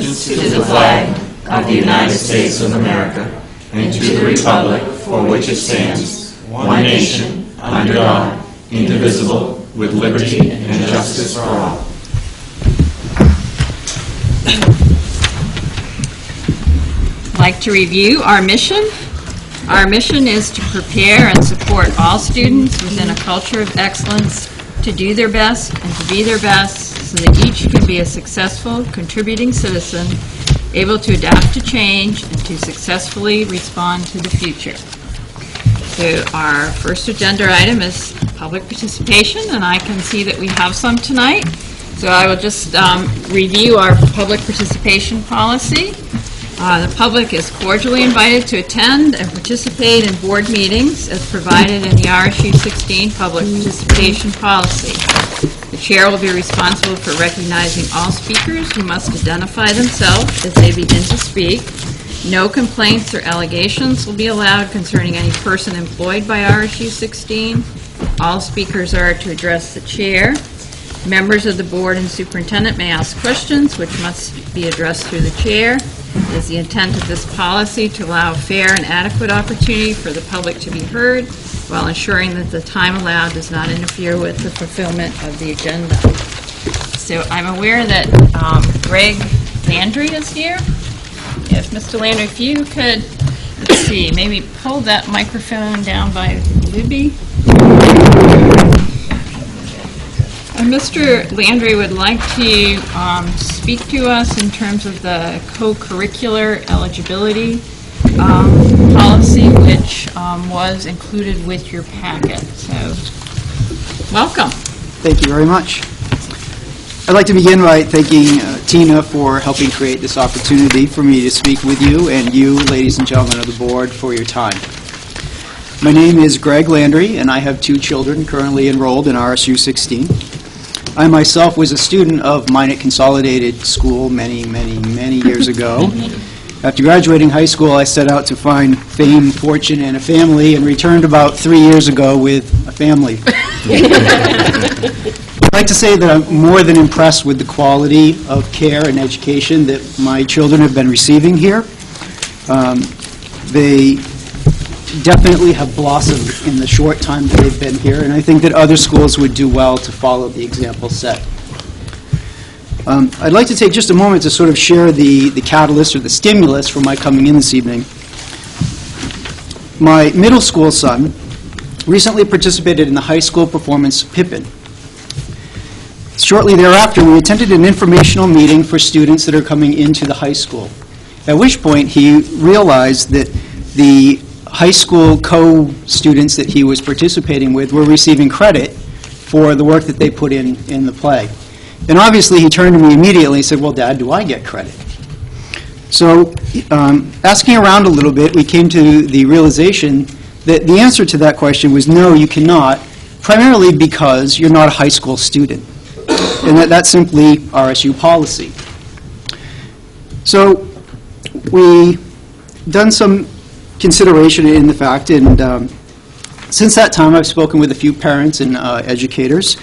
allegiance to the flag of the United States of America and to the republic for which it stands, one nation, under God, indivisible, with liberty and justice for all. I'd like to review our mission. Our mission is to prepare and support all students within a culture of excellence to do their best and to be their best so that each can be a successful, contributing citizen able to adapt to change and to successfully respond to the future. So our first agenda item is public participation, and I can see that we have some tonight. So I will just review our public participation policy. The public is cordially invited to attend and participate in board meetings as provided in the RSU 16 public participation policy. The chair will be responsible for recognizing all speakers who must identify themselves as they begin to speak. No complaints or allegations will be allowed concerning any person employed by RSU 16. All speakers are to address the chair. Members of the board and superintendent may ask questions which must be addressed through the chair. It is the intent of this policy to allow fair and adequate opportunity for the public to be heard while ensuring that the time allowed does not interfere with the fulfillment of the agenda. So I'm aware that Greg Landry is here. If Mr. Landry, if you could, let's see, maybe pull that microphone down by Libby. Mr. Landry would like to speak to us in terms of the co-curricular eligibility policy, which was included with your packet. So, welcome. Thank you very much. I'd like to begin by thanking Tina for helping create this opportunity for me to speak with you, and you, ladies and gentlemen of the board, for your time. My name is Greg Landry, and I have 2 children currently enrolled in RSU 16. I myself was a student of Minot Consolidated School many years ago. After graduating high school, I set out to find fame, fortune, and a family, and returned about 3 years ago with a family. I'd like to say that I'm more than impressed with the quality of care and education that my children have been receiving here. They definitely have blossomed in the short time that they've been here, and I think that other schools would do well to follow the example set. I'd like to take just a moment to sort of share the catalyst or the stimulus for my coming in this evening. My middle school son recently participated in the high school performance Pippin. Shortly thereafter, we attended an informational meeting for students that are coming into the high school, at which point he realized that the high school co-students that he was participating with were receiving credit for the work that they put in the play. And obviously he turned to me immediately and said, well, Dad, do I get credit? So asking around a little bit, we came to the realization that the answer to that question was no, you cannot, primarily because you're not a high school student. And that's simply RSU policy. So we done some consideration in the fact, and since that time I've spoken with a few parents and educators,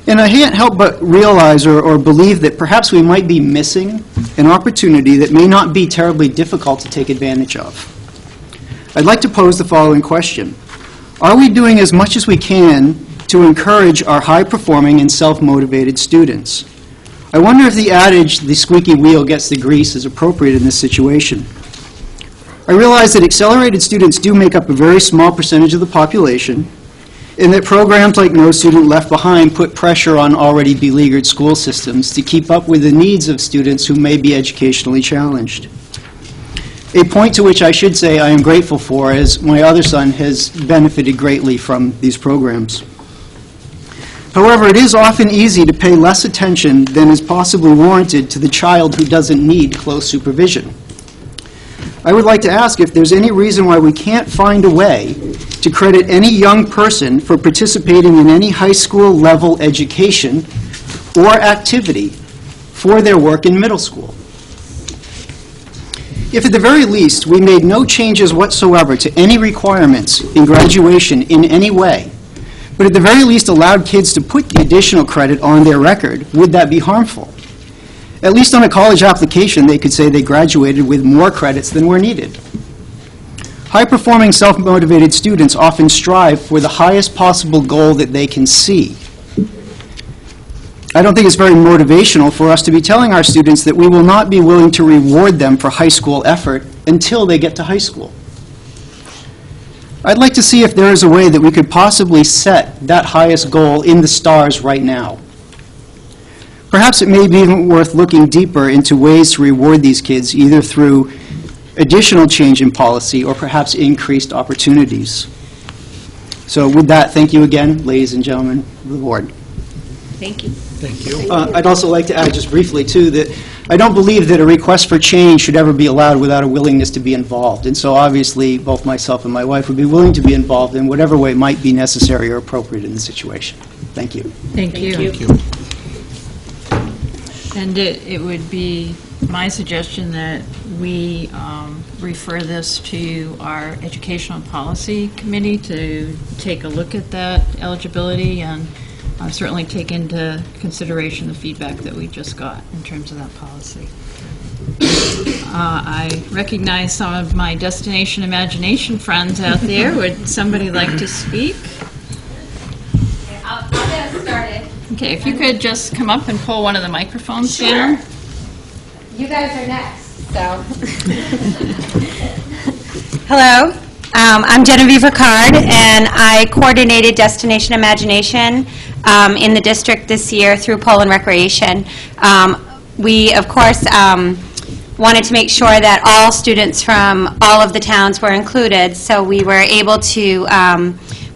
and I can't help but realize or believe that perhaps we might be missing an opportunity that may not be terribly difficult to take advantage of. I'd like to pose the following question. Are we doing as much as we can to encourage our high-performing and self-motivated students? I wonder if the adage, the squeaky wheel gets the grease, is appropriate in this situation. I realize that accelerated students do make up a very small percentage of the population, and that programs like No Student Left Behind put pressure on already beleaguered school systems to keep up with the needs of students who may be educationally challenged. A point to which I should say I am grateful for, as my other son has benefited greatly from these programs. However, it is often easy to pay less attention than is possibly warranted to the child who doesn't need close supervision. I would like to ask if there's any reason why we can't find a way to credit any young person for participating in any high school level education or activity for their work in middle school. If at the very least we made no changes whatsoever to any requirements in graduation in any way, but at the very least allowed kids to put the additional credit on their record, would that be harmful? At least on a college application, they could say they graduated with more credits than were needed. High-performing, self-motivated students often strive for the highest possible goal that they can see. I don't think it's very motivational for us to be telling our students that we will not be willing to reward them for high school effort until they get to high school. I'd like to see if there is a way that we could possibly set that highest goal in the stars right now. Perhaps it may be even worth looking deeper into ways to reward these kids, either through additional change in policy or perhaps increased opportunities. So with that, thank you again, ladies and gentlemen of the board. Thank you. Thank you. I'd also like to add just briefly, too, that I don't believe that a request for change should ever be allowed without a willingness to be involved. And so obviously, both myself and my wife would be willing to be involved in whatever way might be necessary or appropriate in the situation. Thank you. Thank you. Thank you. And it would be my suggestion that we refer this to our Educational Policy Committee to take a look at that eligibility and certainly take into consideration the feedback that we just got in terms of that policy. I recognize some of my Destination Imagination friends out there. Would somebody like to speak? I'll get us started. Okay, if you could just come up and pull one of the microphones down. You guys are next, so. Hello, I'm Genevieve Ricard, and I coordinated Destination Imagination in the district this year through Poland Recreation. We, of course, wanted to make sure that all students from all of the towns were included, so we were able to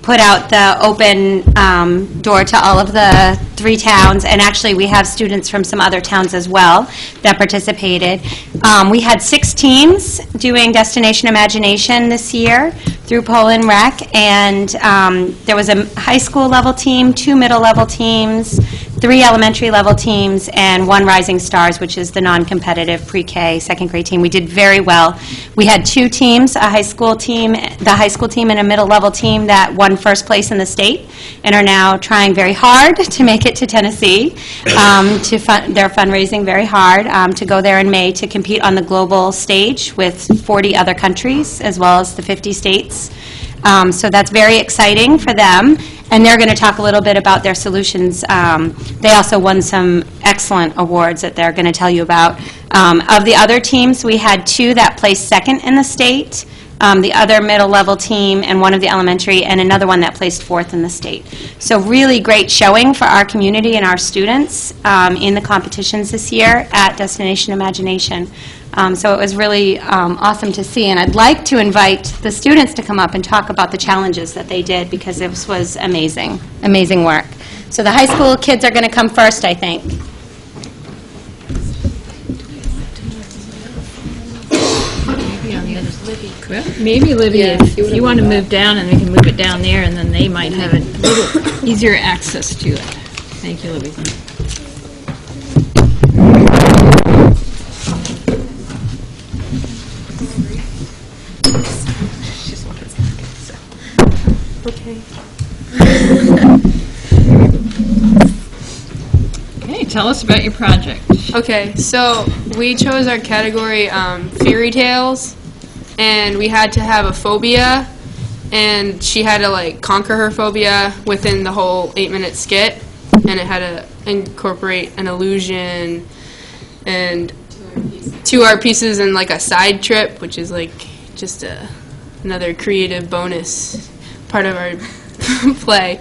put out the open door to all of the 3 towns, and actually we have students from some other towns as well that participated. We had 6 teams doing Destination Imagination this year through Poland Rec, and there was a high school level team, 2 middle level teams, 3 elementary level teams, and 1 Rising Stars, which is the non-competitive pre-K second grade team. We did very well. We had 2 teams, a high school team, the high school team and a middle level team that won first place in the state and are now trying very hard to make it to Tennessee. They're fundraising very hard to go there in May to compete on the global stage with 40 other countries as well as the 50 states. So that's very exciting for them. And they're going to talk a little bit about their solutions. They also won some excellent awards that they're going to tell you about. Of the other teams, we had 2 that placed second in the state, the other middle level team and 1 of the elementary, and another one that placed 4th in the state. So really great showing for our community and our students in the competitions this year at Destination Imagination. So it was really awesome to see, and I'd like to invite the students to come up and talk about the challenges that they did, because this was amazing, amazing work. So the high school kids are going to come first, I think. Maybe Libby, if you want to move down, and we can move it down there, and then they might have a little easier access to it. Thank you, Libby. Okay, tell us about your project. Okay, so we chose our category fairy tales, and we had to have a phobia, and she had to like conquer her phobia within the whole 8-minute skit, and it had to incorporate an illusion and 2 art pieces and like a side trip, which is like just another creative bonus part of our play.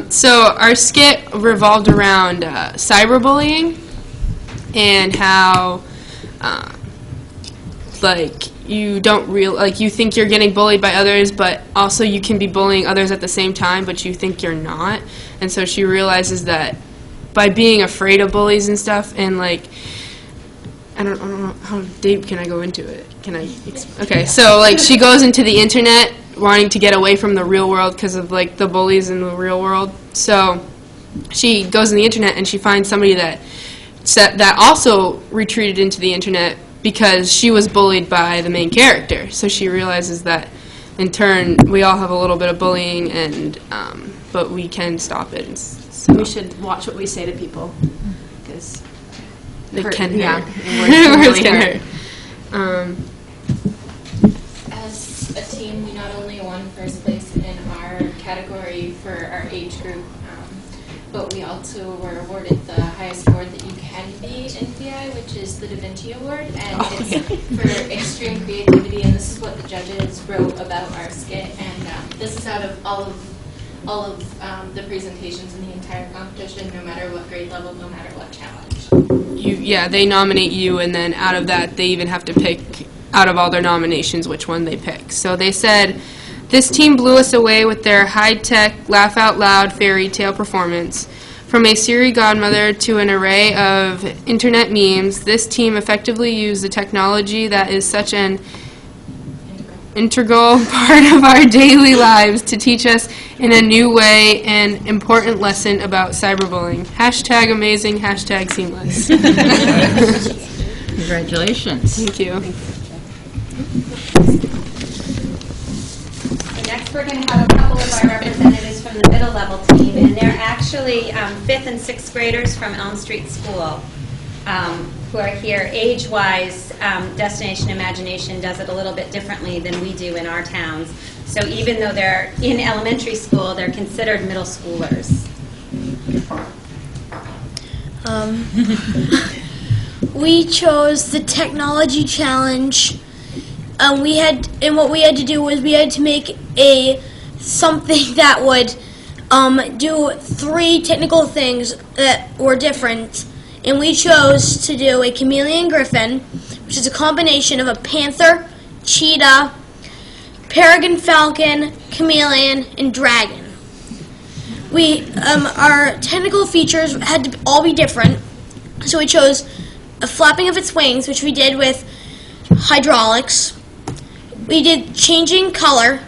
So our skit revolved around cyberbullying and how like you think you're getting bullied by others, but also you can be bullying others at the same time, but you think you're not. And so she realizes that by being afraid of bullies and stuff, and like I don't know how deep can I go into it. Okay, so like she goes into the internet wanting to get away from the real world because of like the bullies in the real world. So she goes on the internet and she finds somebody that also retreated into the internet because she was bullied by the main character. So she realizes that in turn we all have a little bit of bullying, and but we can stop it. So we should watch what we say to people, because It can Yeah. hurt. Words can hurt. As a team, we not only won first place in our category for our age group, but we also were awarded the highest award that you can be in PI, which is the Da Vinci Award, and it's for extreme creativity. And this is what the judges wrote about our skit, and this is out of all of the presentations in the entire competition, no matter what grade level, no matter what challenge. They nominate you, and then out of that, they even have to pick, out of all their nominations, which one they pick. So they said, this team blew us away with their high-tech, laugh-out-loud fairy tale performance. From a Siri godmother to an array of internet memes, this team effectively used the technology that is such an integral part of our daily lives to teach us in a new way an important lesson about cyberbullying. Hashtag amazing, hashtag seamless. Congratulations. Thank you. Next, we're going to have a couple of our representatives from the middle level team, and they're actually 5th and 6th graders from Elm Street School who are here. Age-wise, Destination Imagination does it a little bit differently than we do in our towns. So even though they're in elementary school, they're considered middle schoolers. We chose the technology challenge. What we had to do was we had to make something that would do 3 technical things that were different, and we chose to do a chameleon griffin, which is a combination of a panther, cheetah, peregrine falcon, chameleon, and dragon. Our technical features had to all be different, so we chose a flapping of its wings, which we did with hydraulics. We did changing color.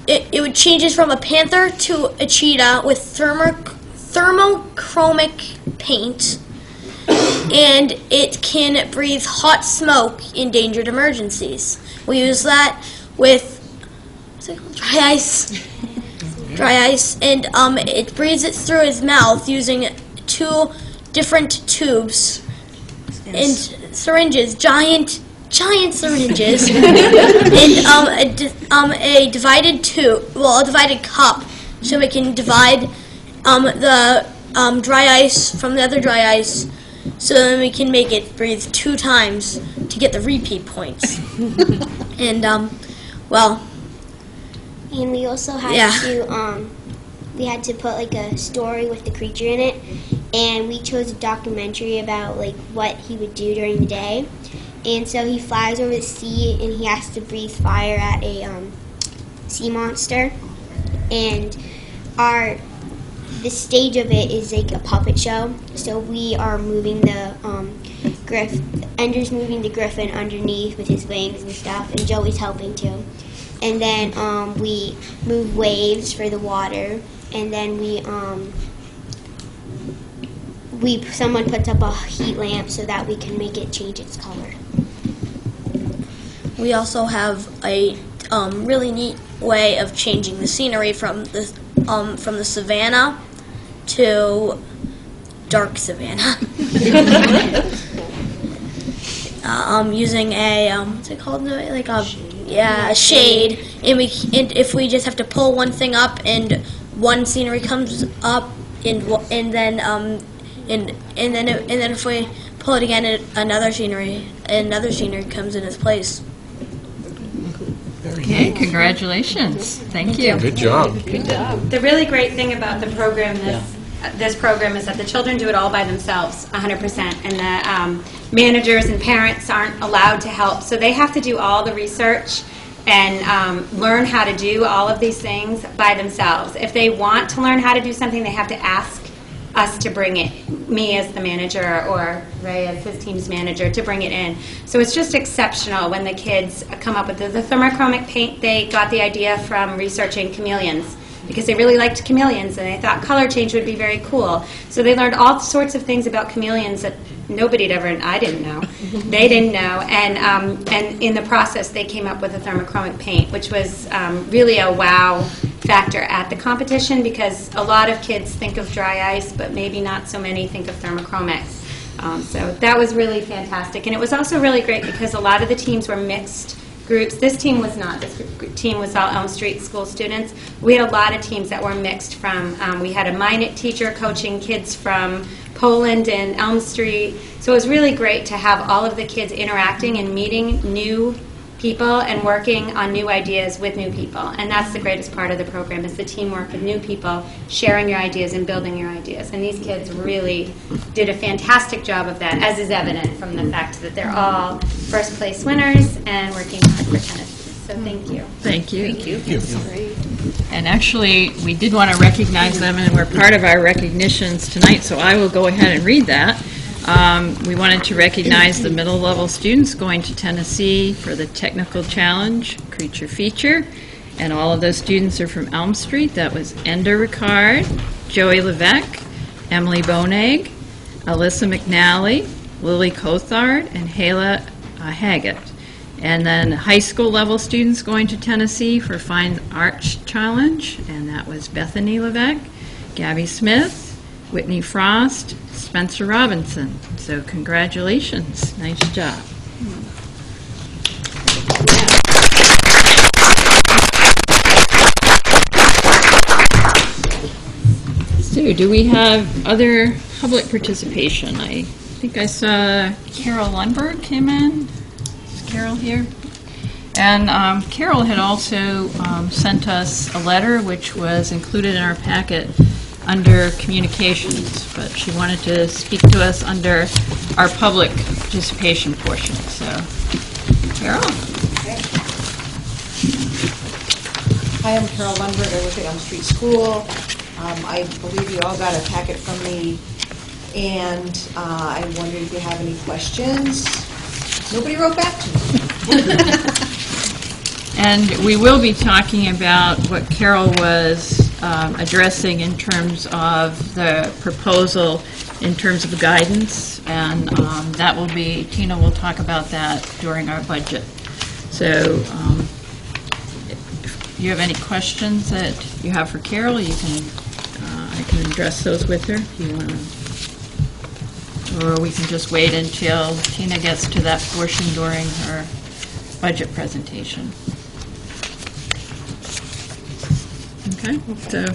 It would change from a panther to a cheetah with thermochromic paint, and it can breathe hot smoke in endangered emergencies. We use that with dry ice, and it breathes it through his mouth using 2 different tubes and syringes, giant syringes, and a divided a divided cup, so we can divide the dry ice from the other dry ice, so then we can make it breathe 2 times to get the repeat points. And and we also had to put like a story with the creature in it, and we chose a documentary about like what he would do during the day. And so he flies over the sea, and he has to breathe fire at a sea monster. And the stage of it is like a puppet show. So we are moving the Ender's moving the griffin underneath with his wings and stuff, and Joey's helping too. And then we move waves for the water, and then someone puts up a heat lamp so that we can make it change its color. we also have a really neat way of changing the scenery from the savannah to dark savannah. Using a what's it called? Like a shade. And if we just have to pull one thing up and one scenery comes up, and then if we pull it again, another scenery comes in its place. Okay, congratulations. Thank you. Good job. The really great thing about the program, this program, is that the children do it all by themselves, 100%, and the managers and parents aren't allowed to help. So they have to do all the research and learn how to do all of these things by themselves. If they want to learn how to do something, they have to ask us to bring it, me as the manager or Ray as his team's manager, to bring it in. So it's just exceptional when the kids come up with the thermochromic paint. They got the idea from researching chameleons, because they really liked chameleons, and they thought color change would be very cool. So they learned all sorts of things about chameleons that nobody had ever, and I didn't know. They didn't know, and in the process they came up with a thermochromic paint, which was really a wow factor at the competition, because a lot of kids think of dry ice, but maybe not so many think of thermochromic. So that was really fantastic. And it was also really great because a lot of the teams were mixed groups. This team was not. This team was all Elm Street school students. We had a lot of teams that were mixed from, we had a Minot teacher coaching kids from Poland and Elm Street. So it was really great to have all of the kids interacting and meeting new people and working on new ideas with new people. And that's the greatest part of the program, is the teamwork with new people, sharing your ideas and building your ideas. And these kids really did a fantastic job of that, as is evident from the fact that they're all first place winners and working hard for Tennessee. So thank you. Thank you. Thank you. And actually, we did want to recognize them, and we're part of our recognitions tonight, so I will go ahead and read that. We wanted to recognize the middle level students going to Tennessee for the Technical Challenge Creature Feature, and all of those students are from Elm Street. That was Enda Ricard, Joey Levesque, Emily Bonegg, Alyssa McNally, Lily Cothard, and Hayla Haggett. And then high school level students going to Tennessee for Fine Arts Challenge, and that was Bethany Levesque, Gabby Smith, Whitney Frost, Spencer Robinson. So congratulations. Nice job. So do we have other public participation? I think I saw Carol Lundberg came in. Is Carol here? And Carol had also sent us a letter which was included in our packet under communications, but she wanted to speak to us under our public participation portion. So, Carol? Okay. Hi, I'm Carol Lundberg. I work at Elm Street School. I believe you all got a packet from me, and I wondered if you have any questions. Nobody wrote back to me. And we will be talking about what Carol was addressing in terms of the proposal in terms of guidance, and that will be, Tina will talk about that during our budget. So if you have any questions that you have for Carol, you can, I can address those with her if you want to. Or we can just wait until Tina gets to that portion during her budget presentation. Okay,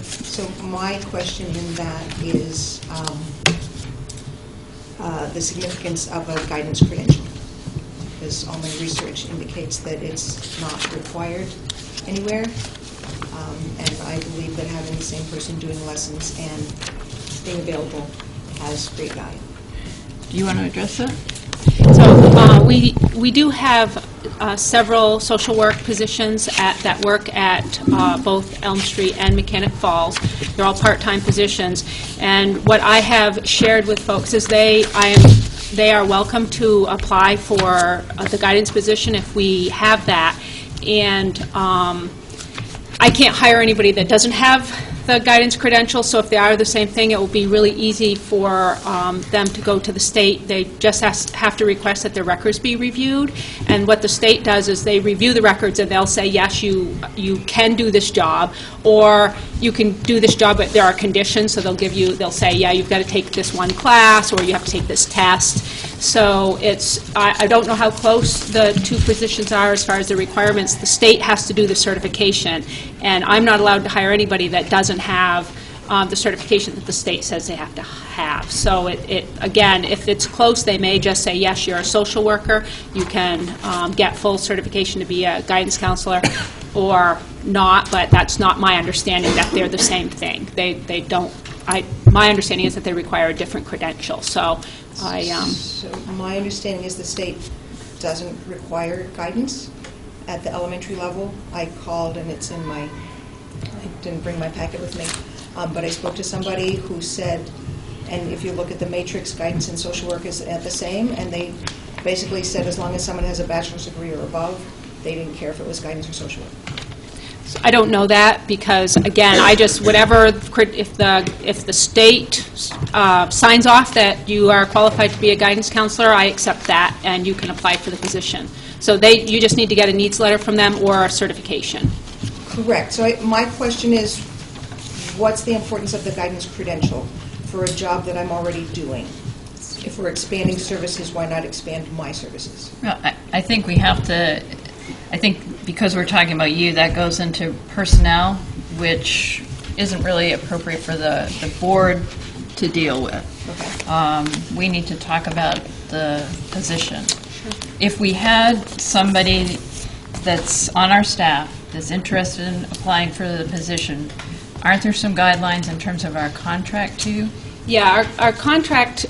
So my question in that is the significance of a guidance credential, because all my research indicates that it's not required anywhere, and I believe that having the same person doing lessons and being available has great value. do you want to address that? So we do have several social work positions that work at both Elm Street and Mechanic Falls. They're all part-time positions, and what I have shared with folks is they are welcome to apply for the guidance position if we have that. And I can't hire anybody that doesn't have the guidance credentials, so if they are the same thing, it will be really easy for them to go to the state. They just have to request that their records be reviewed, and what the state does is they review the records and they'll say, yes, you can do this job, or you can do this job, but there are conditions, so they'll say, yeah, you've got to take this one class, or you have to take this test. So I don't know how close the two positions are as far as the requirements. The state has to do the certification, and I'm not allowed to hire anybody that doesn't have the certification that the state says they have to have. So again, if it's close, they may just say, yes, you're a social worker, you can get full certification to be a guidance counselor, or not, but that's not my understanding that they're the same thing. They don't. My understanding is that they require a different credential. So So my understanding is the state doesn't require guidance at the elementary level. I called, and it's in my, I didn't bring my packet with me, but I spoke to somebody who said, and if you look at the matrix, guidance and social work is at the same, and they basically said as long as someone has a bachelor's degree or above, they didn't care if it was guidance or social work. I don't know that because, again, I just, whatever, if the state signs off that you are qualified to be a guidance counselor, I accept that, and you can apply for the position. So you just need to get a needs letter from them or a certification. Correct. So my question is, what's the importance of the guidance credential for a job that I'm already doing? if we're expanding services, why not expand my services? Well, I think we have to, I think because we're talking about you, that goes into personnel, which isn't really appropriate for the board to deal with. Okay. We need to talk about the position. If we had somebody that's on our staff that's interested in applying for the position, aren't there some guidelines in terms of our contract too? Yeah, our contract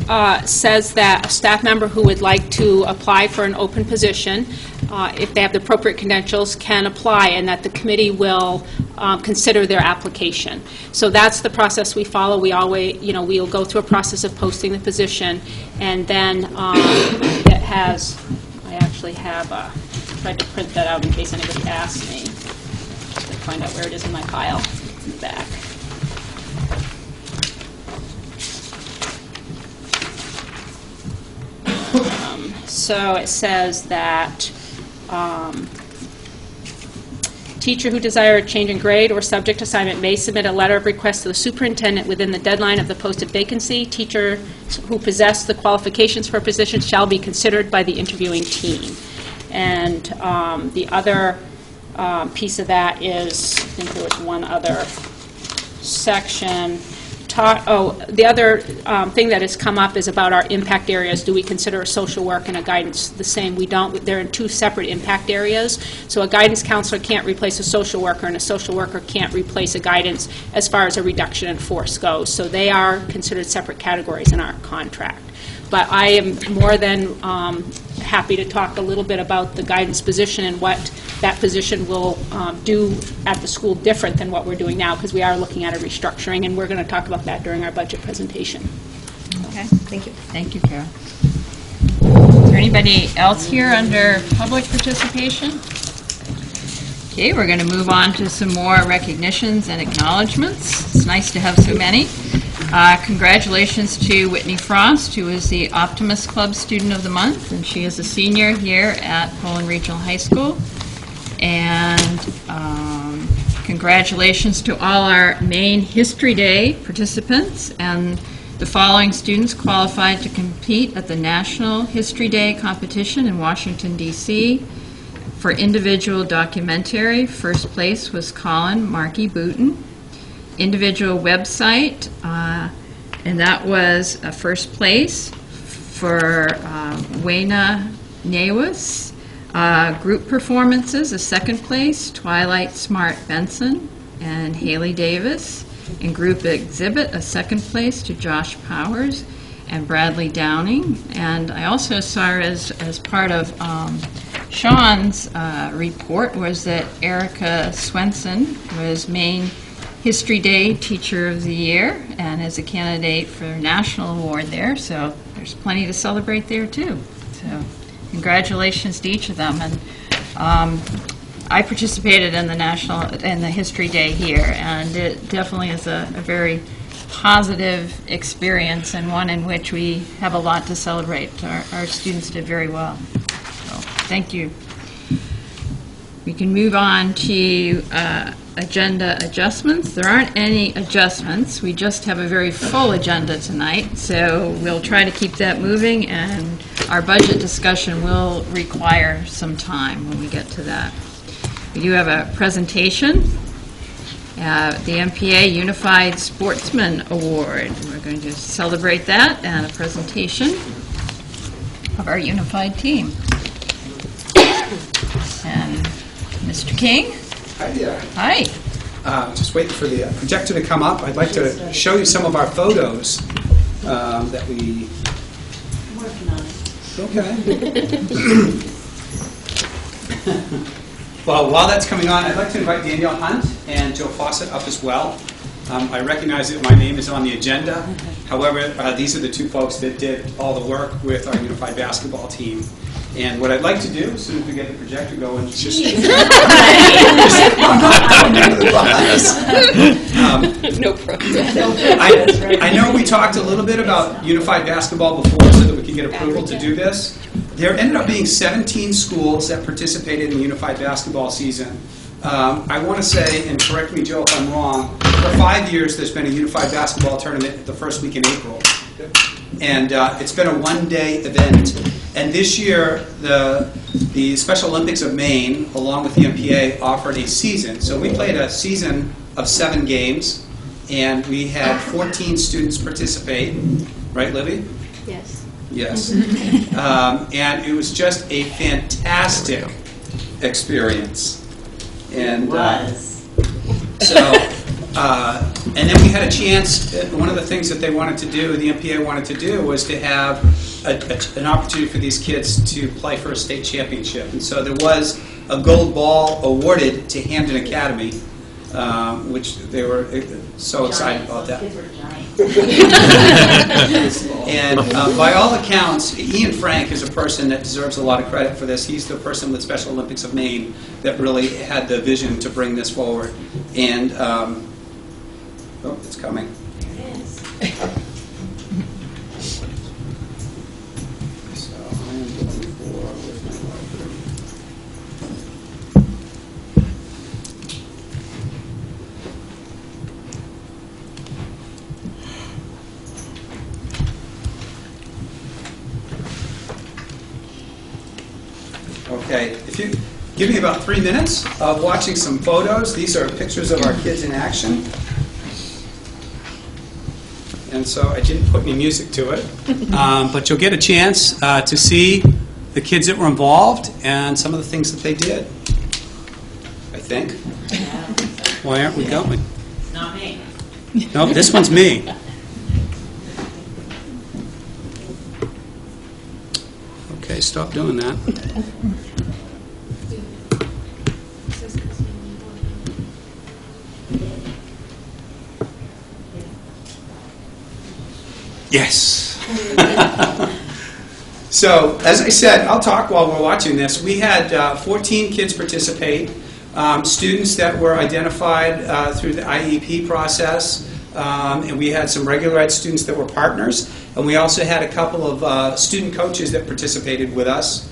says that a staff member who would like to apply for an open position, if they have the appropriate credentials, can apply, and that the committee will consider their application. So that's the process we follow. We always, we'll go through a process of posting the position, and then it has, I actually have tried to print that out in case anybody asks me, just to find out where it is in my file. It's in the back. So it says that teacher who desire a change in grade or subject assignment may submit a letter of request to the superintendent within the deadline of the posted vacancy. Teachers who possess the qualifications for a position shall be considered by the interviewing team. And the other piece of that is, I think there was one other section. The other thing that has come up is about our impact areas. Do we consider a social work and a guidance the same? We don't. They're in two separate impact areas. So a guidance counselor can't replace a social worker, and a social worker can't replace a guidance as far as a reduction in force goes. So they are considered separate categories in our contract. But I am more than happy to talk a little bit about the guidance position and what that position will do at the school different than what we're doing now, because we are looking at a restructuring, and we're going to talk about that during our budget presentation. Okay. Thank you. Thank you, Carol. Is there anybody else here under public participation? Okay, we're going to move on to some more recognitions and acknowledgments. It's nice to have so many. Congratulations to Whitney Frost, who is the Optimist Club Student of the Month, and she is a senior here at Poland Regional High School. And congratulations to all our main History Day participants, and the following students qualified to compete at the National History Day competition in Washington, D.C. For individual documentary, first place was Colin Markey Booton. Individual website, and that was a first place for Wayna Nawas. Group performances, a second place, Twilight Smart Benson and Haley Davis. In group exhibit, a second place to Josh Powers and Bradley Downing. And I also saw as part of Sean's report was that Erica Swenson was Maine History Day Teacher of the Year and is a candidate for a national award there, so there's plenty to celebrate there too. So congratulations to each of them. And I participated in the History Day here, and it definitely is a very positive experience and one in which we have a lot to celebrate. Our students did very well. So thank you. We can move on to agenda adjustments. There aren't any adjustments. We just have a very full agenda tonight, so we'll try to keep that moving, and our budget discussion will require some time when we get to that. We do have a presentation, the MPA Unified Sportsman Award. We're going to celebrate that and a presentation of our unified team. And Mr. King? Hi there. Hi. Just waiting for the projector to come up. I'd like to show you some of our photos that we... I'm working on it. Okay. Well, while that's coming on, I'd like to invite Danielle Hunt and Joe Fawcett up as well. I recognize that my name is on the agenda. However, these are the two folks that did all the work with our unified basketball team. And what I'd like to do, as soon as we get the projector going, is just... No problem. I know we talked a little bit about unified basketball before so that we could get approval to do this. There ended up being 17 schools that participated in the unified basketball season. I want to say, and correct me, Joe, if I'm wrong, for 5 years there's been a unified basketball tournament the first week in April. And it's been a one-day event. And this year, the Special Olympics of Maine, along with the MPA, offered a season. So we played a season of 7 games, and we had 14 students participate. Right, Libby? Yes. Yes. And it was just a fantastic experience. And and then we had a chance, one of the things that they wanted to do, the MPA wanted to do, was to have an opportunity for these kids to play for a state championship. And so there was a gold ball awarded to Hamden Academy, which they were so excited about that. And by all accounts, Ian Frank is a person that deserves a lot of credit for this. He's the person with Special Olympics of Maine that really had the vision to bring this forward. And oh, it's coming. So I am looking for where's my library. Okay, if you give me about 3 minutes of watching some photos. These are pictures of our kids in action. And so I didn't put any music to it. But you'll get a chance to see the kids that were involved and some of the things that they did, I think. Why aren't we going? It's not me. No, this one's me. Okay, stop doing that. Yes. So, as I said, I'll talk while we're watching this. We had 14 kids participate, students that were identified through the IEP process, and we had some regular ed students that were partners, and we also had a couple of student coaches that participated with us.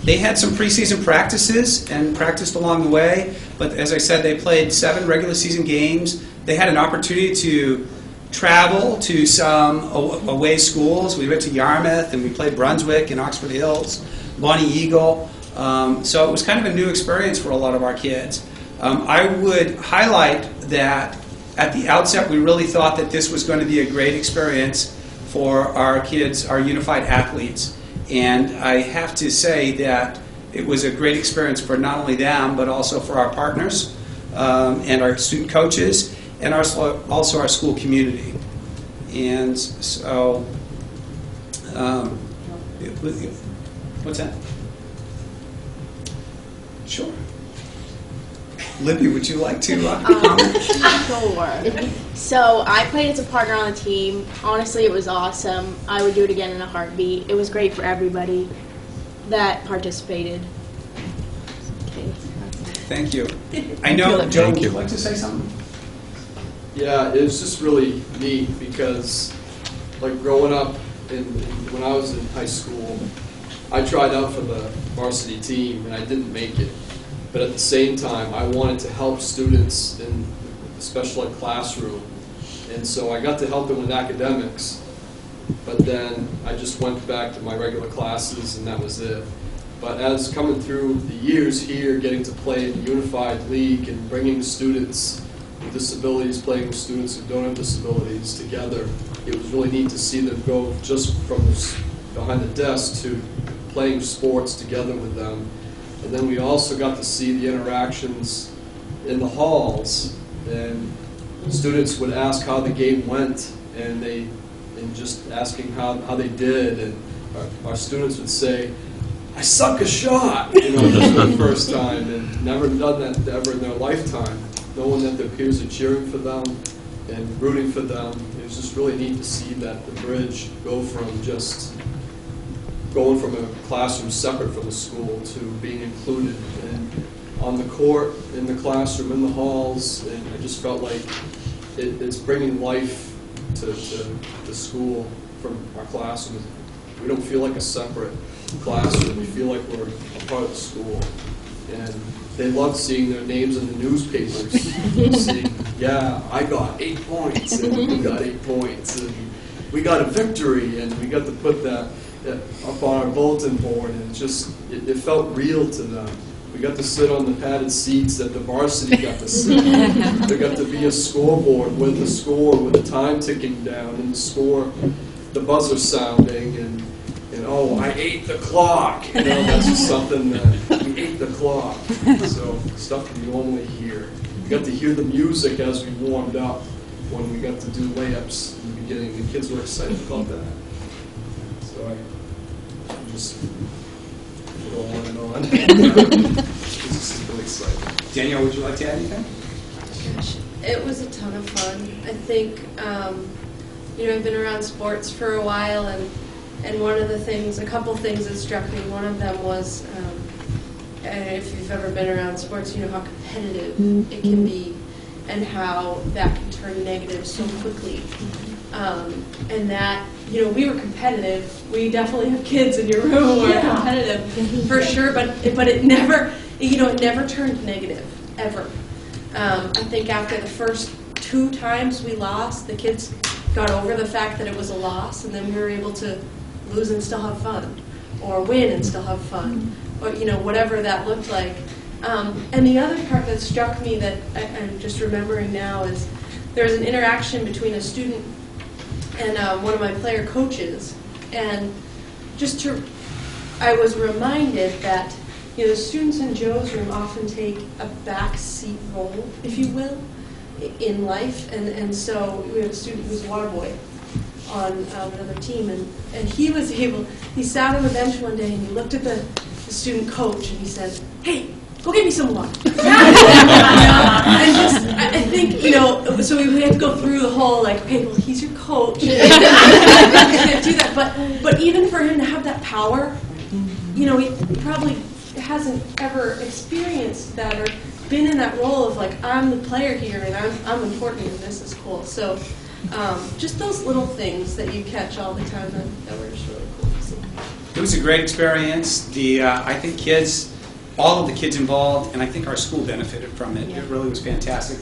They had some preseason practices and practiced along the way, but as I said, they played 7 regular season games. They had an opportunity to travel to some away schools. We went to Yarmouth and we played Brunswick and Oxford Hills, Bonnie Eagle. So it was kind of a new experience for a lot of our kids. I would highlight that at the outset we really thought that this was going to be a great experience for our kids, our unified athletes. And I have to say that it was a great experience for not only them but also for our partners and our student coaches, and also our school community. And so, what's that? Sure. Libby, would you like to comment? Sure. So I played as a partner on the team. Honestly, it was awesome. I would do it again in a heartbeat. It was great for everybody that participated. Okay. Thank you. I know, Joe, would you like to say something? Yeah, it was just really neat because, like, growing up when I was in high school, I tried out for the varsity team and I didn't make it. But at the same time, I wanted to help students in the special ed classroom. And so I got to help them with academics. But then I just went back to my regular classes and that was it. But as coming through the years here, getting to play in the Unified League and bringing the students with disabilities playing with students who don't have disabilities together, it was really neat to see them go just from behind the desk to playing sports together with them. And then we also got to see the interactions in the halls, and students would ask how the game went, and just asking how they did, and our students would say, "I suck a shot," for the first time, and never done that ever in their lifetime. Knowing that their peers are cheering for them and rooting for them, it was just really neat to see that the bridge go from just going from a classroom separate from the school to being included and on the court, in the classroom, in the halls, and I just felt like it's bringing life to the school from our classroom. We don't feel like a separate classroom. We feel like we're a part of the school. And they love seeing their names in the newspapers. Seeing, yeah, I got 8 points, and you got 8 points. And we got a victory, and we got to put that up on our bulletin board, and it felt real to them. We got to sit on the padded seats that the varsity got to sit. There got to be a scoreboard with the score, with the time ticking down, and the score, the buzzer sounding, and oh, I ate the clock. That's just something that we ate the clock. So stuff you normally hear. We got to hear the music as we warmed up when we got to do layups in the beginning. The kids were excited about that. So I just go on and on. This is really exciting. Danielle, would you like to add anything? It was a ton of fun. I think, I've been around sports for a while, and one of the things, a couple things that struck me, one of them was, and if you've ever been around sports, you know how competitive it can be and how that can turn negative so quickly. And that, we were competitive. We definitely have kids in your room who are competitive, for sure, but it never, it never turned negative, ever. I think after the first 2 times we lost, the kids got over the fact that it was a loss, and then we were able to lose and still have fun, or win and still have fun, or whatever that looked like. And the other part that struck me that I'm just remembering now is there was an interaction between a student and one of my player coaches, and I was reminded that the students in Joe's room often take a backseat role, if you will, in life, and so we have a student who's a water boy on another team, and he sat on the bench one day and he looked at the student coach and he said, "Hey, go get me some water." I think, so we had to go through the whole, okay, well, he's your coach. You can't do that. But even for him to have that power, he probably hasn't ever experienced that or been in that role of, I'm the player here and I'm important and this is cool. So just those little things that you catch all the time that were just really cool. So. It was a great experience. I think all of the kids involved, and I think our school benefited from it. Yeah. It really was fantastic.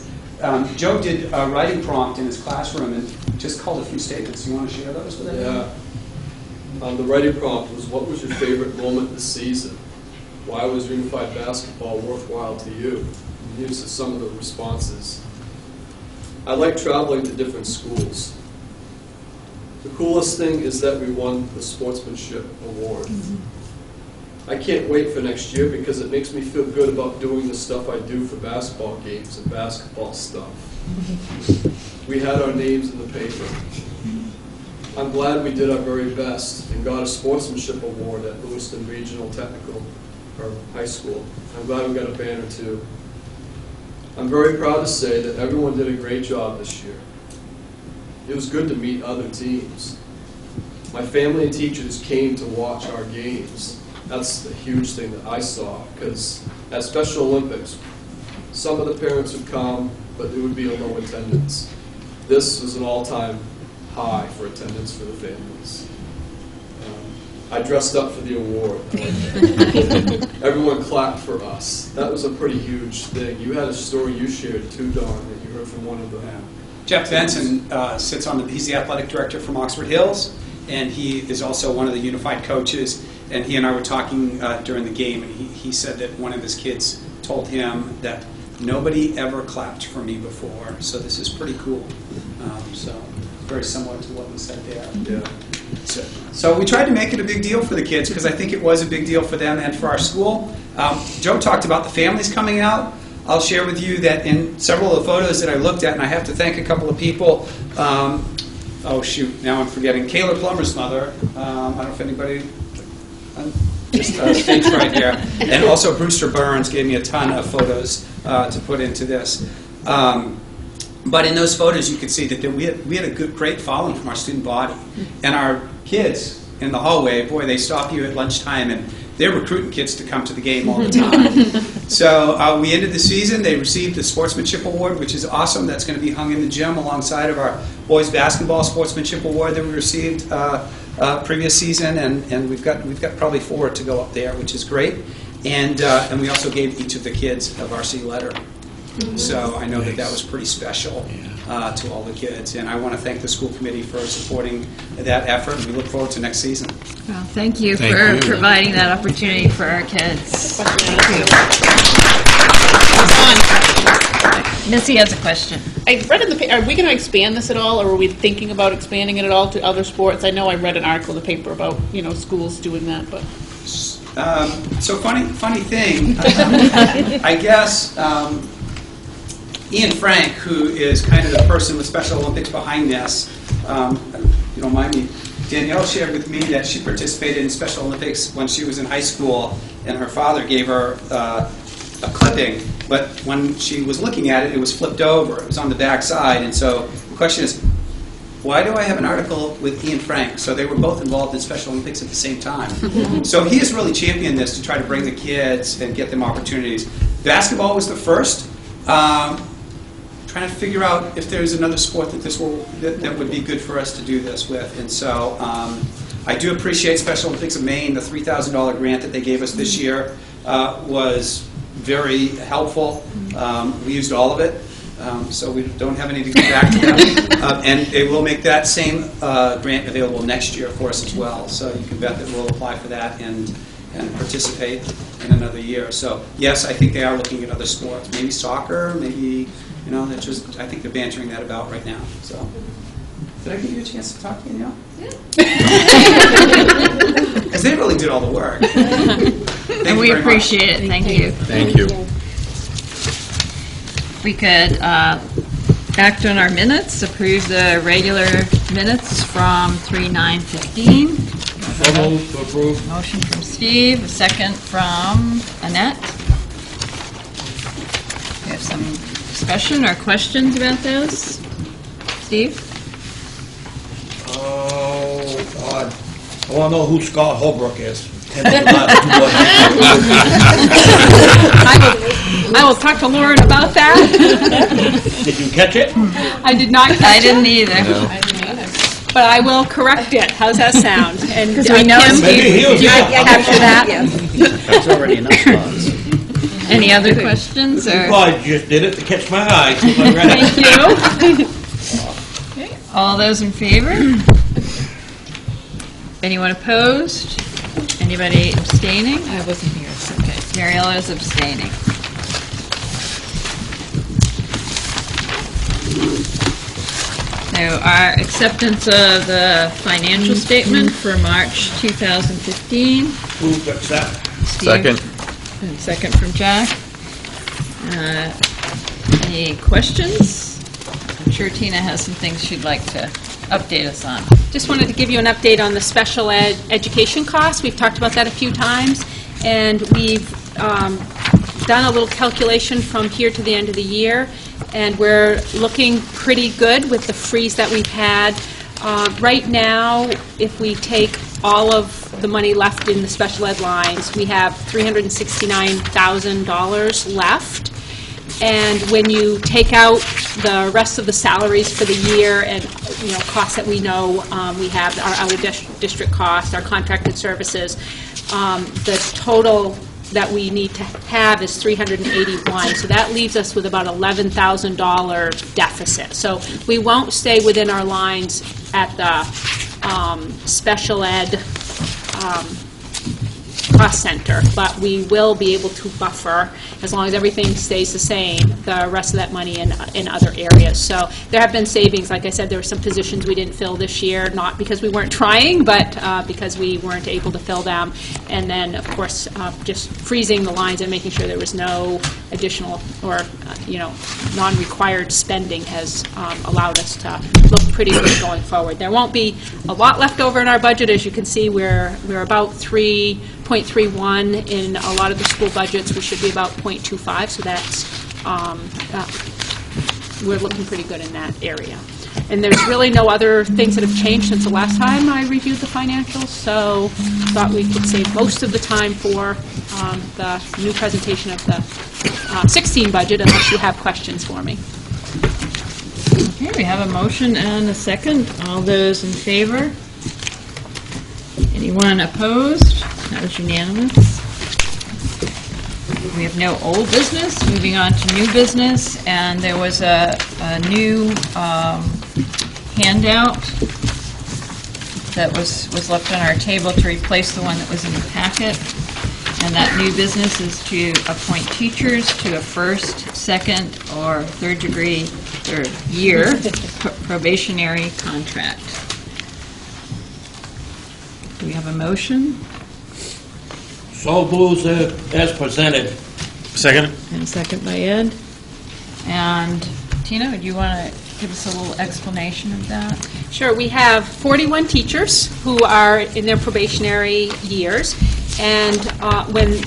Joe did a writing prompt in his classroom and just called a few statements. Do you want to share those with everyone? Yeah. The writing prompt was, what was your favorite moment this season? Why was unified basketball worthwhile to you? And here's some of the responses. I like traveling to different schools. The coolest thing is that we won the Sportsmanship Award. I can't wait for next year because it makes me feel good about doing the stuff I do for basketball games and basketball stuff. We had our names in the paper. I'm glad we did our very best and got a Sportsmanship Award at Lewiston Regional Technical or High School. I'm glad we got a banner too. I'm very proud to say that everyone did a great job this year. It was good to meet other teams. My family and teachers came to watch our games. That's the huge thing that I saw, because at Special Olympics, some of the parents would come, but there would be a low attendance. This was an all-time high for attendance for the families. I dressed up for the award. Everyone clapped for us. That was a pretty huge thing. You had a story you shared too, Don, that you heard from one of them. Yeah. Jeff Benson he's the athletic director from Oxford Hills, and he is also one of the unified coaches. And he and I were talking during the game, and he said that one of his kids told him that nobody ever clapped for me before. So this is pretty cool. So very similar to what was said there. Yeah. So we tried to make it a big deal for the kids because I think it was a big deal for them and for our school. Joe talked about the families coming out. I'll share with you that in several of the photos that I looked at, and I have to thank a couple of people. Oh shoot, now I'm forgetting. Kayla Plummer's mother. I don't know if anybody, just stage right here. And also Brewster Burns gave me a ton of photos to put into this. But in those photos, you could see that we had a great following from our student body. And our kids in the hallway, boy, they stop you at lunchtime, and they're recruiting kids to come to the game all the time. So we ended the season. They received the Sportsmanship Award, which is awesome. That's going to be hung in the gym alongside of our boys basketball Sportsmanship Award that we received previous season, and we've got probably 4 to go up there, which is great. And we also gave each of the kids a varsity letter. So I know that that was pretty special to all the kids. And I want to thank the school committee for supporting that effort, and we look forward to next season. Well, thank you Thank for you. providing that opportunity for our kids. Thank you. Missy has a question. I read in the paper, are we going to expand this at all, or are we thinking about expanding it at all to other sports? I know I read an article in the paper about, schools doing that, but. So funny thing, I guess Ian Frank, who is kind of the person with Special Olympics behind this, you don't mind me, Danielle shared with me that she participated in Special Olympics when she was in high school, and her father gave her a clipping, but when she was looking at it, it was flipped over. It was on the back side, and so the question is, why do I have an article with Ian Frank? So they were both involved in Special Olympics at the same time. So he has really championed this to try to bring the kids and get them opportunities. Basketball was the first. Trying to figure out if there's another sport that would be good for us to do this with. And so I do appreciate Special Olympics of Maine. The $3,000 grant that they gave us this year was very helpful. We used all of it. So we don't have any to give back to them. And it will make that same grant available next year for us as well. So you can bet that we'll apply for that and participate in another year. So yes, I think they are looking at other sports. Maybe soccer, maybe, that's just, I think they're bantering that about right now. So did I give you a chance to talk to you now? Yeah. Because they really did all the work. And we appreciate it. Thank you. Thank you. We could act on our minutes, approve the regular minutes from 3/9/15. So moved to approve. Motion from Steve, a second from Annette. We have some discussion or questions about those? Steve? Oh, God. I want to know who Scott Holbrook is. I will talk to Lauren about that. Did you catch it? I did not catch it. I didn't either. But I will correct it. How's that sound? And Because we know Kim, Steve. Maybe he was did you capture that? That's already enough spots. Any other questions? Or? Well, I just did it to catch my eye. So I read it. Thank you. Okay. All those in favor? Anyone opposed? Anybody abstaining? I wasn't here. Okay. Mariella is abstaining. So our acceptance of the financial statement for March 2015. Move to accept. Steve. Second. And second from Jack. Any questions? I'm sure Tina has some things she'd like to update us on. Just wanted to give you an update on the special ed education costs. We've talked about that a few times, and we've done a little calculation from here to the end of the year, and we're looking pretty good with the freeze that we've had. Right now, if we take all of the money left in the special ed lines, we have $369,000 left. And when you take out the rest of the salaries for the year and, costs that we know we have, our out-of-district costs, our contracted services, the total that we need to have is $381. So that leaves us with about $11,000 deficit. So we won't stay within our lines at the special ed cost center, but we will be able to buffer, as long as everything stays the same, the rest of that money in other areas. So there have been savings. Like I said, there were some positions we didn't fill this year, not because we weren't trying, but because we weren't able to fill them. And then, of course, just freezing the lines and making sure there was no additional or, non-required spending has allowed us to look pretty good going forward. There won't be a lot left over in our budget. As you can see, we're about 3.31 in a lot of the school budgets. We should be about 0.25, so that's we're looking pretty good in that area. And there's really no other things that have changed since the last time I reviewed the financials, so thought we could save most of the time for the new presentation of the 16 budget, unless you have questions for me. Okay, we have a motion and a second. All those in favor? Anyone opposed? That was unanimous. We have no old business. Moving on to new business, and there was a new handout that was left on our table to replace the one that was in the packet. And that new business is to appoint teachers to a first, second, or third degree, or year probationary contract. Do we have a motion? So moved as presented. Second. And second by Ed. And Tina, would you want to give us a little explanation of that? Sure. We have 41 teachers who are in their probationary years. And when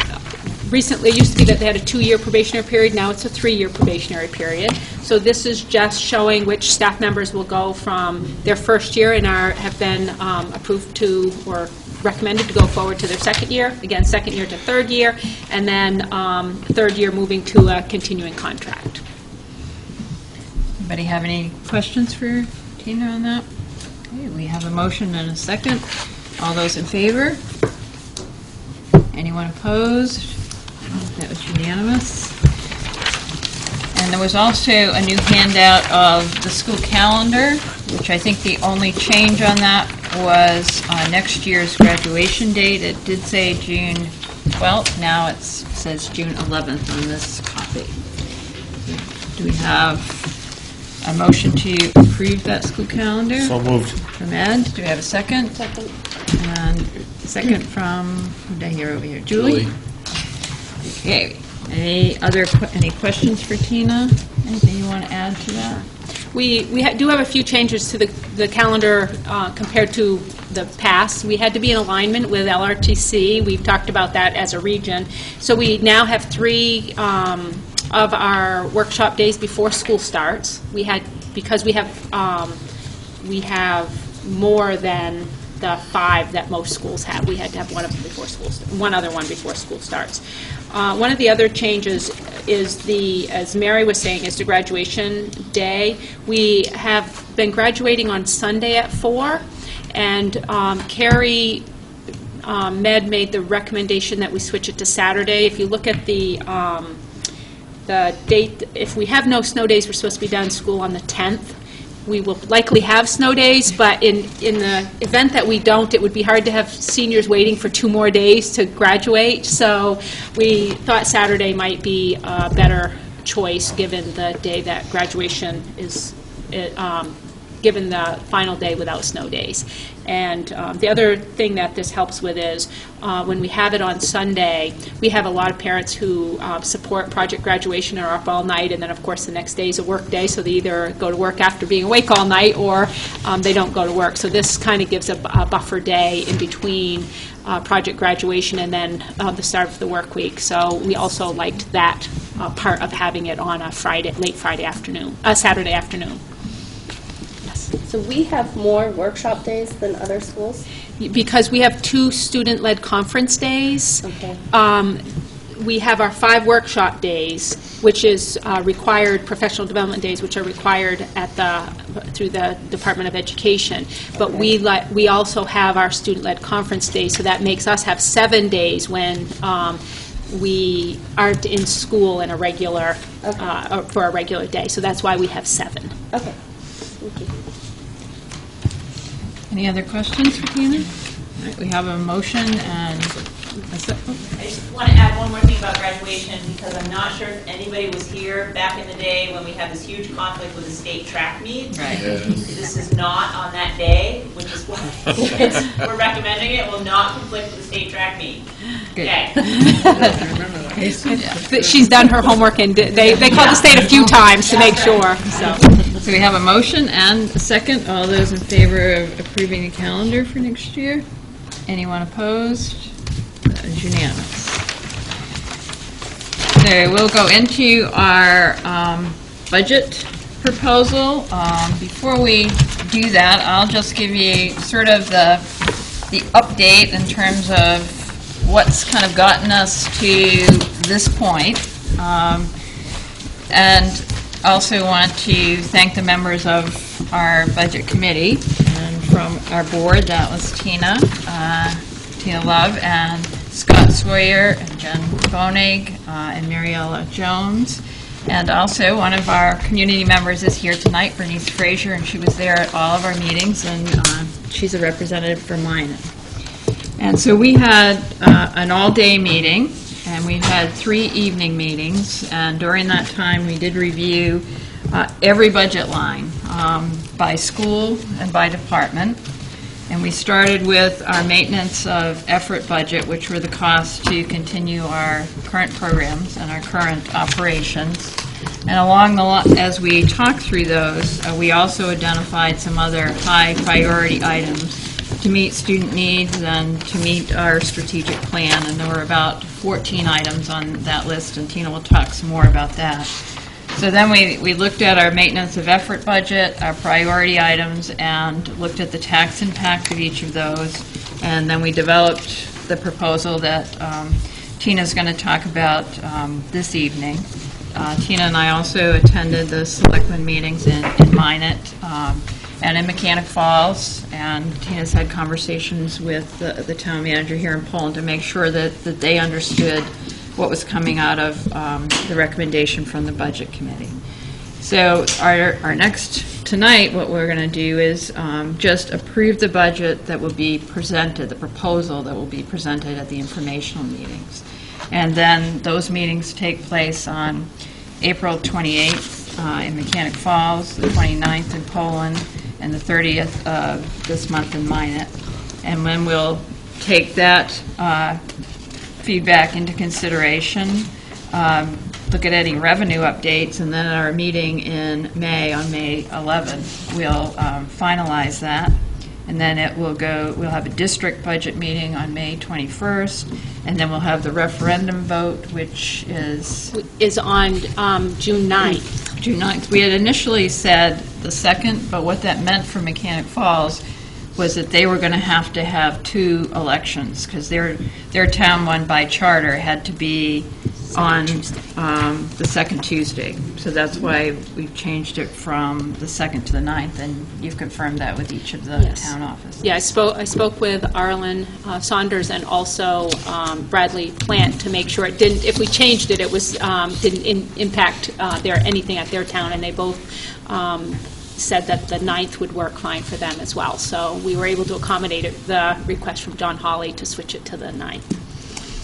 recently it used to be that they had a 2-year probationary period, now it's a 3-year probationary period. So this is just showing which staff members will go from their first year and have been approved to or recommended to go forward to their second year, again, second year to third year, and then third year moving to a continuing contract. Anybody have any questions for Tina on that? Okay, we have a motion and a second. All those in favor? Anyone opposed? That was unanimous. And there was also a new handout of the school calendar, which I think the only change on that was next year's graduation date. It did say June 12th. Now it says June 11th on this copy. Do we have a motion to approve that school calendar? So moved. From Ed. Do we have a second? Second. And second from, who did I hear over here? Julie? Okay. Any questions for Tina? Anything you want to add to that? We do have a few changes to the calendar compared to the past. We had to be in alignment with LRTC. We've talked about that as a region. So we now have 3 of our workshop days before school starts. Because we have more than the 5 that most schools have. We had to have one other one before school starts. One of the other changes is as Mary was saying, is the graduation day. We have been graduating on Sunday at 4, and Carrie Med made the recommendation that we switch it to Saturday. If you look at the date, if we have no snow days, we're supposed to be done school on the 10th. We will likely have snow days, but in the event that we don't, it would be hard to have seniors waiting for 2 more days to graduate. So we thought Saturday might be a better choice given the day that graduation is, given the final day without snow days. And the other thing that this helps with is when we have it on Sunday, we have a lot of parents who support Project Graduation and are up all night, and then of course the next day is a work day, so they either go to work after being awake all night or they don't go to work. So this kind of gives a buffer day in between Project Graduation and then the start of the work week. So we also liked that part of having it on a late Friday afternoon, Saturday afternoon. So we have more workshop days than other schools? Because we have 2 student-led conference days. Okay. We have our 5 workshop days, which is required professional development days, which are required through the Department of Education. But we also have our student-led conference days, so that makes us have 7 days when we aren't in school in a regular for a regular day. So that's why we have 7. Okay. Thank you. Any other questions for Tina? All right, we have a motion and a second. I just want to add one more thing about graduation, because I'm not sure if anybody was here back in the day when we had this huge conflict with the state track meet. Right. This is not on that day, which is why we're recommending it will not conflict with the state track meet. Good. Okay. She's done her homework, and they called the state a few times to make sure. So we have a motion and a second. All those in favor of approving the calendar for next year? Anyone opposed? That is unanimous. So we'll go into our budget proposal. Before we do that, I'll just give you sort of the update in terms of what's kind of gotten us to this point. And also want to thank the members of our budget committee, and from our board, that was Tina Love and Scott Sawyer and Jen Bonig and Mariella Jones. And also, one of our community members is here tonight, Bernice Frazier, and she was there at all of our meetings, and she's a representative for Minot. And so we had an all-day meeting, and we had 3 evening meetings, and during that time, we did review every budget line by school and by department. And we started with our maintenance of effort budget, which were the costs to continue our current programs and our current operations. And along the as we talked through those, we also identified some other high priority items to meet student needs and to meet our strategic plan. And there were about 14 items on that list, and Tina will talk some more about that. So then we looked at our maintenance of effort budget, our priority items, and looked at the tax impact of each of those. And then we developed the proposal that Tina's going to talk about this evening. Tina and I also attended the selectmen meetings in Minot and in Mechanic Falls, and Tina's had conversations with the town manager here in Poland to make sure that they understood what was coming out of the recommendation from the Budget Committee. So our next, tonight, what we're going to do is just approve the budget that will be presented, the proposal that will be presented at the informational meetings. And then those meetings take place on April 28th in Mechanic Falls, the 29th in Poland, and the 30th of this month in Minot. And then we'll take that feedback into consideration, look at any revenue updates, and then at our meeting in May, on May 11th, we'll finalize that. And then it will go, we'll have a district budget meeting on May 21st, and then we'll have the referendum vote, which is on June 9th. June 9th. We had initially said the 2nd, but what that meant for Mechanic Falls was that they were going to have 2 elections, because their town one by charter had to be on the 2nd Tuesday. So that's why we've changed it from the 2nd to the 9th, and you've confirmed that with each of the town offices. Yeah, I spoke with Arlen Saunders and also Bradley Plant to make sure it didn't, if we changed it, it was didn't impact anything at their town, and they both said that the 9th would work fine for them as well. So we were able to accommodate the request from John Hawley to switch it to the 9th.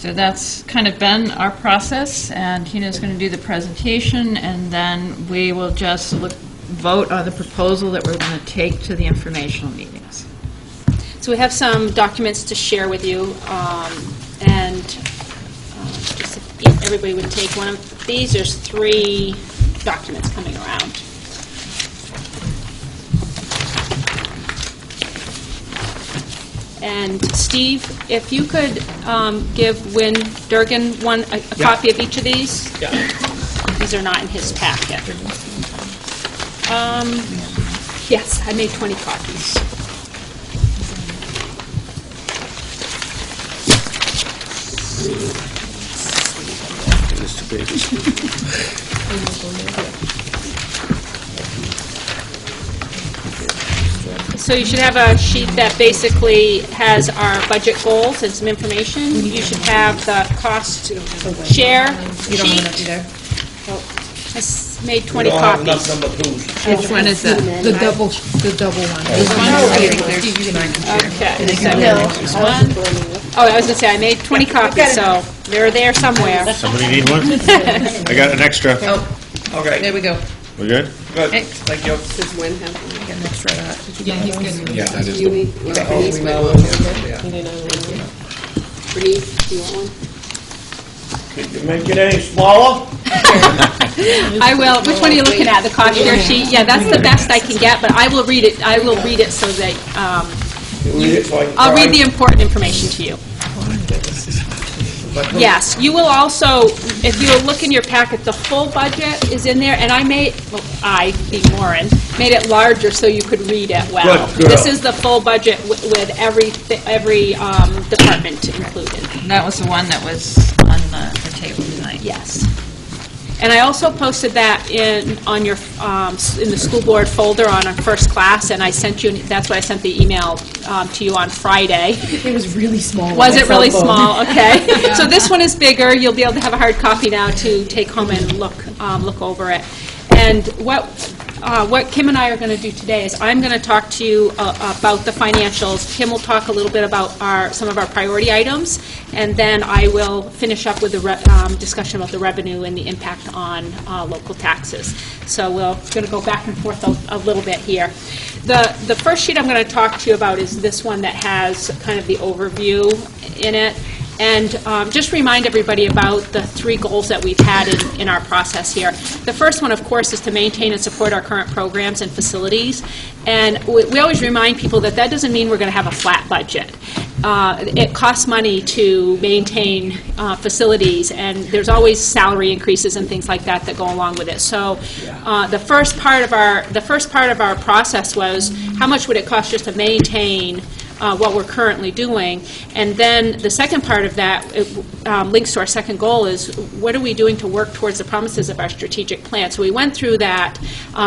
So that's kind of been our process, and Tina's going to do the presentation, and then we will just vote on the proposal that we're going to take to the informational meetings. So we have some documents to share with you, and just if everybody would take one of these. There's 3 documents coming around. And Steve, if you could give Wynn Durgan a copy of each of these. Yeah. These are not in his packet. Yes, I made 20 copies. So you should have a sheet that basically has our budget goals and some information. You should have the cost share sheet. You don't have enough either. I made 20 copies. Which one is that? The double one. This one? Okay. So one. Oh, I was going to say, I made 20 copies, so they're there somewhere. Somebody need one? I got an extra. Okay. There we go. We good? Good, Hey. thank you. Does Wynn have an extra of that? Yeah, he's good. Yeah, that is. You need, Bernice, do you want one? Could you make it any smaller? I will. Which one are you looking at? The cost share sheet? Yeah, that's the best I can get, but I will read it. I will read it so that I'll read the important information to you. Yes, you will also, if you look in your packet, the full budget is in there, and I made, well, being Lauren, made it larger so you could read it well. Good girl. This is the full budget with every department included. And that was the one that was on the table tonight. Yes. And I also posted that on your in the school board folder on our first class, and I sent you. That's what I sent the email to you on Friday. It was really small. Was it really small? Okay. So this one is bigger. You'll be able to have a hard copy now to take home and look over it. And what Kim and I are going to do today is I'm going to talk to you about the financials. Kim will talk a little bit about some of our priority items, and then I will finish up with the discussion about the revenue and the impact on local taxes. So we're going to go back and forth a little bit here. The first sheet I'm going to talk to you about is this one that has kind of the overview in it. And just remind everybody about the 3 goals that we've had in our process here. The first one, of course, is to maintain and support our current programs and facilities. And we always remind people that that doesn't mean we're going to have a flat budget. It costs money to maintain facilities, and there's always salary increases and things like that that go along with it. So the first part of our process was how much would it cost just to maintain what we're currently doing, and then the second part of that links to our second goal is what are we doing to work towards the promises of our strategic plan. So we went through that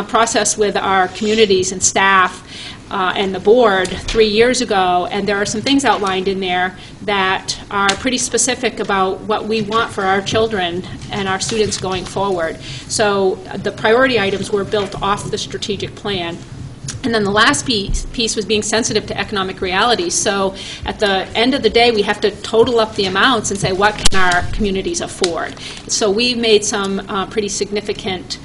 process with our communities and staff and the board 3 years ago, and there are some things outlined in there that are pretty specific about what we want for our children and our students going forward. So the priority items were built off the strategic plan. And then the last piece was being sensitive to economic realities. So at the end of the day, we have to total up the amounts and say, what can our communities afford? So we made some pretty significant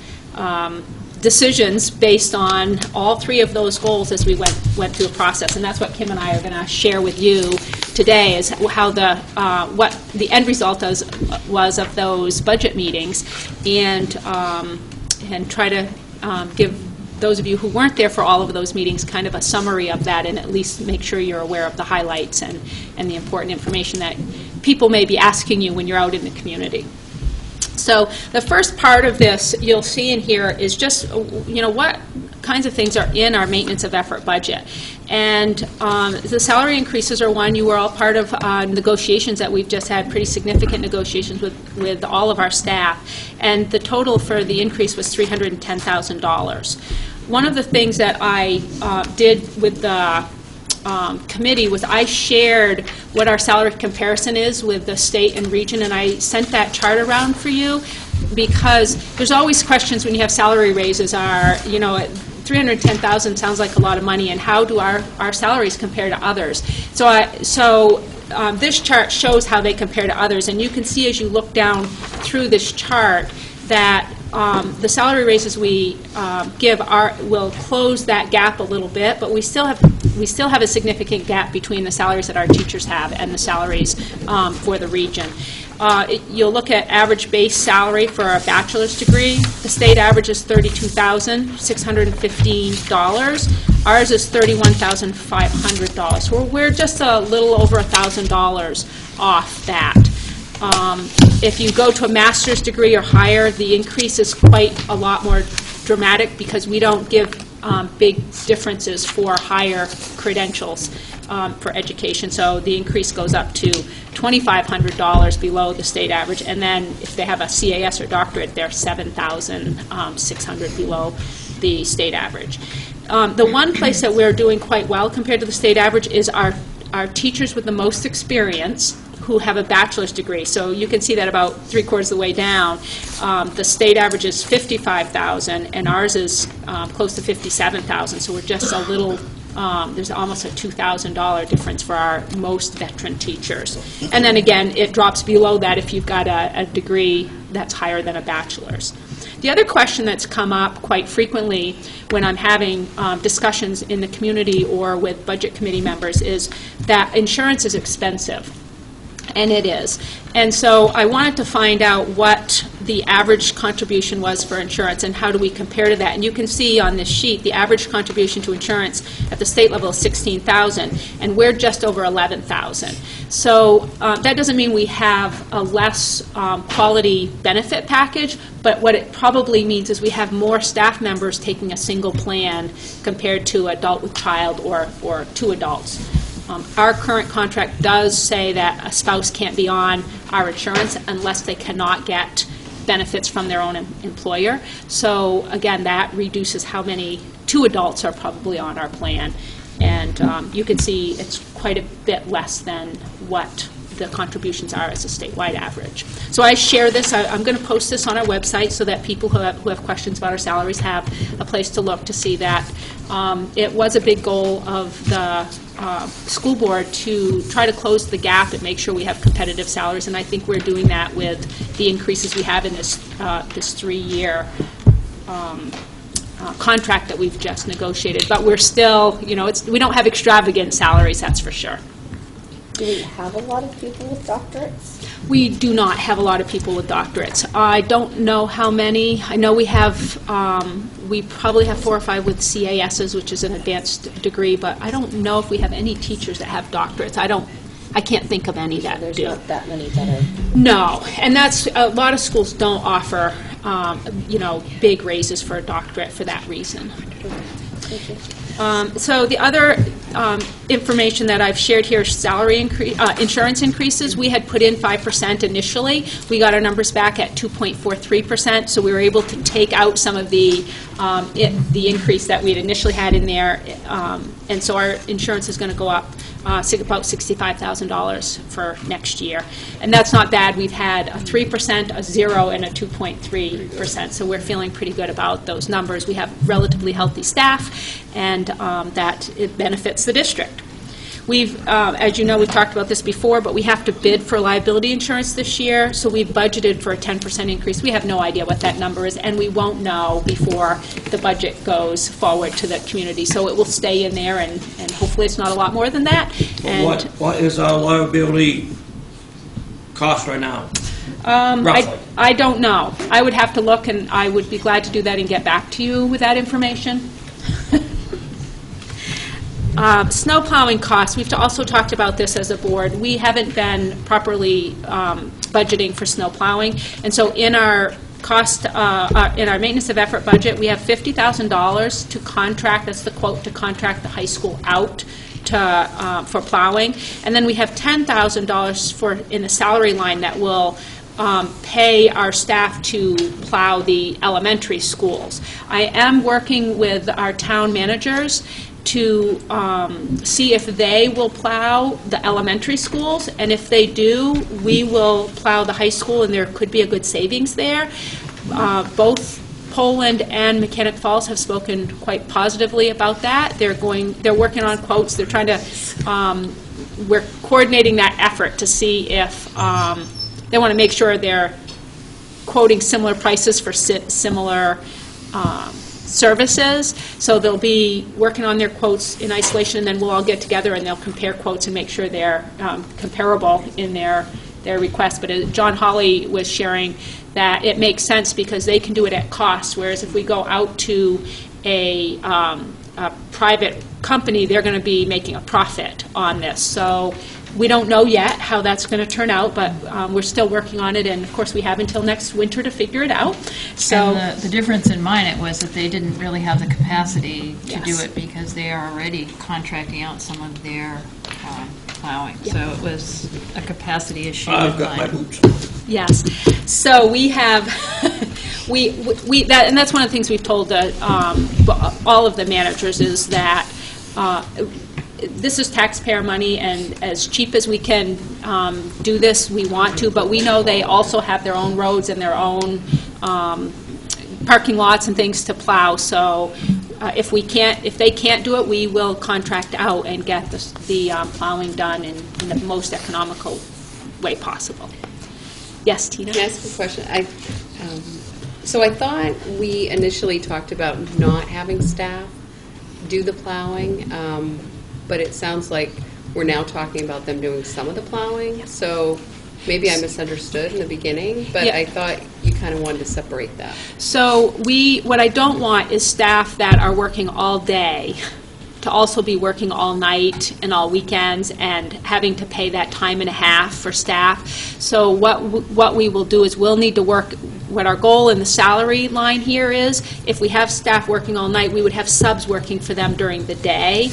decisions based on all 3 of those goals as we went through the process. And that's what Kim and I are going to share with you today, is how what the end result was of those budget meetings, and try to give those of you who weren't there for all of those meetings kind of a summary of that, and at least make sure you're aware of the highlights and the important information that people may be asking you when you're out in the community. So the first part of this you'll see in here is just, what kinds of things are in our maintenance of effort budget. And the salary increases are one. You were all part of negotiations that we've just had, pretty significant negotiations with all of our staff. And the total for the increase was $310,000. One of the things that I did with the committee was I shared what our salary comparison is with the state and region, and I sent that chart around for you, because there's always questions when you have salary raises $310,000 sounds like a lot of money, and how do our salaries compare to others? So this chart shows how they compare to others, and you can see as you look down through this chart that the salary raises we give will close that gap a little bit, but we still have a significant gap between the salaries that our teachers have and the salaries for the region. You'll look at average base salary for a bachelor's degree. The state average is $32,615. Ours is $31,500. So we're just a little over $1,000 off that. If you go to a master's degree or higher, the increase is quite a lot more dramatic, because we don't give big differences for higher credentials for education. So the increase goes up to $2,500 below the state average, and then if they have a CAS or doctorate, they're $7,600 below the state average. The one place that we're doing quite well compared to the state average is our teachers with the most experience who have a bachelor's degree. So you can see that about 3/4 of the way down. The state average is $55,000, and ours is close to $57,000. So we're just a little, there's almost a $2,000 difference for our most veteran teachers. And then again, it drops below that if you've got a degree that's higher than a bachelor's. The other question that's come up quite frequently when I'm having discussions in the community or with budget committee members is that insurance is expensive. And it is. And so I wanted to find out what the average contribution was for insurance and how do we compare to that. And you can see on this sheet the average contribution to insurance at the state level is $16,000, and we're just over $11,000. So that doesn't mean we have a less quality benefit package, but what it probably means is we have more staff members taking a single plan compared to adult with child or 2 adults. Our current contract does say that a spouse can't be on our insurance unless they cannot get benefits from their own employer. So again, that reduces how many, 2 adults are probably on our plan. And you can see it's quite a bit less than what the contributions are as a statewide average. So I share this. I'm going to post this on our website so that people who have questions about our salaries have a place to look to see that. It was a big goal of the school board to try to close the gap and make sure we have competitive salaries, and I think we're doing that with the increases we have in this 3-year contract that we've just negotiated. But we're still, we don't have extravagant salaries, that's for sure. Do we have a lot of people with doctorates? We do not have a lot of people with doctorates. I don't know how many. I know we have, we probably have 4 or 5 with CASs, which is an advanced degree, but I don't know if we have any teachers that have doctorates. I can't think of any that do. There's not that many that are. No, and that's, a lot of schools don't offer, big raises for a doctorate for that reason. Thank you. So the other information that I've shared here is salary insurance increases. We had put in 5% initially. We got our numbers back at 2.43%, so we were able to take out some of the increase that we had initially had in there, and so our insurance is going to go up about $65,000 for next year. And that's not bad. We've had a 3%, a 0, and a 2.3%, so we're feeling pretty good about those numbers. We have relatively healthy staff, and that it benefits the district. We've, as you know, we've talked about this before, but we have to bid for liability insurance this year, so we've budgeted for a 10% increase. We have no idea what that number is, and we won't know before the budget goes forward to the community. So it will stay in there, and hopefully it's not a lot more than that. And What is our liability cost right now? Roughly. I don't know. I would have to look, and I would be glad to do that and get back to you with that information. Snow plowing costs, we've also talked about this as a board. We haven't been properly budgeting for snow plowing, and so in our cost, in our maintenance of effort budget, we have $50,000 to contract, that's the quote, to contract the high school out to, for plowing, and then we have $10,000 for in the salary line that will pay our staff to plow the elementary schools. I am working with our town managers to see if they will plow the elementary schools, and if they do, we will plow the high school, and there could be a good savings there. Both Poland and Mechanic Falls have spoken quite positively about that. They're working on quotes. They're trying to, we're coordinating that effort to see if they want to make sure they're quoting similar prices for similar services. So they'll be working on their quotes in isolation, and then we'll all get together and they'll compare quotes and make sure they're comparable in their requests. But John Hawley was sharing that it makes sense because they can do it at cost, whereas if we go out to a private company, they're going to be making a profit on this. So we don't know yet how that's going to turn out, but we're still working on it, and of course we have until next winter to figure it out. So and the difference in Minot was that they didn't really have the capacity to do it because they are already contracting out some of their plowing. So it was a capacity issue. I've got my boots. Yes. So we have, and that's one of the things we've told all of the managers is that this is taxpayer money, and as cheap as we can do this, we want to, but we know they also have their own roads and their own parking lots and things to plow. So if they can't do it, we will contract out and get the plowing done in the most economical way possible. Yes, Tina? Can I ask a question? So I thought we initially talked about not having staff do the plowing, but it sounds like we're now talking about them doing some of the plowing. So maybe I misunderstood in the beginning, but I thought you kind of wanted to separate that. So what I don't want is staff that are working all day to also be working all night and all weekends and having to pay that time and a half for staff. So what we will do is we'll need to work, what our goal in the salary line here is, if we have staff working all night, we would have subs working for them during the day.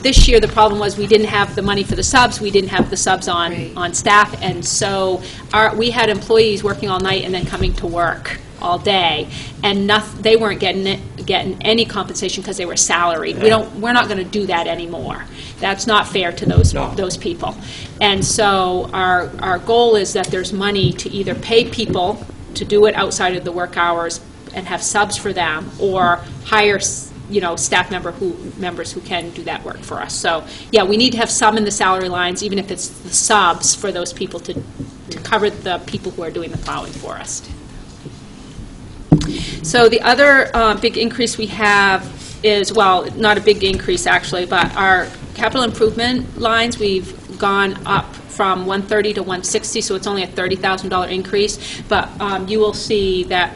This year, the problem was we didn't have the money for the subs, we didn't have the subs on staff, and so we had employees working all night and then coming to work all day, and they weren't getting any compensation because they were salaried. We're not going to do that anymore. That's not fair to those people. And so our goal is that there's money to either pay people to do it outside of the work hours and have subs for them, or hire staff members who can do that work for us. So yeah, we need to have some in the salary lines, even if it's the subs for those people to cover the people who are doing the plowing for us. So the other big increase we have is, well, not a big increase actually, but our capital improvement lines, we've gone up from 130 to 160, so it's only a $30,000 increase. But you will see that,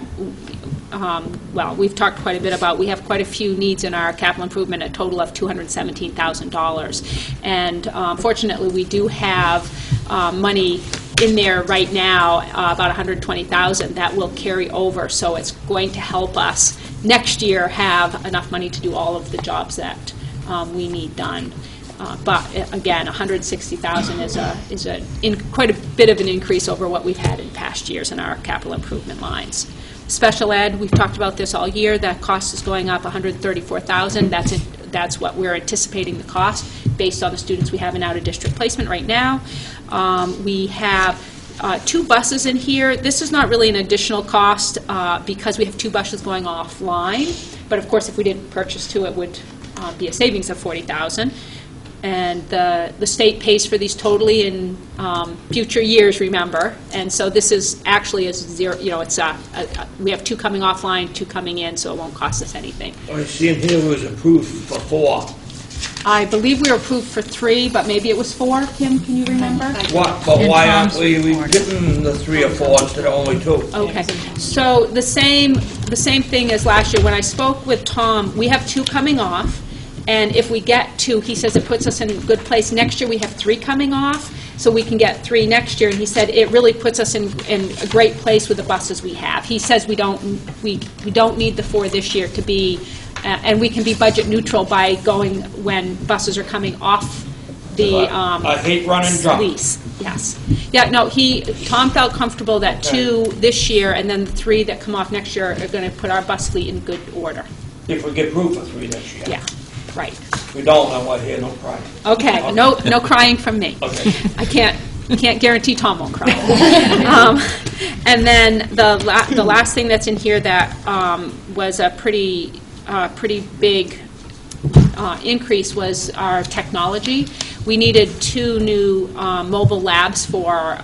well, we've talked quite a bit about, we have quite a few needs in our capital improvement, a total of $217,000. And fortunately, we do have money in there right now, about $120,000 that will carry over, so it's going to help us next year have enough money to do all of the jobs that we need done. But again, $160,000 is quite a bit of an increase over what we've had in past years in our capital improvement lines. Special ed, we've talked about this all year. That cost is going up $134,000. That's what we're anticipating the cost based on the students we have in out-of-district placement right now. We have 2 buses in here. This is not really an additional cost because we have 2 buses going offline. But of course, if we didn't purchase 2, it would be a savings of $40,000. And the state pays for these totally in future years, remember. And so this is actually a zero, it's we have 2 coming offline, 2 coming in, so it won't cost us anything. I see in here it was approved for 4. I believe we were approved for 3, but maybe it was 4. Kim, can you remember? What? But why aren't we getting the 3 or 4 instead of only 2? Okay. So the same thing as last year. When I spoke with Tom, we have 2 coming off. And if we get 2, he says it puts us in a good place. Next year we have 3 coming off, so we can get 3 next year. And he said it really puts us in a great place with the buses we have. He says we don't need the 4 this year to be, and we can be budget neutral by going when buses are coming off the I hate running drunk. Lease. Yes. Yeah. No. Tom felt comfortable that 2 this year, and then the 3 that come off next year are going to put our bus fleet in good order. If we get approved for 3 this year. Yeah. Right. We don't, I want to hear no crying. Okay, no crying from me. Okay. I can't guarantee Tom won't cry. And then the last thing that's in here that was a pretty big increase was our technology. We needed 2 new mobile labs for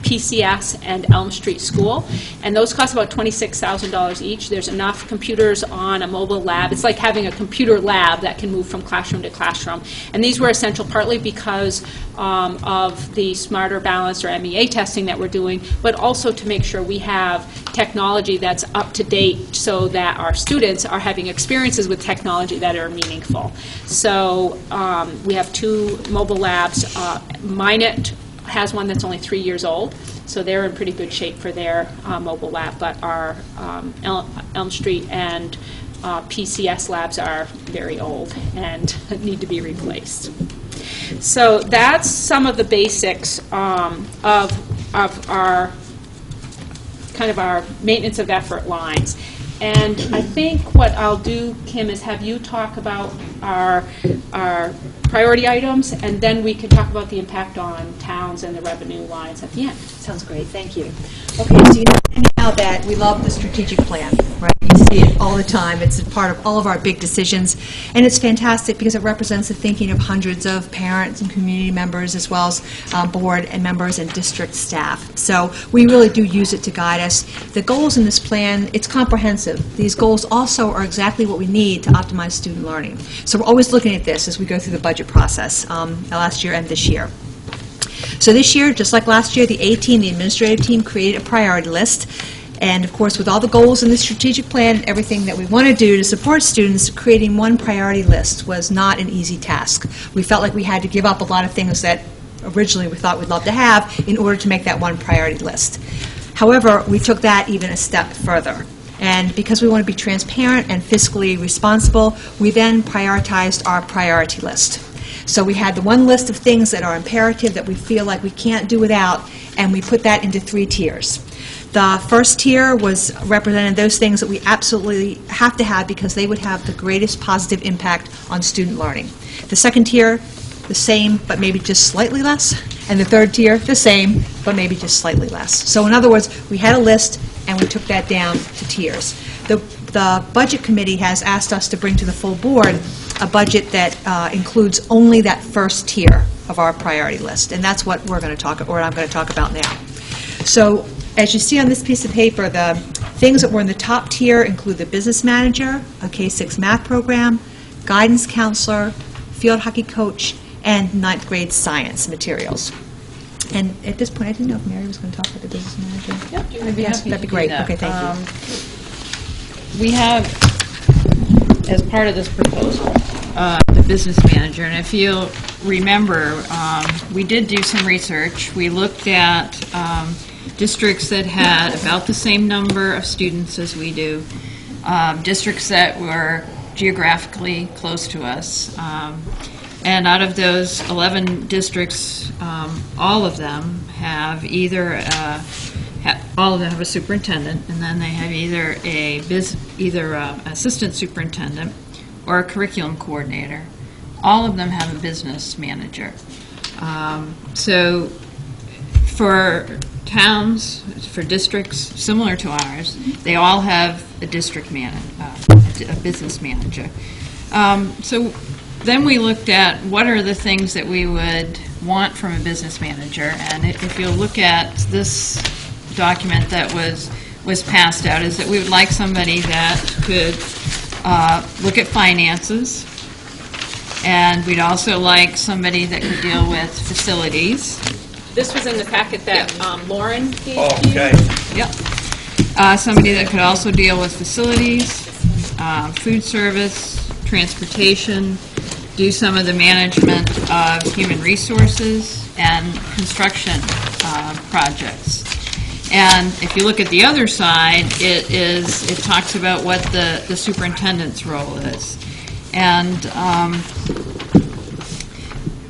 PCS and Elm Street School, and those cost about $26,000 each. There's enough computers on a mobile lab. It's like having a computer lab that can move from classroom to classroom. And these were essential partly because of the Smarter Balanced or MEA testing that we're doing, but also to make sure we have technology that's up to date so that our students are having experiences with technology that are meaningful. So we have 2 mobile labs. Minot has one that's only 3 years old, so they're in pretty good shape for their mobile lab, but our Elm Street and PCS labs are very old and need to be replaced. So that's some of the basics of our kind of our maintenance of effort lines. And I think what I'll do, Kim, is have you talk about our priority items, and then we can talk about the impact on towns and the revenue lines at the end. Sounds great. Thank you. Okay, so you know now that we love the strategic plan, right? You see it all the time. It's a part of all of our big decisions, and it's fantastic because it represents the thinking of hundreds of parents and community members, as well as board and members and district staff. So we really do use it to guide us. The goals in this plan, it's comprehensive. These goals also are exactly what we need to optimize student learning. So we're always looking at this as we go through the budget process, last year and this year. So this year, just like last year, the A team, the administrative team, created a priority list. And of course, with all the goals in the strategic plan and everything that we want to do to support students, creating one priority list was not an easy task. We felt like we had to give up a lot of things that originally we thought we'd love to have in order to make that one priority list. However, we took that even a step further. And because we want to be transparent and fiscally responsible, we then prioritized our priority list. So we had the one list of things that are imperative that we feel like we can't do without, and we put that into 3 tiers. The first tier was represented those things that we absolutely have to have because they would have the greatest positive impact on student learning. The second tier, the same, but maybe just slightly less. And the third tier, the same, but maybe just slightly less. So in other words, we had a list, and we took that down to tiers. The Budget Committee has asked us to bring to the full board a budget that includes only that first tier of our priority list, and that's what I'm going to talk about now. So, as you see on this piece of paper, the things that were in the top tier include the business manager, a K-6 math program, guidance counselor, field hockey coach, and 9th grade science materials. And at this point, I didn't know if Mary was going to talk about the business manager. Yep, I'd be Yes, happy that'd be to do great. that. Okay, thank you. We have, as part of this proposal, the business manager, and if you'll remember, we did do some research. We looked at districts that had about the same number of students as we do, districts that were geographically close to us, and out of those 11 districts, all of them have either all of them have a superintendent, and then they have either assistant superintendent or a curriculum coordinator. All of them have a business manager. So for towns, for districts similar to ours, they all have a district a business manager. So then we looked at what are the things that we would want from a business manager, and if you look at this document that was passed out, is that we would like somebody that could look at finances, and we'd also like somebody that could deal with facilities. This was in the packet that Lauren gave you. Okay. Yep. Somebody that could also deal with facilities, food service, transportation, do some of the management of human resources, and construction projects. And if you look at the other side, it talks about what the superintendent's role is. And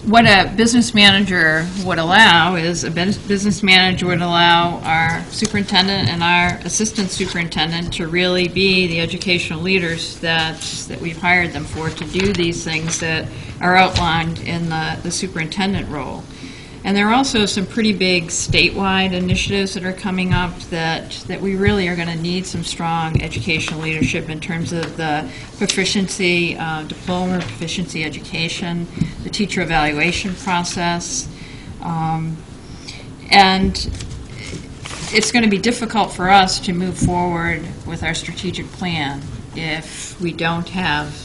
what a business manager would allow is a business manager would allow our superintendent and our assistant superintendent to really be the educational leaders that we've hired them for, to do these things that are outlined in the superintendent role. And there are also some pretty big statewide initiatives that are coming up that we really are going to need some strong educational leadership in terms of the proficiency, diploma proficiency education, the teacher evaluation process. And it's going to be difficult for us to move forward with our strategic plan if we don't have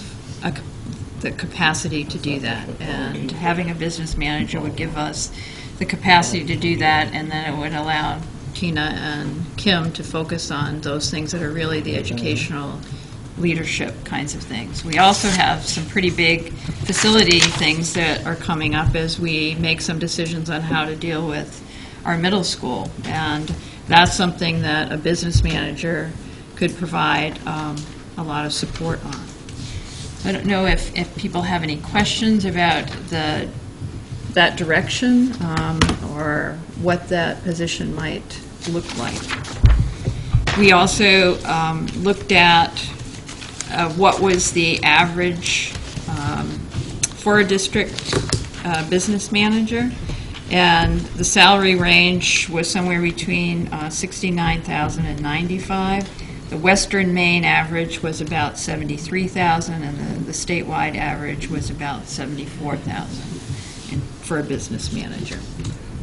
the capacity to do that. And having a business manager would give us the capacity to do that, and then it would allow Tina and Kim to focus on those things that are really the educational leadership kinds of things. We also have some pretty big facility things that are coming up as we make some decisions on how to deal with our middle school, and that's something that a business manager could provide a lot of support on. I don't know if people have any questions about that direction or what that position might look like. We also looked at what was the average for a district business manager, and the salary range was somewhere between $69,000 and $95,000. The Western Maine average was about $73,000, and the statewide average was about $74,000 for a business manager.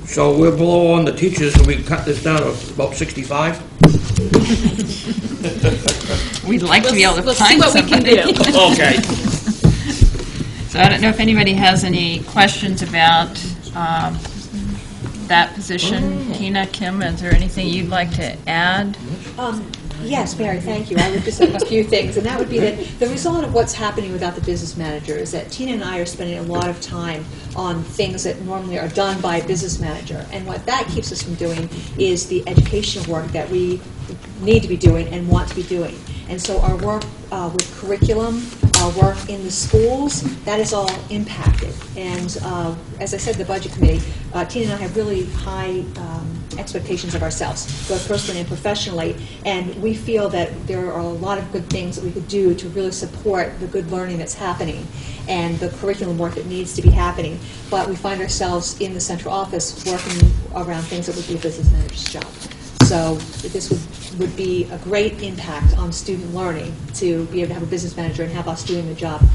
So we're below on the teachers, and we can cut this down to about 65? We'd like to be able to We'll find see what somebody. we can do. Okay. So I don't know if anybody has any questions about that position. Tina, Kim, is there anything you'd like to add? Yes, Mary, thank you. I would just say a few things, and that would be that the result of what's happening without the business manager is that Tina and I are spending a lot of time on things that normally are done by a business manager, and what that keeps us from doing is the educational work that we need to be doing and want to be doing. And so our work with curriculum, our work in the schools, that is all impacted. And as I said, the Budget Committee, Tina and I have really high expectations of ourselves, both personally and professionally, and we feel that there are a lot of good things that we could do to really support the good learning that's happening and the curriculum work that needs to be happening. But we find ourselves in the central office working around things that would be a business manager's job. So this would be a great impact on student learning to be able to have a business manager and have us doing the job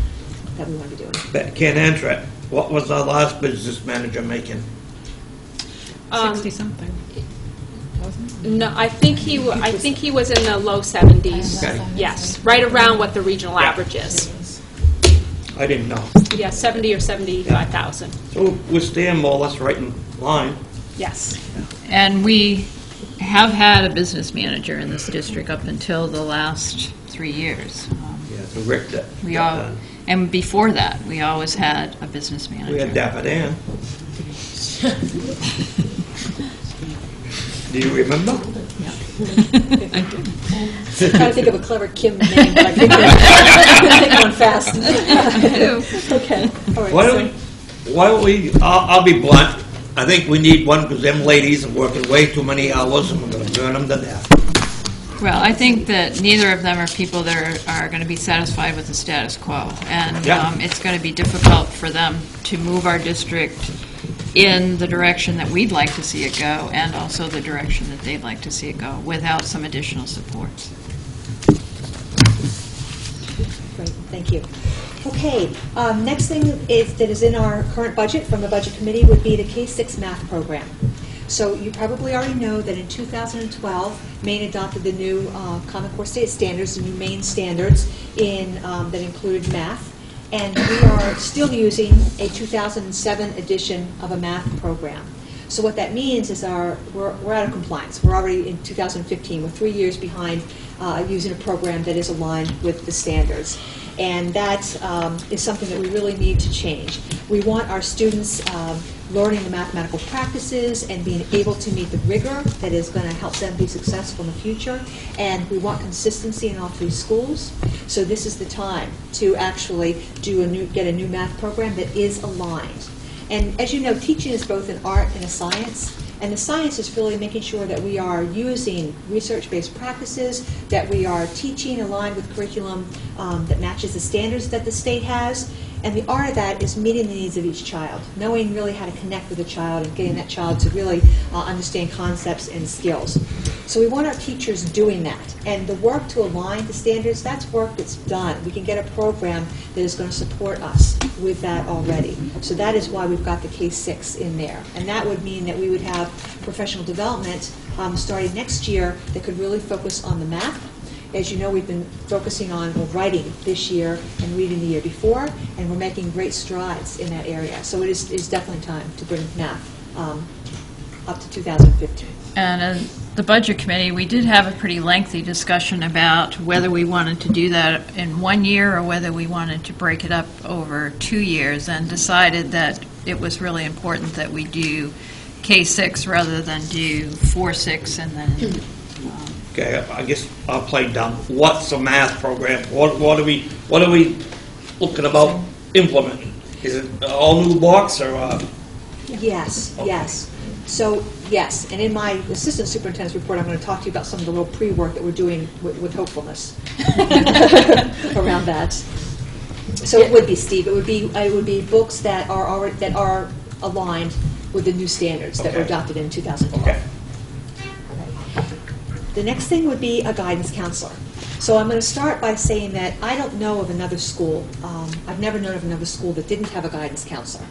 that we want to be doing. But I can't answer it. What was our last business manager making? 60-something. No, I think he was in the low 70s. Okay. Yes, right around what the regional average is. I didn't know. Yeah, 70 or 75,000. So we're staying more or less right in line. Yes. And we have had a business manager in this district up until the last 3 years. Yeah, so Rick did. And before that, we always had a business manager. We had Dapper Dan. Do you remember? Yeah. I'm trying to think of a clever Kim name, but I think I'm going fast. Okay. All right, Why don't we, I'll be blunt, I think we need one because them ladies are working way too many hours and we're going to burn them to death. Well, I think that neither of them are people that are going to be satisfied with the status quo. And it's going to be difficult for them to move our district in the direction that we'd like to see it go, and also the direction that they'd like to see it go, without some additional supports. Great, thank you. Okay, next thing that is in our current budget from the Budget Committee would be the K-6 math program. So you probably already know that in 2012, Maine adopted the new Common Core State Standards, the new Maine standards that included math. And we are still using a 2007 edition of a math program. So what that means is we're out of compliance. We're already in 2015. We're 3 years behind using a program that is aligned with the standards. And that is something that we really need to change. We want our students learning the mathematical practices and being able to meet the rigor that is going to help them be successful in the future. And we want consistency in all 3 schools. So this is the time to actually get a new math program that is aligned. And as you know, teaching is both an art and a science. And the science is really making sure that we are using research-based practices, that we are teaching aligned with curriculum that matches the standards that the state has. And the art of that is meeting the needs of each child, knowing really how to connect with a child and getting that child to really understand concepts and skills. So we want our teachers doing that. And the work to align the standards, that's work that's done. We can get a program that is going to support us with that already. So that is why we've got the K-6 in there. And that would mean that we would have professional development starting next year that could really focus on the math. As you know, we've been focusing on writing this year and reading the year before, and we're making great strides in that area. So it is definitely time to bring math up to 2015. And as the Budget Committee, we did have a pretty lengthy discussion about whether we wanted to do that in 1 year or whether we wanted to break it up over 2 years, and decided that it was really important that we do K-6 rather than do 4-6 and then... Okay, I guess I'll play dumb. What's a math program? What are we looking about implementing? Is it all new blocks or? Yes, yes. So yes, and in my assistant superintendent's report, I'm going to talk to you about some of the little pre-work that we're doing with hopefulness around that. So it would be, Steve. It would be books that are aligned with the new standards that were adopted in 2012. Okay. The next thing would be a guidance counselor. So I'm going to start by saying that I don't know of another school, I've never known of another school that didn't have a guidance counselor.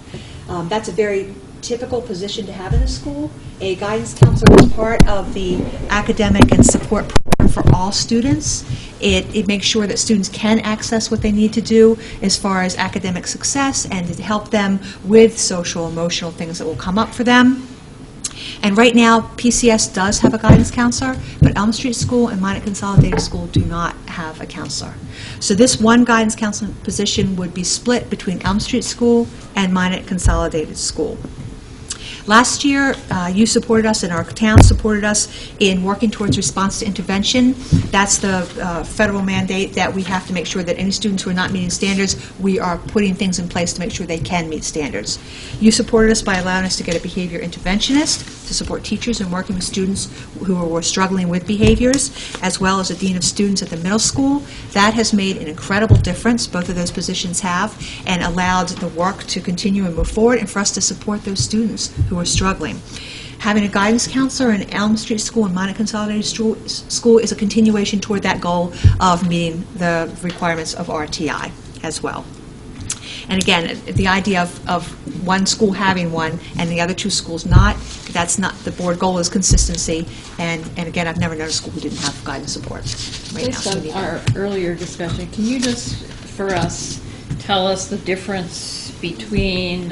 That's a very typical position to have in a school. A guidance counselor is part of the academic and support program for all students. It makes sure that students can access what they need to do as far as academic success and to help them with social, emotional things that will come up for them. And right now, PCS does have a guidance counselor, but Elm Street School and Minot Consolidated School do not have a counselor. So this one guidance counselor position would be split between Elm Street School and Minot Consolidated School. Last year, you supported us and our town supported us in working towards response to intervention. That's the federal mandate that we have to make sure that any students who are not meeting standards, we are putting things in place to make sure they can meet standards. You supported us by allowing us to get a behavior interventionist to support teachers in working with students who were struggling with behaviors, as well as a dean of students at the middle school. That has made an incredible difference, both of those positions have, and allowed the work to continue and move forward and for us to support those students who are struggling. Having a guidance counselor in Elm Street School and Minot Consolidated School is a continuation toward that goal of meeting the requirements of RTI as well. And again, the idea of one school having one and the other two schools not, that's not, the board goal is consistency, and again, I've never known a school who didn't have guidance support right now. Based on our earlier discussion, can you just, for us, tell us the difference between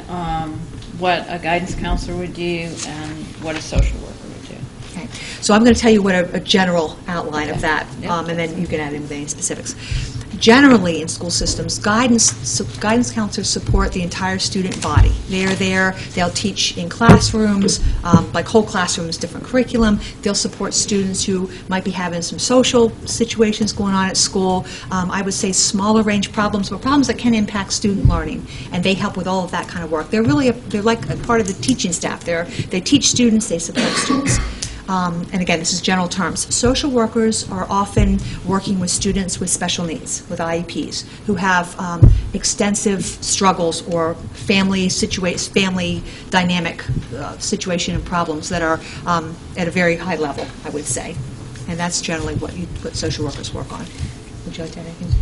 what a guidance counselor would do and what a social worker would do? Okay. So I'm going to tell you what a general outline of that, and then you can add in any specifics. Generally, in school systems, guidance counselors support the entire student body. They're there, they'll teach in classrooms, like whole classrooms, different curriculum. They'll support students who might be having some social situations going on at school. I would say smaller range problems, but problems that can impact student learning, and they help with all of that kind of work. They're really, they're like a part of the teaching staff. They teach students, they support students. And again, this is general terms. Social workers are often working with students with special needs, with IEPs, who have extensive struggles or family dynamic situation and problems that are at a very high level, I would say. And that's generally what social workers work on. Would you like to add anything to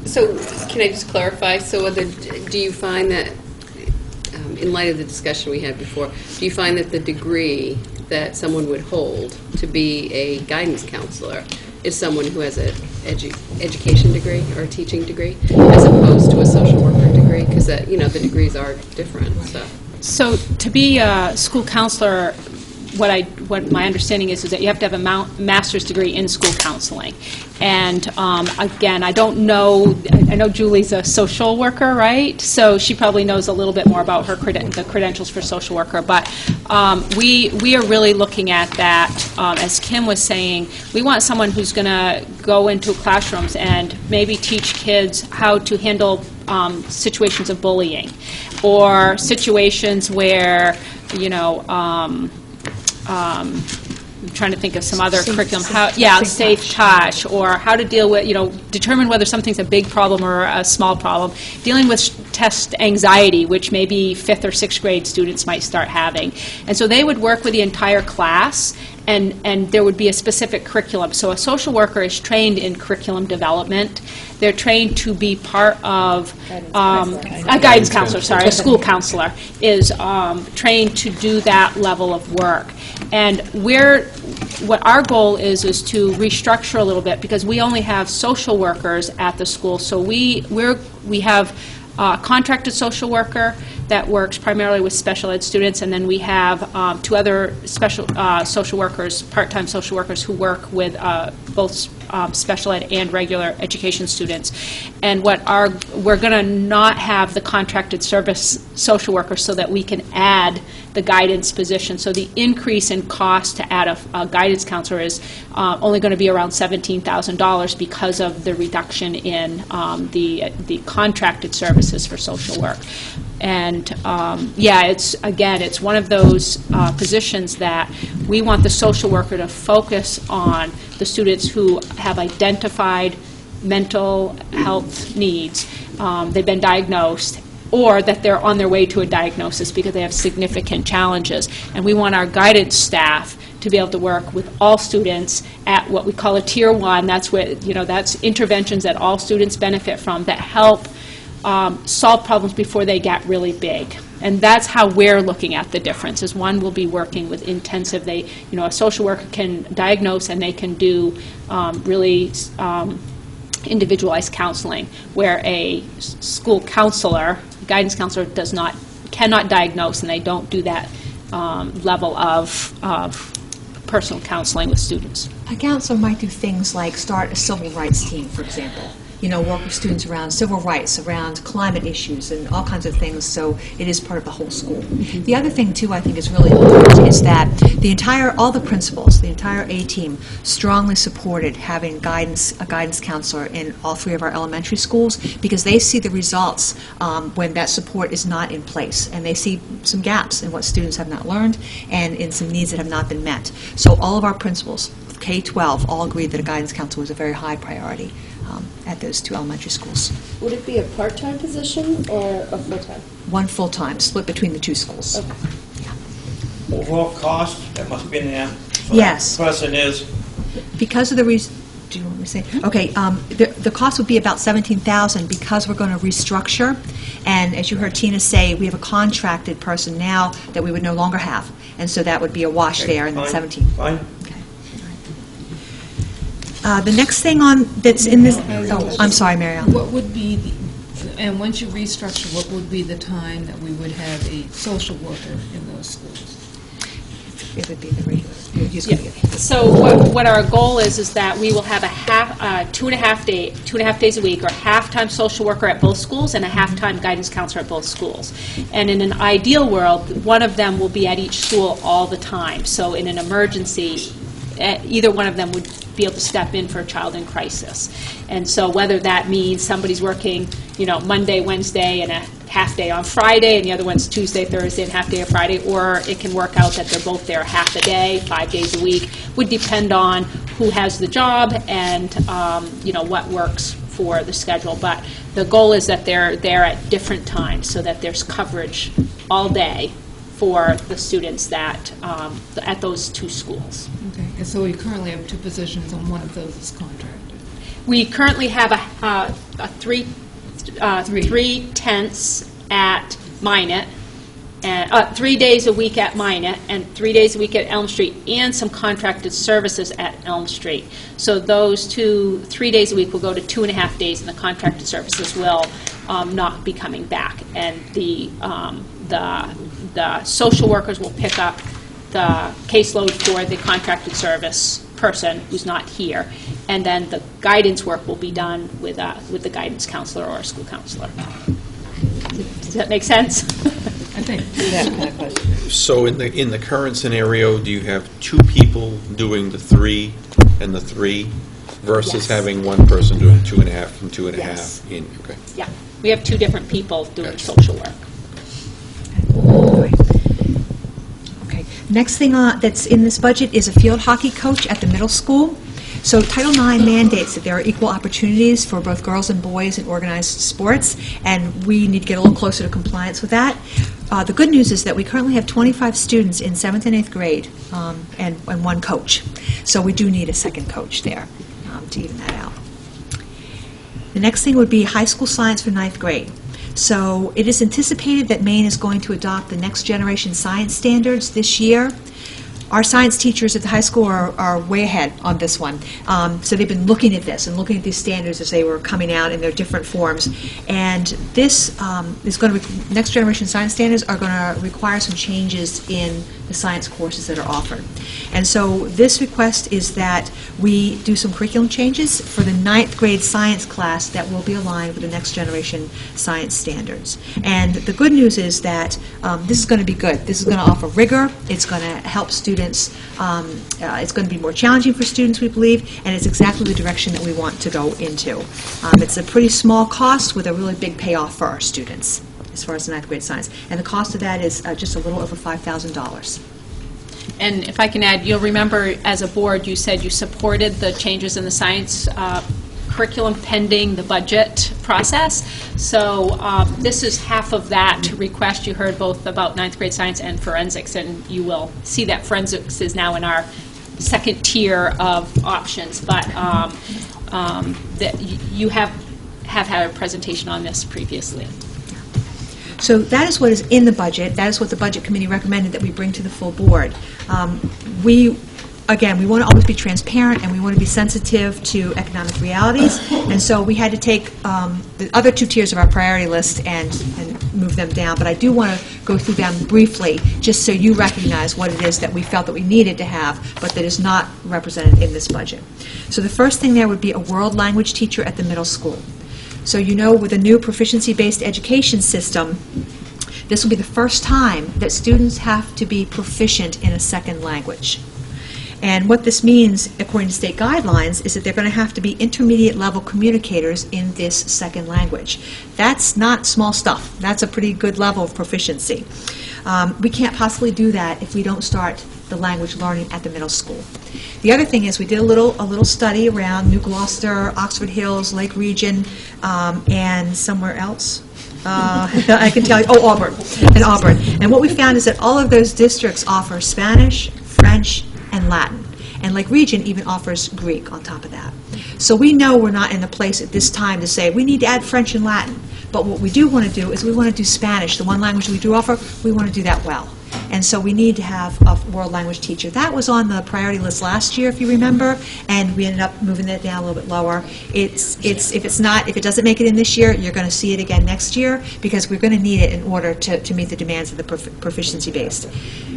that? So can I just clarify? So do you find that, in light of the discussion we had before, do you find that the degree that someone would hold to be a guidance counselor is someone who has an education degree or a teaching degree, as opposed to a social worker degree? Because the degrees are different. So to be a school counselor, what my understanding is that you have to have a master's degree in school counseling. And again, I don't know, I know Julie's a social worker, right? So she probably knows a little bit more about her the credentials for social worker. But we are really looking at that, as Kim was saying, we want someone who's going to go into classrooms and maybe teach kids how to handle situations of bullying, or situations where, I'm trying to think of some other curriculum. Safe touch, or how to deal with, determine whether something's a big problem or a small problem. Dealing with test anxiety, which maybe 5th or 6th grade students might start having. And so they would work with the entire class, and there would be a specific curriculum. So a social worker is trained in curriculum development. They're trained to be part of, a guidance counselor, sorry, a school counselor is trained to do that level of work. And what our goal is to restructure a little bit, because we only have social workers at the school. So we have a contracted social worker that works primarily with special ed students, and then we have 2 other special social workers, part-time social workers, who work with both special ed and regular education students. And we're going to not have the contracted service social worker so that we can add the guidance position. So the increase in cost to add a guidance counselor is only going to be around $17,000 because of the reduction in the contracted services for social work. And it's one of those positions that we want the social worker to focus on the students who have identified mental health needs. They've been diagnosed, or that they're on their way to a diagnosis because they have significant challenges. And we want our guidance staff to be able to work with all students at what we call a Tier 1. That's that's interventions that all students benefit from that help solve problems before they get really big. And that's how we're looking at the difference. Is one will be working with intensive. A social worker can diagnose and they can do really individualized counseling, where a school counselor, guidance counselor, cannot diagnose, and they don't do that level of personal counseling with students. A counselor might do things like start a civil rights team, for example. Work with students around civil rights, around climate issues, and all kinds of things, so it is part of the whole school. The other thing, too, I think is really important is that all the principals, the entire A team, strongly supported having a guidance counselor in all 3 of our elementary schools, because they see the results when that support is not in place, and they see some gaps in what students have not learned and in some needs that have not been met. So all of our principals, K-12, all agreed that a guidance counselor was a very high priority at those 2 elementary schools. Would it be a part-time position or a full-time? 1 full-time, split between the 2 schools. Okay. Overall cost, that must have been there. So Yes. the question is, Because of the do you want me to say? Okay, the cost would be about $17,000 because we're going to restructure. And as you heard Tina say, we have a contracted person now that we would no longer have. And so that would be a wash there in the 17. Fine. The next thing that's in this, I'm sorry, Marielle. What would be, and once you restructure, what would be the time that we would have a social worker in those schools? It would be the regular. So what our goal is that we will have a 2.5 days a week, or half-time social worker at both schools and a half-time guidance counselor at both schools. And in an ideal world, one of them will be at each school all the time. So in an emergency, either one of them would be able to step in for a child in crisis. And so whether that means somebody's working, Monday, Wednesday, and a half day on Friday, and the other one's Tuesday, Thursday, and half day on Friday, or it can work out that they're both there half a day, 5 days a week, would depend on who has the job and, what works for the schedule. But the goal is that they're there at different times so that there's coverage all day for the students that at those 2 schools. Okay, and so we currently have 2 positions, and one of those is contracted. We currently have a 3/10 at Minot, and 3 days a week at Minot, and 3 days a week at Elm Street, and some contracted services at Elm Street. So those 3 days a week will go to 2.5 days, and the contracted services will not be coming back. And the social workers will pick up the caseload for the contracted service person who's not here, and then the guidance work will be done with the guidance counselor or a school counselor. Does that make sense? I think. So in the current scenario, do you have 2 people doing the 3 and the 3 versus Yes. having one person doing 2.5 and 2.5? Yes. Okay. Yeah, we have 2 different people doing social work. Okay. Next thing that's in this budget is a field hockey coach at the middle school. So Title IX mandates that there are equal opportunities for both girls and boys in organized sports, and we need to get a little closer to compliance with that. The good news is that we currently have 25 students in 7th and 8th grade and 1 coach. So we do need a second coach there to even that out. The next thing would be high school science for 9th grade. So it is anticipated that Maine is going to adopt the next generation science standards this year. Our science teachers at the high school are way ahead on this one. So they've been looking at this and looking at these standards as they were coming out in their different forms. And this is going to, next generation science standards are going to require some changes in the science courses that are offered. And so this request is that we do some curriculum changes for the 9th grade science class that will be aligned with the next generation science standards. And the good news is that this is going to be good. This is going to offer rigor. It's going to help students. It's going to be more challenging for students, we believe, and it's exactly the direction that we want to go into. It's a pretty small cost with a really big payoff for our students as far as the 9th grade science. And the cost of that is just a little over $5,000. And if I can add, you'll remember as a board you said you supported the changes in the science curriculum pending the budget process. So this is half of that request. You heard both about 9th grade science and forensics, and you will see that forensics is now in our second tier of options. But that you have had a presentation on this previously. So that is what is in the budget. That is what the Budget Committee recommended that we bring to the full board. Again, we want to always be transparent and we want to be sensitive to economic realities. And so we had to take the other 2 tiers of our priority list and move them down, but I do want to go through them briefly, just so you recognize what it is that we felt that we needed to have, but that is not represented in this budget. So the first thing there would be a world language teacher at the middle school. So you know, with a new proficiency-based education system, this will be the first time that students have to be proficient in a second language. And what this means, according to state guidelines, is that they're going to have to be intermediate level communicators in this second language. That's not small stuff. That's a pretty good level of proficiency. We can't possibly do that if we don't start the language learning at the middle school. The other thing is we did a little study around New Gloucester, Oxford Hills, Lake Region, and somewhere else. I can tell you, Auburn. And what we found is that all of those districts offer Spanish, French, and Latin. And Lake Region even offers Greek on top of that. So we know we're not in the place at this time to say we need to add French and Latin. But what we do want to do is we want to do Spanish, the one language we do offer, we want to do that well. And so we need to have a world language teacher. That was on the priority list last year, if you remember, and we ended up moving that down a little bit lower. If it doesn't make it in this year, you're going to see it again next year, because we're going to need it in order to meet the demands of the proficiency based.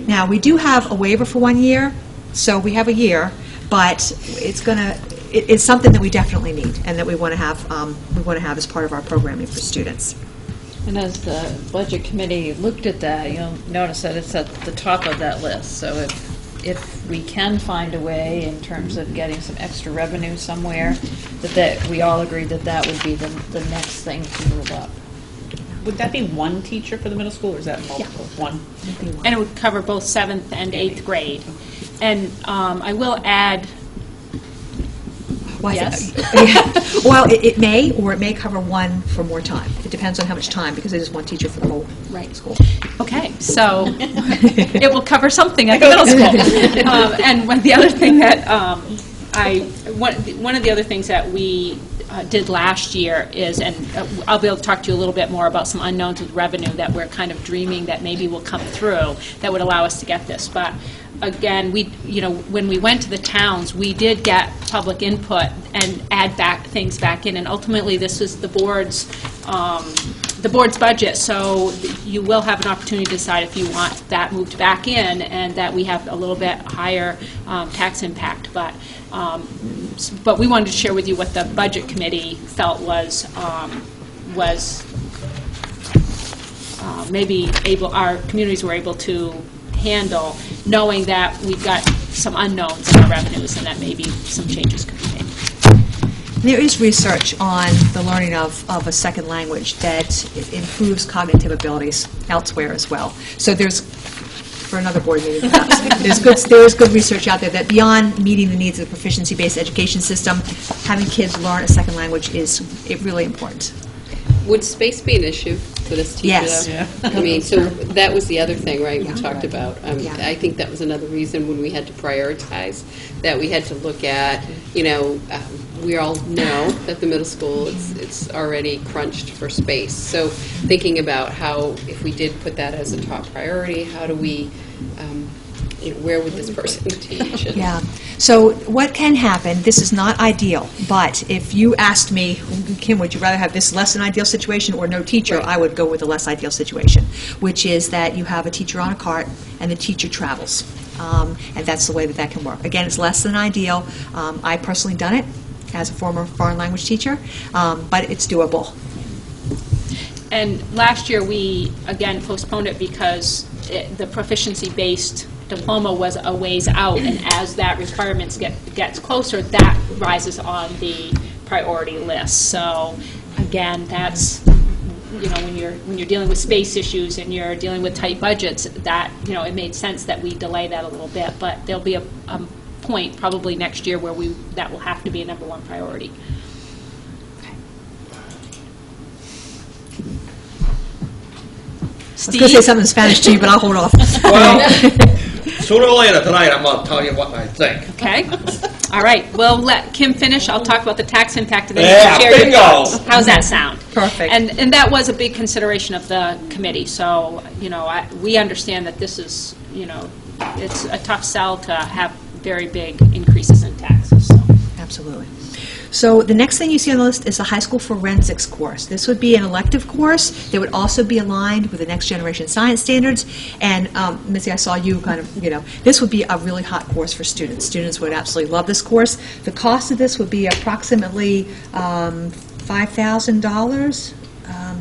Now, we do have a waiver for 1 year, so we have a year, but it's something that we definitely need and that we want to have as part of our programming for students. And as the Budget Committee looked at that, you'll notice that it's at the top of that list. So if we can find a way in terms of getting some extra revenue somewhere, that we all agree that would be the next thing to move up. Would that be one teacher for the middle school, or is that multiple? Yeah. One. And it would cover both 7th and 8th grade. And I will add, yes? Well, it may, or it may cover one for more time. It depends on how much time, because it is one teacher for the whole school. Okay, so it will cover something at the middle school. And the other thing that one of the other things that we did last year is, and I'll be able to talk to you a little bit more about some unknowns with revenue that we're kind of dreaming that maybe will come through that would allow us to get this. But again, when we went to the towns, we did get public input and add things back in, and ultimately this is the board's budget, so you will have an opportunity to decide if you want that moved back in and that we have a little bit higher tax impact. But we wanted to share with you what the Budget Committee felt was maybe our communities were able to handle, knowing that we've got some unknowns in our revenues and that maybe some changes could be made. There is research on the learning of a second language that improves cognitive abilities elsewhere as well. So there's, for another board meeting perhaps, there is good research out there that beyond meeting the needs of the proficiency-based education system, having kids learn a second language is really important. Would space be an issue for this teacher? Yes. Yeah. I mean, so that was the other thing, right, we talked about. I think that was another reason when we had to prioritize, that we had to look at, we all know that the middle school, it's already crunched for space. So thinking about how, if we did put that as a top priority, how do we, where would this person teach? Yeah. So what can happen, this is not ideal, but if you asked me, Kim, would you rather have this less than ideal situation or no teacher, I would go with the less ideal situation, which is that you have a teacher on a cart and the teacher travels. And that's the way that can work. Again, it's less than ideal. I personally done it as a former foreign language teacher, but it's doable. And last year we, again, postponed it because the proficiency-based diploma was a ways out, and as that requirements gets closer, that rises on the priority list. So again, that's when you're dealing with space issues and you're dealing with tight budgets, that it made sense that we delay that a little bit. But there'll be a point probably next year where that will have to be a number one priority. I was going to say something in Spanish to you, but I'll hold off. Well, sooner or later tonight, I'm going to tell you what I think. Okay. All right. We'll let Kim finish. I'll talk about the tax impact and then Yeah, share your bingo. thoughts. How's that sound? Perfect. And that was a big consideration of the committee. So, we understand that this is, it's a tough sell to have very big increases in taxes. So. Absolutely. So the next thing you see on the list is the high school forensics course. This would be an elective course that would also be aligned with the next generation science standards. And Missy, I saw you kind of, this would be a really hot course for students. Students would absolutely love this course. The cost of this would be approximately $5,000.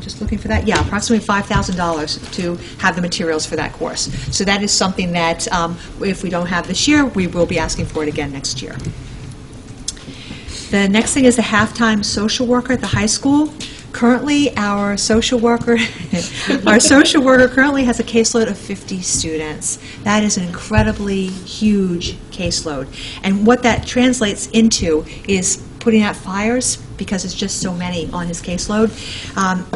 Just looking for that. Yeah, approximately $5,000 to have the materials for that course. So that is something that if we don't have this year, we will be asking for it again next year. The next thing is the halftime social worker at the high school. Currently, our social worker currently has a caseload of 50 students. That is an incredibly huge caseload. And what that translates into is putting out fires because it's just so many on his caseload.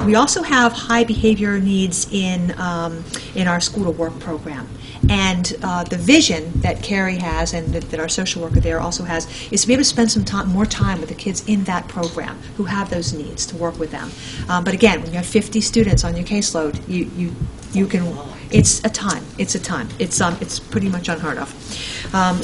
We also have high behavior needs in our school to work program. And the vision that Carrie has and that our social worker there also has is to be able to spend some more time with the kids in that program who have those needs, to work with them. But again, when you have 50 students on your caseload, you can, it's a ton. It's pretty much unheard of.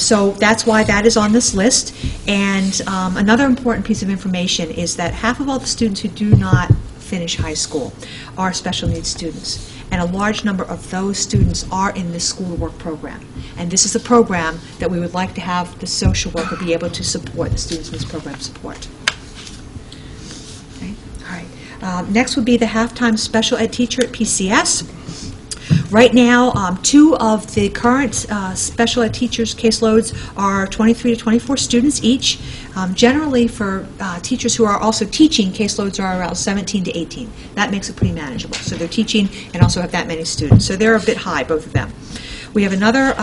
So that's why that is on this list. And another important piece of information is that half of all the students who do not finish high school are special needs students. And a large number of those students are in this school to work program. And this is a program that we would like to have the social worker be able to support, the students in this program support. Okay. All right. Next would be the halftime special ed teacher at PCS. Right now, 2 of the current special ed teachers' caseloads are 23 to 24 students each. Generally, for teachers who are also teaching, caseloads are around 17 to 18. That makes it pretty manageable. So they're teaching and also have that many students. So they're a bit high, both of them. We have another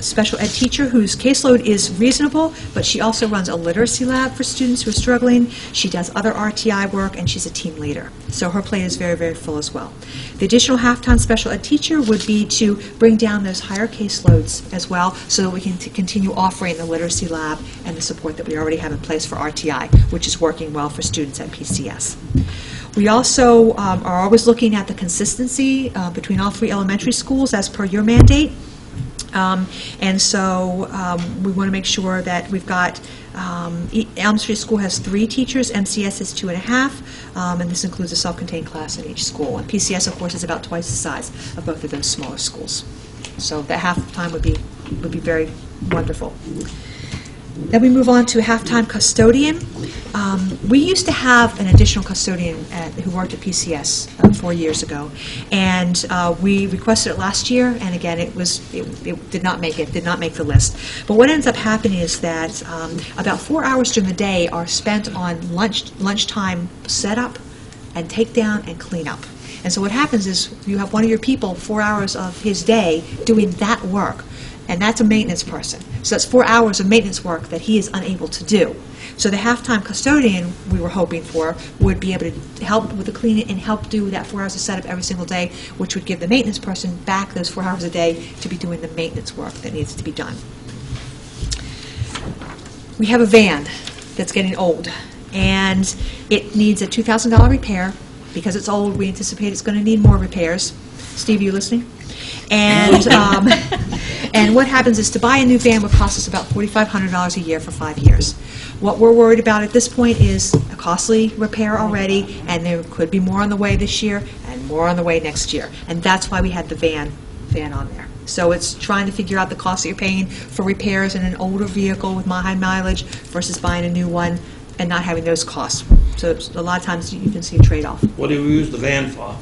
special ed teacher whose caseload is reasonable, but she also runs a literacy lab for students who are struggling. She does other RTI work, and she's a team leader. So her plate is very, very full as well. The additional half-time special ed teacher would be to bring down those higher caseloads as well so that we can continue offering the literacy lab and the support that we already have in place for RTI, which is working well for students at PCS. We also are always looking at the consistency between all 3 elementary schools as per your mandate. And so we want to make sure that we've got, Elm Street School has 3 teachers, MCS is 2.5, and this includes a self-contained class in each school. And PCS, of course, is about twice the size of both of those smaller schools. So that half time would be very wonderful. Then we move on to a halftime custodian. We used to have an additional custodian who worked at PCS 4 years ago, and we requested it last year, and again, it did not make the list. But what ends up happening is that about 4 hours during the day are spent on lunchtime setup and takedown and cleanup. And so what happens is you have one of your people 4 hours of his day doing that work. And that's a maintenance person. So that's 4 hours of maintenance work that he is unable to do. So the halftime custodian we were hoping for would be able to help with the cleaning and help do that 4 hours of setup every single day, which would give the maintenance person back those 4 hours a day to be doing the maintenance work that needs to be done. We have a van that's getting old, and it needs a $2,000 repair. Because it's old, we anticipate it's going to need more repairs. Steve, you listening? And and what happens is to buy a new van would cost us about $4,500 a year for 5 years. What we're worried about at this point is a costly repair already, and there could be more on the way this year and more on the way next year. And that's why we had the van on there. So it's trying to figure out the cost that you're paying for repairs in an older vehicle with high mileage versus buying a new one and not having those costs. So a lot of times you can see a trade-off. What do we use the van for?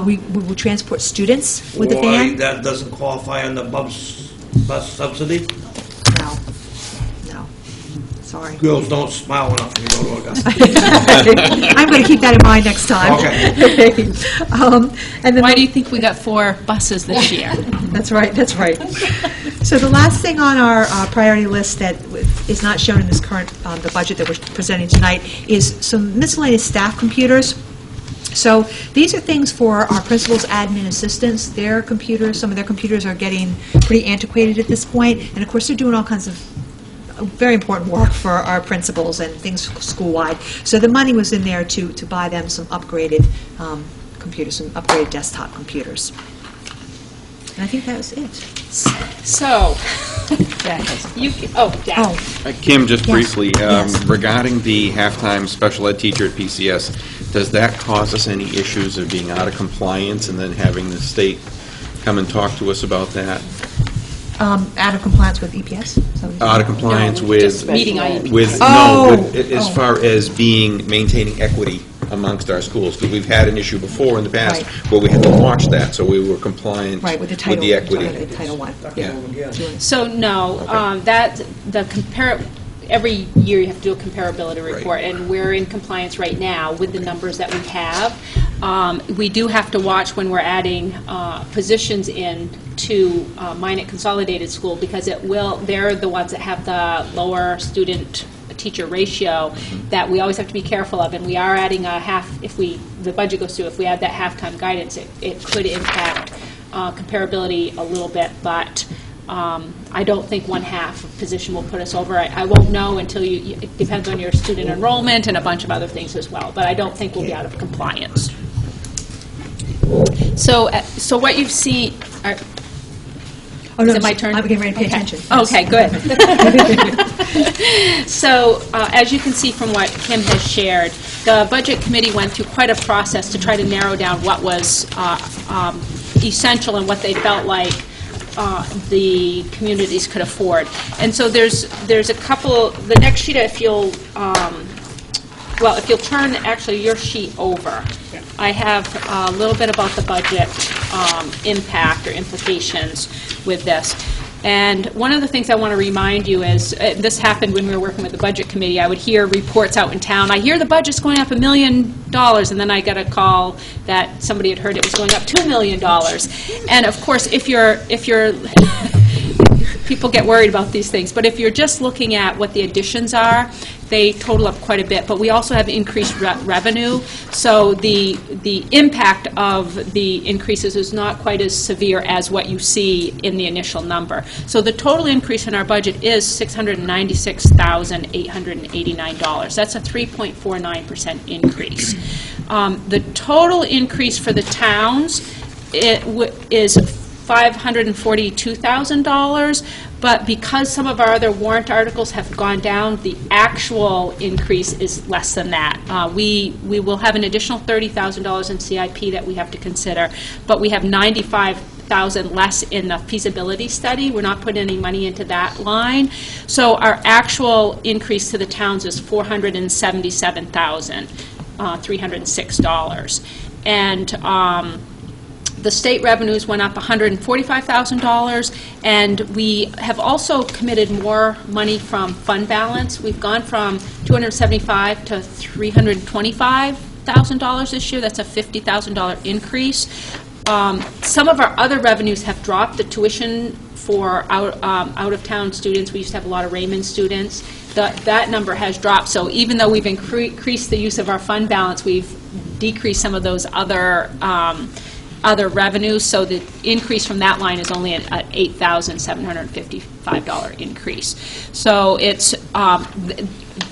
We will transport students with the van. That doesn't qualify under bus subsidy? No. Sorry. Girls don't smile enough when you go to Augusta. I'm going to keep that in mind next time. Okay. And then Why do you think we got 4 buses this year? That's right. So the last thing on our priority list that is not shown in this current, the budget that we're presenting tonight, is some miscellaneous staff computers. So these are things for our principals, admin assistants. Their computers, some of their computers are getting pretty antiquated at this point, and of course they're doing all kinds of very important work for our principals and things school-wide. So the money was in there to buy them some upgraded computers, some upgraded desktop computers. And I think that was it. So, Jack has. Jack. Kim, just Yes. briefly, Yes. regarding the halftime special ed teacher at PCS, does that cause us any issues of being out of compliance and then having the state come and talk to us about that? Out of compliance with EPS? Out of compliance with... meeting IEP. With, Oh. no, with, as far as maintaining equity amongst our schools, because we've had an issue before in the past Right. where we had to watch that, so we were compliant Right, with the title. with the equity. Title I. Yeah. So no, every year you have to do a comparability report, and we're in compliance right now with the numbers that we have. We do have to watch when we're adding positions in to Minot Consolidated School, because they're the ones that have the lower student teacher ratio that we always have to be careful of, and we are adding a half, the budget goes through, if we add that halftime guidance, it could impact comparability a little bit, but I don't think one half position will put us over. I won't know until it depends on your student enrollment and a bunch of other things as well, but I don't think we'll be out of compliance. So what you've seen, Oh, no, is it my turn? I'm getting ready to pay attention. Okay, good. So, as you can see from what Kim has shared, the Budget Committee went through quite a process to try to narrow down what was essential and what they felt like the communities could afford. And so there's a couple, the next sheet, if you'll turn actually your sheet over, I have a little bit about the budget impact or implications with this. And one of the things I want to remind you is, this happened when we were working with the Budget Committee, I would hear reports out in town, I hear the budget's going up $1 million, and then I got a call that somebody had heard it was going up $2 million. And of course, if you're people get worried about these things, but if you're just looking at what the additions are, they total up quite a bit, but we also have increased revenue, so the impact of the increases is not quite as severe as what you see in the initial number. So the total increase in our budget is $696,889. That's a 3.49% increase. The total increase for the towns is $542,000, but because some of our other warrant articles have gone down, the actual increase is less than that. We will have an additional $30,000 in CIP that we have to consider, but we have $95,000 less in the feasibility study. We're not putting any money into that line. So our actual increase to the towns is $477,306. And the state revenues went up $145,000, and we have also committed more money from fund balance. We've gone from $275,000 to $325,000 this year. That's a $50,000 increase. Some of our other revenues have dropped. The tuition for out-of-town students, we used to have a lot of Raymond students. That number has dropped. So even though we've increased the use of our fund balance, we've decreased some of those other revenues, so the increase from that line is only an $8,755 increase. So it's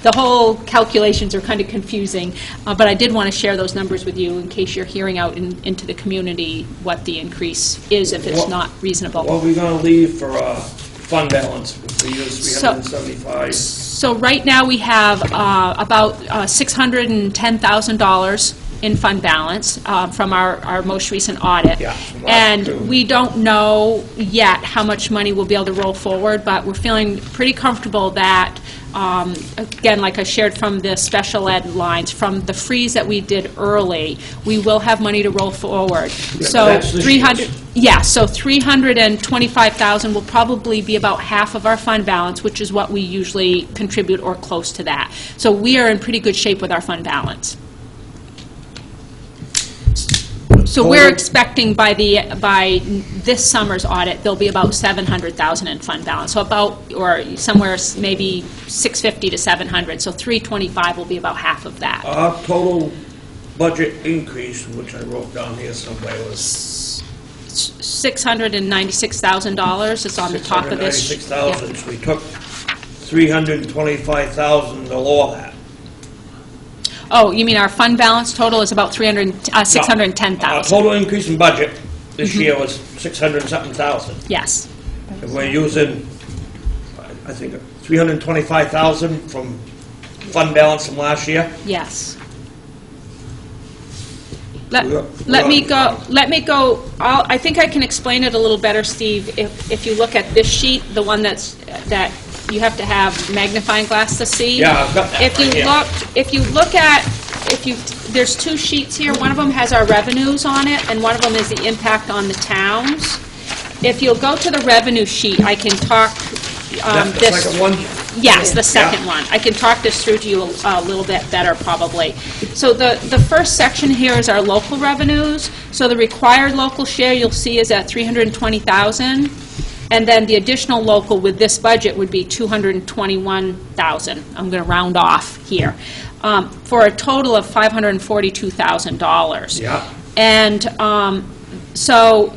the whole calculations are kind of confusing, but I did want to share those numbers with you in case you're hearing out into the community what the increase is if it's not reasonable. What are we going to leave for fund balance if we use 375? So right now we have about $610,000 in fund balance from our most recent audit. Yeah, and we don't know yet how much money we'll be able to roll forward, but we're feeling pretty comfortable that, again, like I shared from the special ed lines, from the freeze that we did early, we will have money to roll forward. Yeah, so that's the 300. Yeah, so $325,000 will probably be about half of our fund balance, which is what we usually contribute or close to that. So we are in pretty good shape with our fund balance. So we're expecting by this summer's audit, there'll be about $700,000 in fund balance. So or somewhere maybe $650 to $700. So $325 will be about half of that. Our total budget increase, which I wrote down here somewhere, was $696,000. It's on the top of this. $696,000. So we took $325,000 below that. Oh, you mean our fund balance total is about $610,000. Our total increase in budget this year was 600 and something thousand. Yes. If we're using I think, 325,000 from fund balance from last year. Yes. Let me go, I think I can explain it a little better, Steve, if you look at this sheet, the one that you have to have magnifying glass to see. Yeah, I've got that right here. There's two sheets here. One of them has our revenues on it, and one of them is the impact on the towns. If you'll go to the revenue sheet, I can talk The second one? Yes, the second one. I can talk this through to you a little bit better, probably. So the first section here is our local revenues. So the required local share, you'll see, is at $320,000. And then the additional local with this budget would be $221,000. I'm going to round off here. For a total of $542,000. Yeah. And so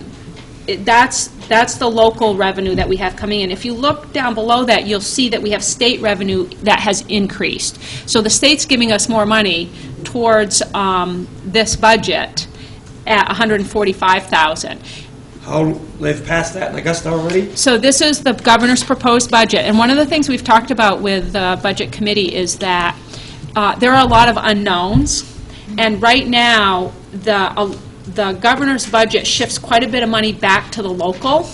that's the local revenue that we have coming in. If you look down below that, you'll see that we have state revenue that has increased. So the state's giving us more money towards this budget at $145,000. How, they've passed that in Augusta already? So this is the governor's proposed budget. And one of the things we've talked about with the budget committee is that there are a lot of unknowns. And right now, the governor's budget shifts quite a bit of money back to the local.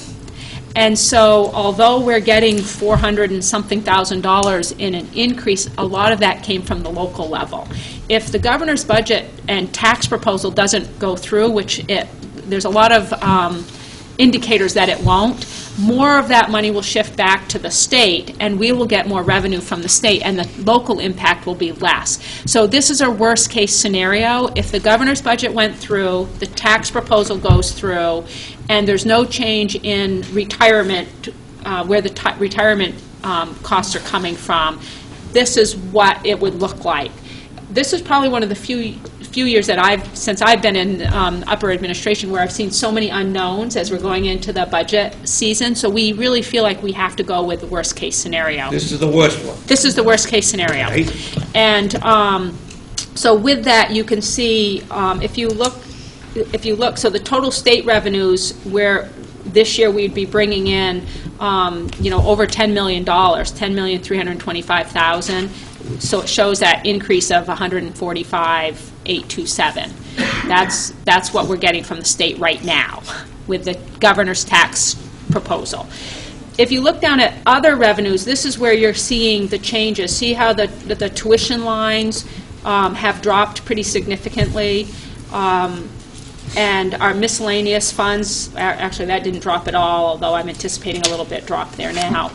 And so although we're getting $400 and something thousand in an increase, a lot of that came from the local level. If the governor's budget and tax proposal doesn't go through, which there's a lot of indicators that it won't, more of that money will shift back to the state, and we will get more revenue from the state, and the local impact will be less. So this is our worst case scenario. If the governor's budget went through, the tax proposal goes through, and there's no change in retirement, where the retirement costs are coming from, this is what it would look like. This is probably one of the few years that since I've been in upper administration, where I've seen so many unknowns as we're going into the budget season. So we really feel like we have to go with the worst case scenario. This is the worst one. This is the worst case scenario. Right. And so with that, you can see if you look, so the total state revenues, where this year we'd be bringing in, over $10 million, $10,325,000. So it shows that increase of $145,827. That's what we're getting from the state right now with the governor's tax proposal. If you look down at other revenues, this is where you're seeing the changes. See how the tuition lines have dropped pretty significantly. And our miscellaneous funds, actually that didn't drop at all, although I'm anticipating a little bit drop there now.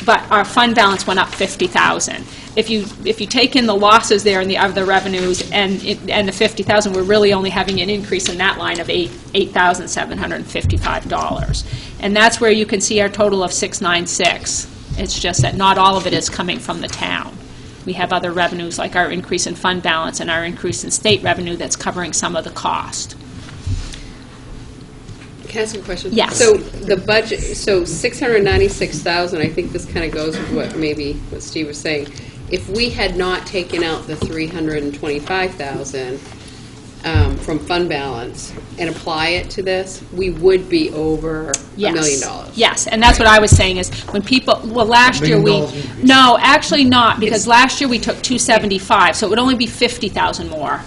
But our fund balance went up $50,000. If you take in the losses there and the other revenues and the $50,000, we're really only having an increase in that line of $8,755. And that's where you can see our total of $696. It's just that not all of it is coming from the town. We have other revenues like our increase in fund balance and our increase in state revenue that's covering some of the cost. Can I ask a question? Yes. So the budget, so $696,000, I think this kind of goes with what Steve was saying. If we had not taken out the $325,000 from fund balance and apply it to this, we would be over $1 million. Yes, and that's what I was saying is when people, last year no, actually not, because last year we took $275, so it would only be $50,000 more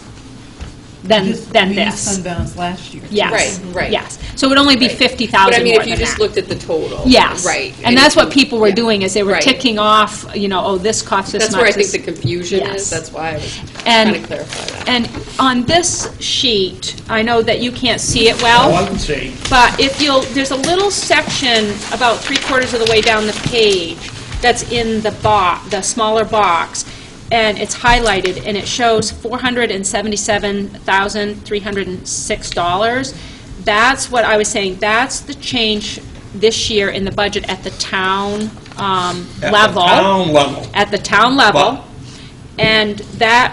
than We used this. fund balance last year. Yes. Right. Yes. So it would only be $50,000 more But I mean, if you than just that. looked at the total. Yes. Right. And that's what people were doing, is they were Right. ticking off, this costs this That's much. where I think this- the confusion Yes. is. That's why I was And- trying to clarify that. And on this sheet, I know that you can't see it well. Oh, I can see. But there's a little section about 3/4 of the way down the page that's in the smaller box, and it's highlighted, and it shows $477,306. That's what I was saying. That's the change this year in the budget at the town level. At the town level. And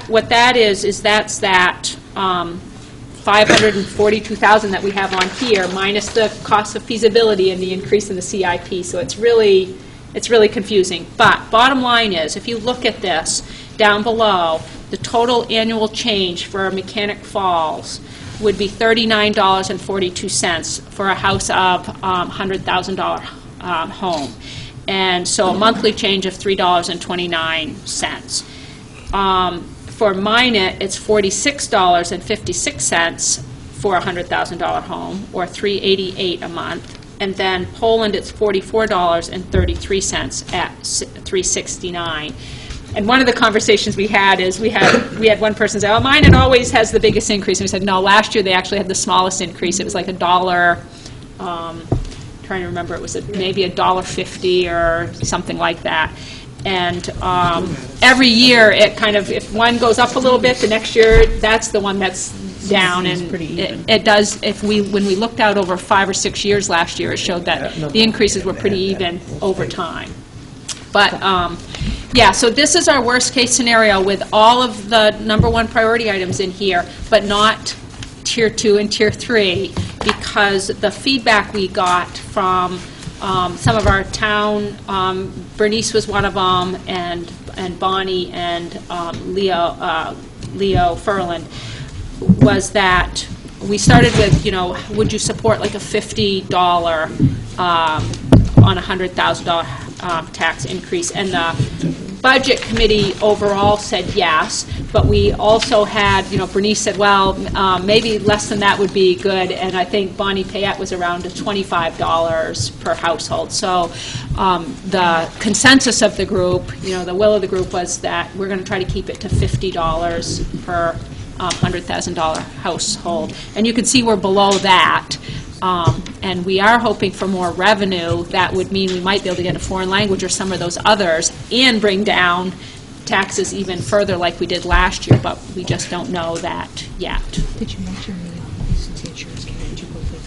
what that is that's that $542,000 that we have on here, minus the cost of feasibility and the increase in the CIP. So it's really confusing. But bottom line is, if you look at this down below, the total annual change for Mechanic Falls would be $39.42 for a house of $100,000 home. And so a monthly change of $3.29. For Minot, it's $46.56 for a $100,000 home, or $388 a month. And then Poland, it's $44.33 at $369. And one of the conversations we had is we had one person say, "Oh, Minot always has the biggest increase." And we said, "No, last year they actually had the smallest increase. It was like $1. Trying to remember, it was maybe $1.50 or something like that." And every year, it kind of, if one goes up a little bit, the next year, that's the one that's down. And it does, when we looked out over 5 or 6 years last year, it showed that the increases were pretty even over time. But, yeah, so this is our worst-case scenario with all of the number 1 priority items in here, but not Tier 2 and Tier 3, because the feedback we got from some of our town, Bernice was one of them, and Bonnie and Leo Furland, was that we started with, would you support like a $50 on a $100,000 tax increase? And the Budget Committee overall said yes, but we also had, Bernice said, well, maybe less than that would be good, and I think Bonnie Payette was around $25 per household. So the consensus of the group, the will of the group was that we're going to try to keep it to $50 per $100,000 household. And you can see we're below that. And we are hoping for more revenue. That would mean we might be able to get a foreign language or some of those others and bring down taxes even further like we did last year, but we just don't know that yet. Did you mention the teachers? Can you go through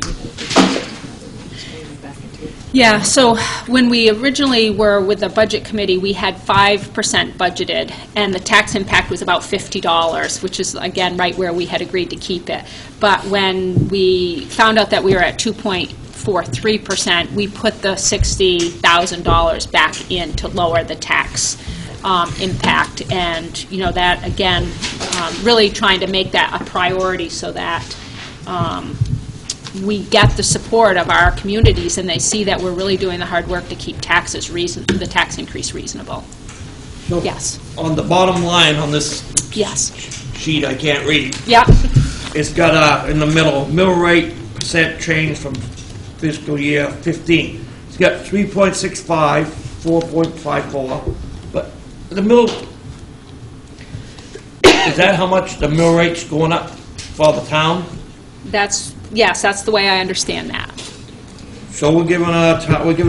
Yeah, so when we originally were with the Budget Committee, we had 5% budgeted, and the tax impact was about $50, which is, again, right where we had agreed to keep it. But when we found out that we were at 2.43%, we put the $60,000 back in to lower the tax impact. And, that, again, really trying to make that a priority so that we get the support of our communities, and they see that we're really doing the hard work to keep taxes the tax increase reasonable. So yes. On the bottom line on this sheet, I can't read. Yeah. It's got in the middle rate percent change from fiscal year 15. It's got 3.65, 4.54, but the middle, is that how much the mill rate's going up for the town? Yes, that's the way I understand that. So we're giving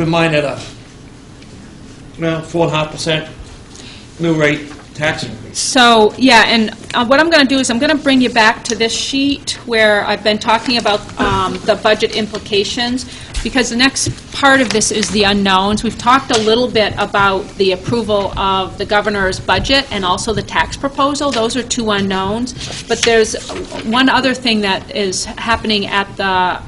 mine at a 4.5% mill rate tax increase. So, yeah, and what I'm going to do is I'm going to bring you back to this sheet where I've been talking about the budget implications, because the next part of this is the unknowns. We've talked a little bit about the approval of the governor's budget and also the tax proposal. Those are 2 unknowns. But there's one other thing that is happening at the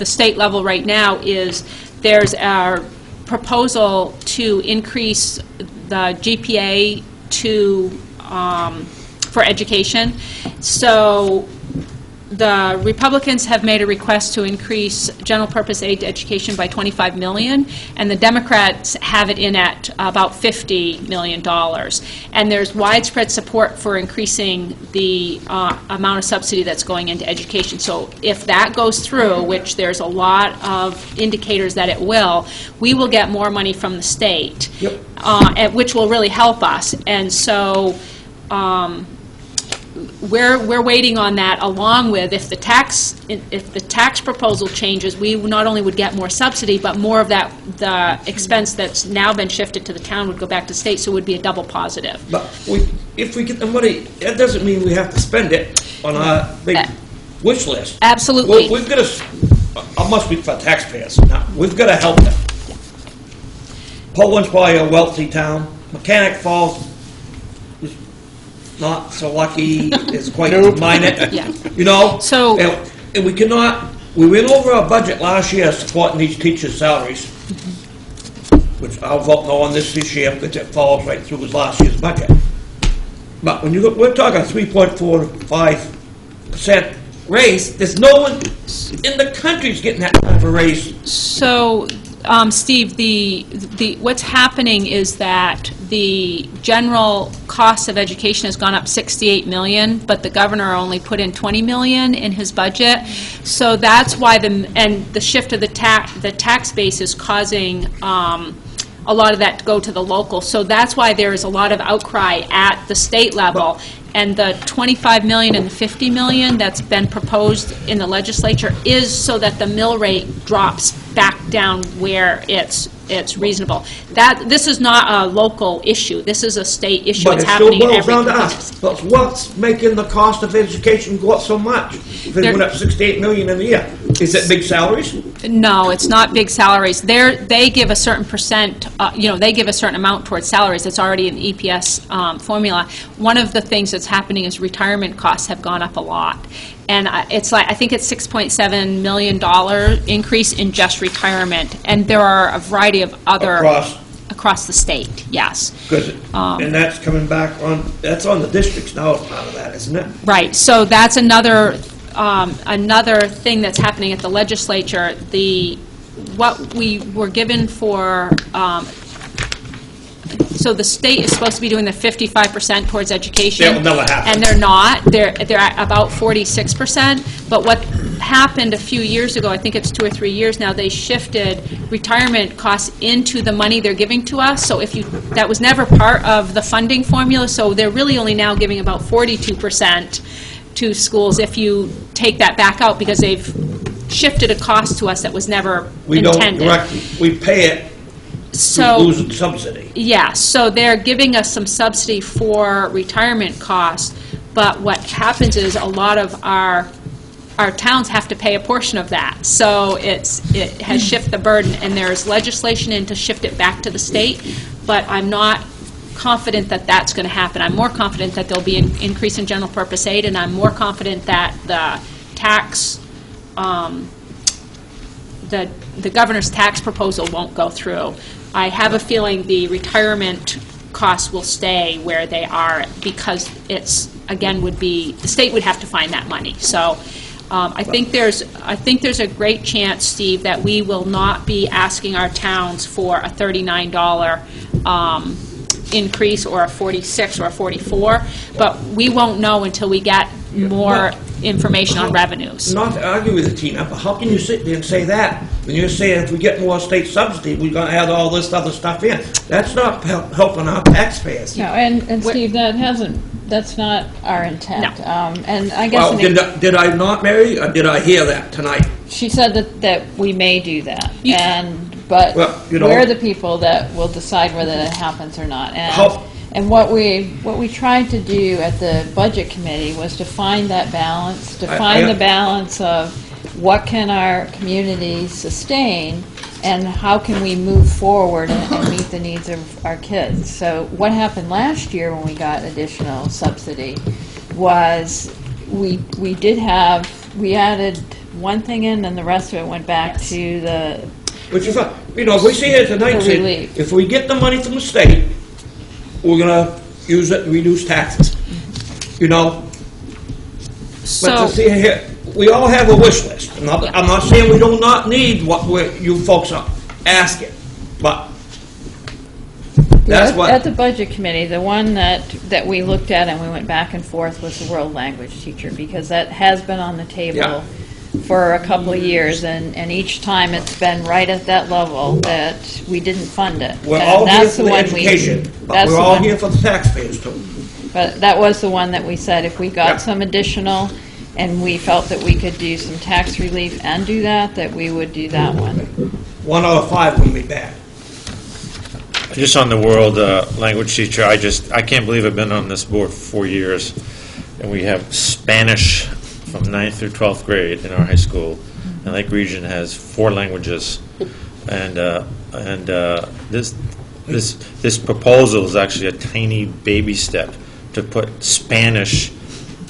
state level right now is there's a proposal to increase the GPA for education. So the Republicans have made a request to increase general purpose aid to education by $25 million, and the Democrats have it in at about $50 million. And there's widespread support for increasing the amount of subsidy that's going into education. So if that goes through, which there's a lot of indicators that it will, we will get more money from the state, which will really help us. And so we're waiting on that, along with if the tax proposal changes, we not only would get more subsidy, but more of the expense that's now been shifted to the town would go back to state, so it would be a double positive. But if we get the money, that doesn't mean we have to spend it on our big wish list. Absolutely. We've got to, I must speak for taxpayers now, we've got to help them. Poland's probably a wealthy town. Mechanic Falls is not so lucky. It's quite minor. Yeah. So, and we cannot. We went over our budget last year supporting these teachers' salaries, which I'll vote no on this year because it falls right through with last year's budget. But when you look, we're talking 3.45% raise. There's no one in the country's getting that kind of a raise. So Steve, what's happening is that the general cost of education has gone up 68 million, but the governor only put in 20 million in his budget. So that's why the shift of the tax base is causing a lot of that to go to the local. So that's why there is a lot of outcry at the state level. And the 25 million and the 50 million that's been proposed in the legislature is so that the mill rate drops back down where it's reasonable. This is not a local issue. This is a state issue. But it's it still happening in boils every down to community. us. But what's making the cost of education go up so much? If it went up 68 million in a year, is it big salaries? No, it's not big salaries. They give a certain percent, they give a certain amount towards salaries. It's already in the EPS formula. One of the things that's happening is retirement costs have gone up a lot. And I think it's $6.7 million increase in just retirement. And there are a variety of other... Across the state, yes. Good. And that's coming back that's on the districts now as part of that, isn't it? Right. So that's another thing that's happening at the legislature. What we were given for... so the state is supposed to be doing the 55% towards education. That will never happen. And they're not. They're at about 46%. But what happened a few years ago, I think it's 2 or 3 years now, they shifted retirement costs into the money they're giving to us. So that was never part of the funding formula. So they're really only now giving about 42% to schools if you take that back out, because they've shifted a cost to us that was never intended. We pay it. So losing subsidy. Yeah, so they're giving us some subsidy for retirement costs, but what happens is a lot of our towns have to pay a portion of that. So it has shifted the burden, and there's legislation in to shift it back to the state, but I'm not confident that that's going to happen. I'm more confident that there'll be an increase in general purpose aid, and I'm more confident that the tax the governor's tax proposal won't go through. I have a feeling the retirement costs will stay where they are, because the state would have to find that money. So I think there's a great chance, Steve, that we will not be asking our towns for a $39 increase or a 46 or a 44, but we won't know until we get more information on revenues. Not to argue with you, Tina, but how can you sit there and say that when you're saying if we get more state subsidy, we're going to add all this other stuff in? That's not helping our taxpayers. No, and Steve, that's not our intent. No. And I guess... Well, did I not, Mary, or did I hear that tonight? She said that we may do that, but we're the people that will decide whether that happens or not. And what we tried to do at the budget committee was to find that balance, the balance of what can our community sustain and how can we move forward and meet the needs of our kids. So what happened last year when we got additional subsidy was we added one thing in and the rest of it went back to the... Which is, if we see here tonight, if we get the money from the state, we're going to use it and reduce taxes, So, but to see here, we all have a wish list. I'm not saying we do not need what you folks are asking, but that's what... At the budget committee, the one that we looked at and we went back and forth was the world language teacher, because that has been on the table for a couple of years, and each time it's been right at that level that we didn't fund it. We're all here for the education, but we're all here for the taxpayers too. But that was the one that we said if we got some additional and we felt that we could do some tax relief and do that we would do that one. 1 out of 5 wouldn't be bad. Just on the world language teacher, I can't believe I've been on this board for 4 years, and we have Spanish from 9th through 12th grade in our high school, and Lake Region has 4 languages, and this proposal is actually a tiny baby step to put Spanish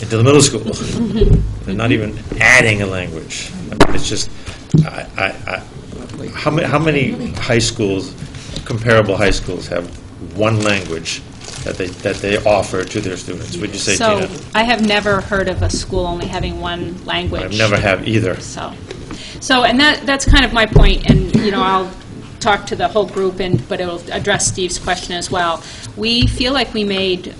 into the middle school. They're not even adding a language. I mean, it's just how many high schools, comparable high schools, have one language that they offer to their students? Would you say, so Tina? I have never heard of a school only having one language. I've never have either. So and that's kind of my point, and talk to the whole group, but it'll address Steve's question as well. We feel like we made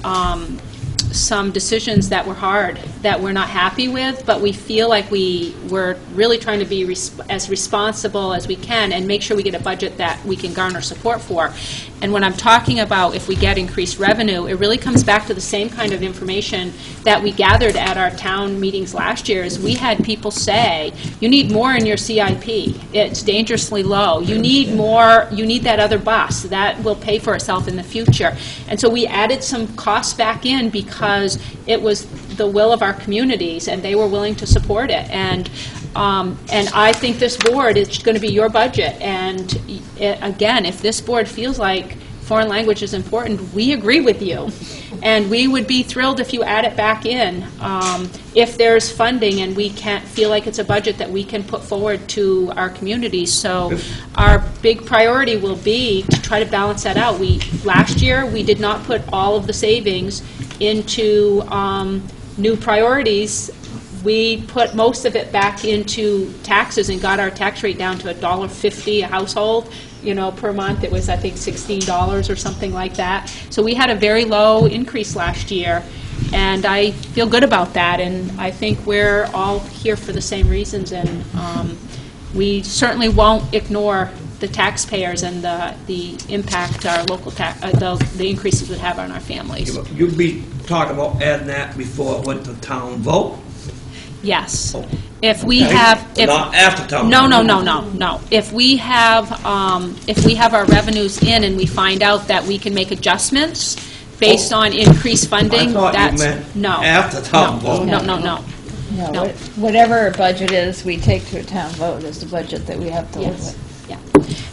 some decisions that were hard, that we're not happy with, but we feel like we were really trying to be as responsible as we can and make sure we get a budget that we can garner support for. And when I'm talking about if we get increased revenue, it really comes back to the same kind of information that we gathered at our town meetings last year. Is we had people say, you need more in your CIP. It's dangerously low. You need more, you need that other bus. That will pay for itself in the future. And so we added some costs back in because it was the will of our communities, and they were willing to support it. And I think this board is going to be your budget. And again, if this board feels like foreign language is important, we agree with you. And we would be thrilled if you add it back in if there's funding and we can't feel like it's a budget that we can put forward to our communities. So our big priority will be to try to balance that out. Last year, we did not put all of the savings into new priorities. We put most of it back into taxes and got our tax rate down to $1.50 a household. Per month. It was, I think, $16 or something like that. So we had a very low increase last year, and I feel good about that. And I think we're all here for the same reasons, and we certainly won't ignore the taxpayers and the impact our local the increases would have on our families. You'd be talking about adding that before it went to town vote? Yes. If we have, not after town. No. If we have our revenues in and we find out that we can make adjustments based on increased funding, I thought that's you meant no. After town vote. No. Whatever our budget is, we take to a town vote is the budget that we have to live with. Yeah.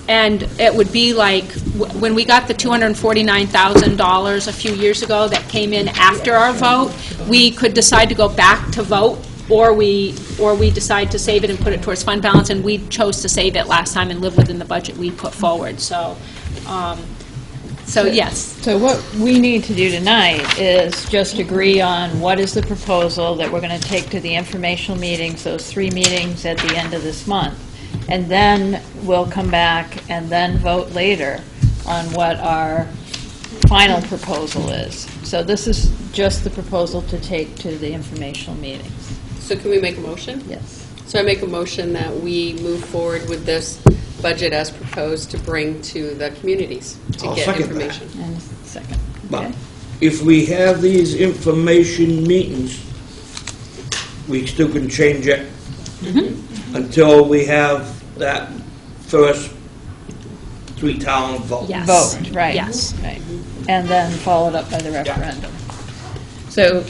And it would be like when we got the $249,000 a few years ago that came in after our vote, we could decide to go back to vote. Or we decide to save it and put it towards fund balance, and we chose to save it last time and live within the budget we put forward. So yes. So what we need to do tonight is just agree on what is the proposal that we're going to take to the informational meetings, those 3 meetings at the end of this month. And then we'll come back and then vote later on what our final proposal is. So this is just the proposal to take to the informational meetings. So can we make a motion? Yes. So I make a motion that we move forward with this budget as proposed to bring to the communities to I'll get second information. that. And second. But if we have these information meetings, we still can change it until we have that first 3 town vote. Yes. Vote, right. Yes. Right. And then followed up by the referendum. So,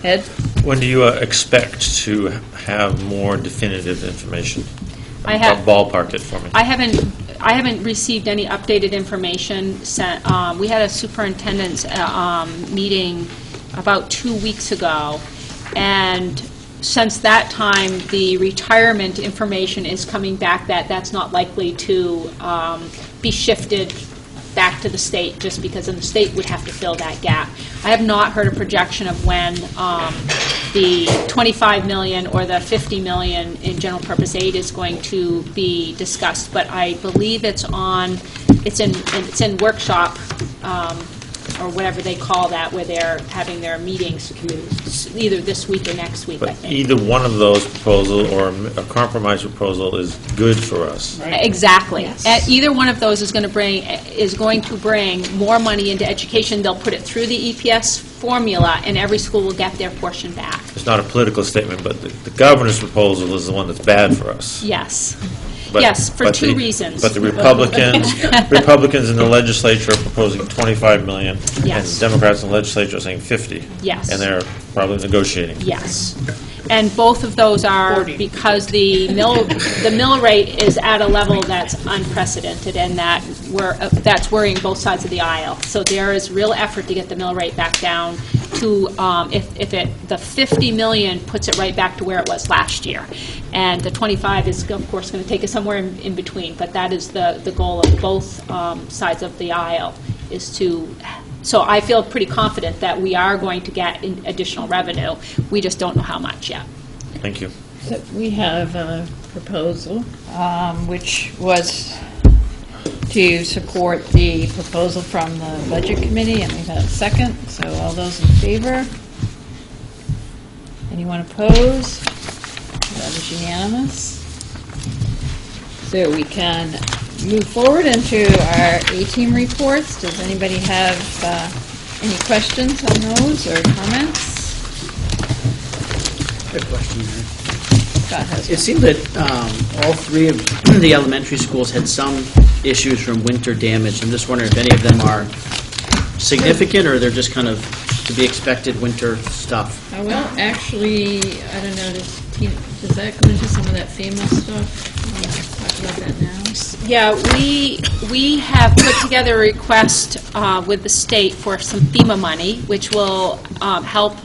Ed? When do you expect to have more definitive information? I have Ballpark it for me. I haven't received any updated information sent. We had a superintendent's meeting about 2 weeks ago, and since that time, the retirement information is coming back that's not likely to be shifted back to the state, just because then the state would have to fill that gap. I have not heard a projection of when the $25 million or the $50 million in general purpose aid is going to be discussed, but I believe it's in workshop or whatever they call that, where they're having their meetings either this week or next week. I But think. either one of those proposal or a compromise proposal is good for us. Exactly. Yes. Either one of those is going to bring more money into education. They'll put it through the EPS formula, and every school will get their portion back. It's not a political statement, but the governor's proposal is the one that's bad for us. Yes. But- Yes, for but 2 the- reasons. But the Republicans in the legislature are proposing $25 million. Yes. And Democrats in the legislature are saying 50. Yes. And they're probably negotiating. Yes. And both of those are because the mill rate is at a level that's unprecedented, and that's worrying both sides of the aisle. So there is real effort to get the mill rate back down to, the 50 million puts it right back to where it was last year. And the 25 is, of course, going to take us somewhere in between, but that is the goal of both sides of the aisle, is to. So I feel pretty confident that we are going to get additional revenue. We just don't know how much yet. Thank you. So we have a proposal, which was to support the proposal from the Budget Committee, and we've had a second, so all those in favor? Anyone opposed? That is unanimous. So we can move forward into our A-team reports. Does anybody have any questions on those or comments? Good question, Mary. Scott has It one. seemed that all three of the elementary schools had some issues from winter damage. I'm just wondering if any of them are significant, or they're just kind of to be expected winter stuff. Well, actually, I don't know, does that go into some of that FEMA stuff? Talk about that now. Yeah, we have put together a request with the state for some FEMA money, which will help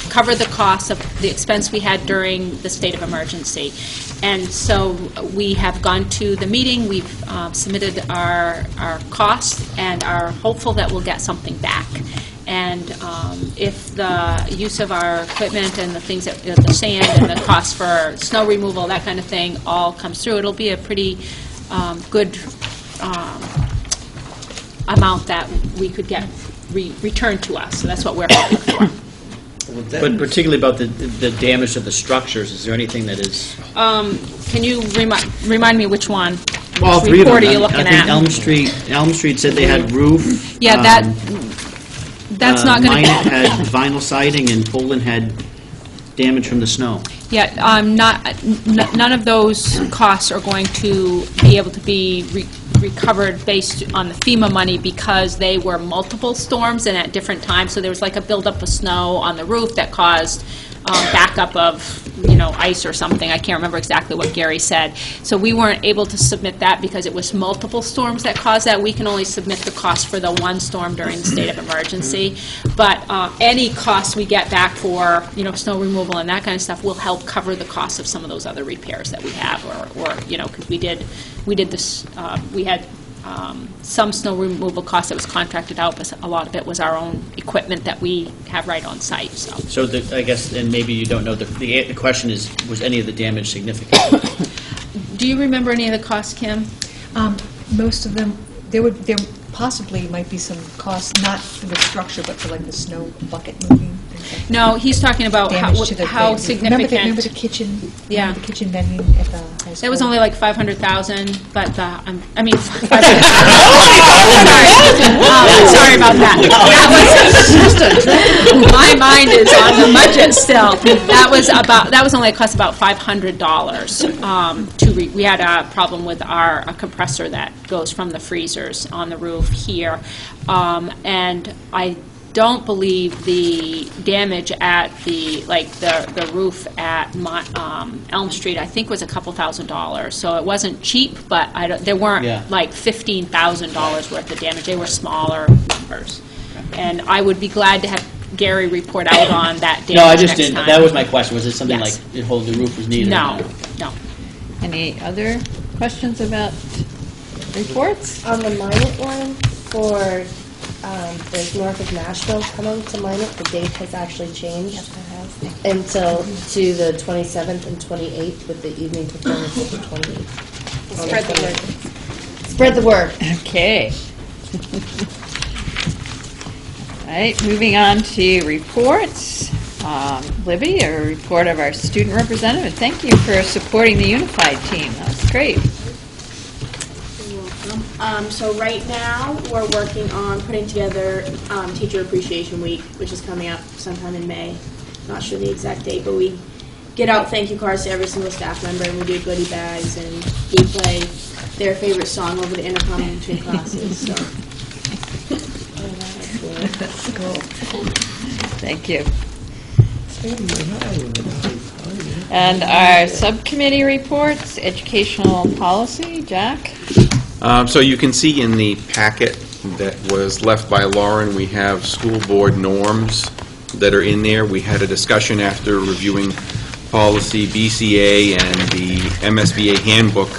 cover the cost of the expense we had during the state of emergency. And so we have gone to the meeting, we've submitted our costs, and are hopeful that we'll get something back. And if the use of our equipment and the things that, the sand and the cost for snow removal, that kind of thing, all comes through, it'll be a pretty good amount that we could get returned to us. So that's what we're hoping for. But particularly about the damage to the structures, is there anything that is? Can you remind me which one? All Which three of them. report are you looking I think at? Elm Street said they had roof. Yeah, that's not going to... Minot had vinyl siding, and Poland had damage from the snow. Yeah, none of those costs are going to be able to be recovered based on the FEMA money because they were multiple storms and at different times. So there was like a buildup of snow on the roof that caused backup of, ice or something. I can't remember exactly what Gary said. So we weren't able to submit that because it was multiple storms that caused that. We can only submit the cost for the one storm during the state of emergency. But any costs we get back for, snow removal and that kind of stuff will help cover the cost of some of those other repairs that we have, or because we did this, we had some snow removal costs that was contracted out, but a lot of it was our own equipment that we have right on site. So I guess, and maybe you don't know, the question is, was any of the damage significant? Do you remember any of the costs, Kim? Most of them, there possibly might be some costs, not for the structure, but for like the snow bucket moving. No, he's talking about how significant. Remember the kitchen? Yeah. Remember the kitchen venue at the high school? That was only like $500,000, but sorry about that. My mind is on the budget still. That was only cost about $500. We had a problem with a compressor that goes from the freezers on the roof here, and I don't believe the damage at the roof at Elm Street, I think, was a couple $1,000s. So it wasn't cheap, but there weren't like $15,000 worth of damage. They were smaller numbers. And I would be glad to have Gary report out on that damage. No, I just next didn't. time. That was my question. Was it something Yes. like the whole roof was needed? No. Any other questions about reports? On the Minot one, for the north of Nashville coming to Minot, the date has actually changed until to the 27th and 28th, with the evening performance of the 28th. Spread the word. Spread the word. Okay. All right, moving on to reports. Libby, a report of our student representative. Thank you for supporting the Unified team. That's great. So right now, we're working on putting together Teacher Appreciation Week, which is coming up sometime in May. Not sure the exact date, but we get out thank you cards to every single staff member, and we do goodie bags, and we play their favorite song over the intercom in between classes. So. Cool. Thank you. And our subcommittee reports, educational policy. Jack? So you can see in the packet that was left by Lauren, we have school board norms that are in there. We had a discussion after reviewing policy BCA and the MSBA handbook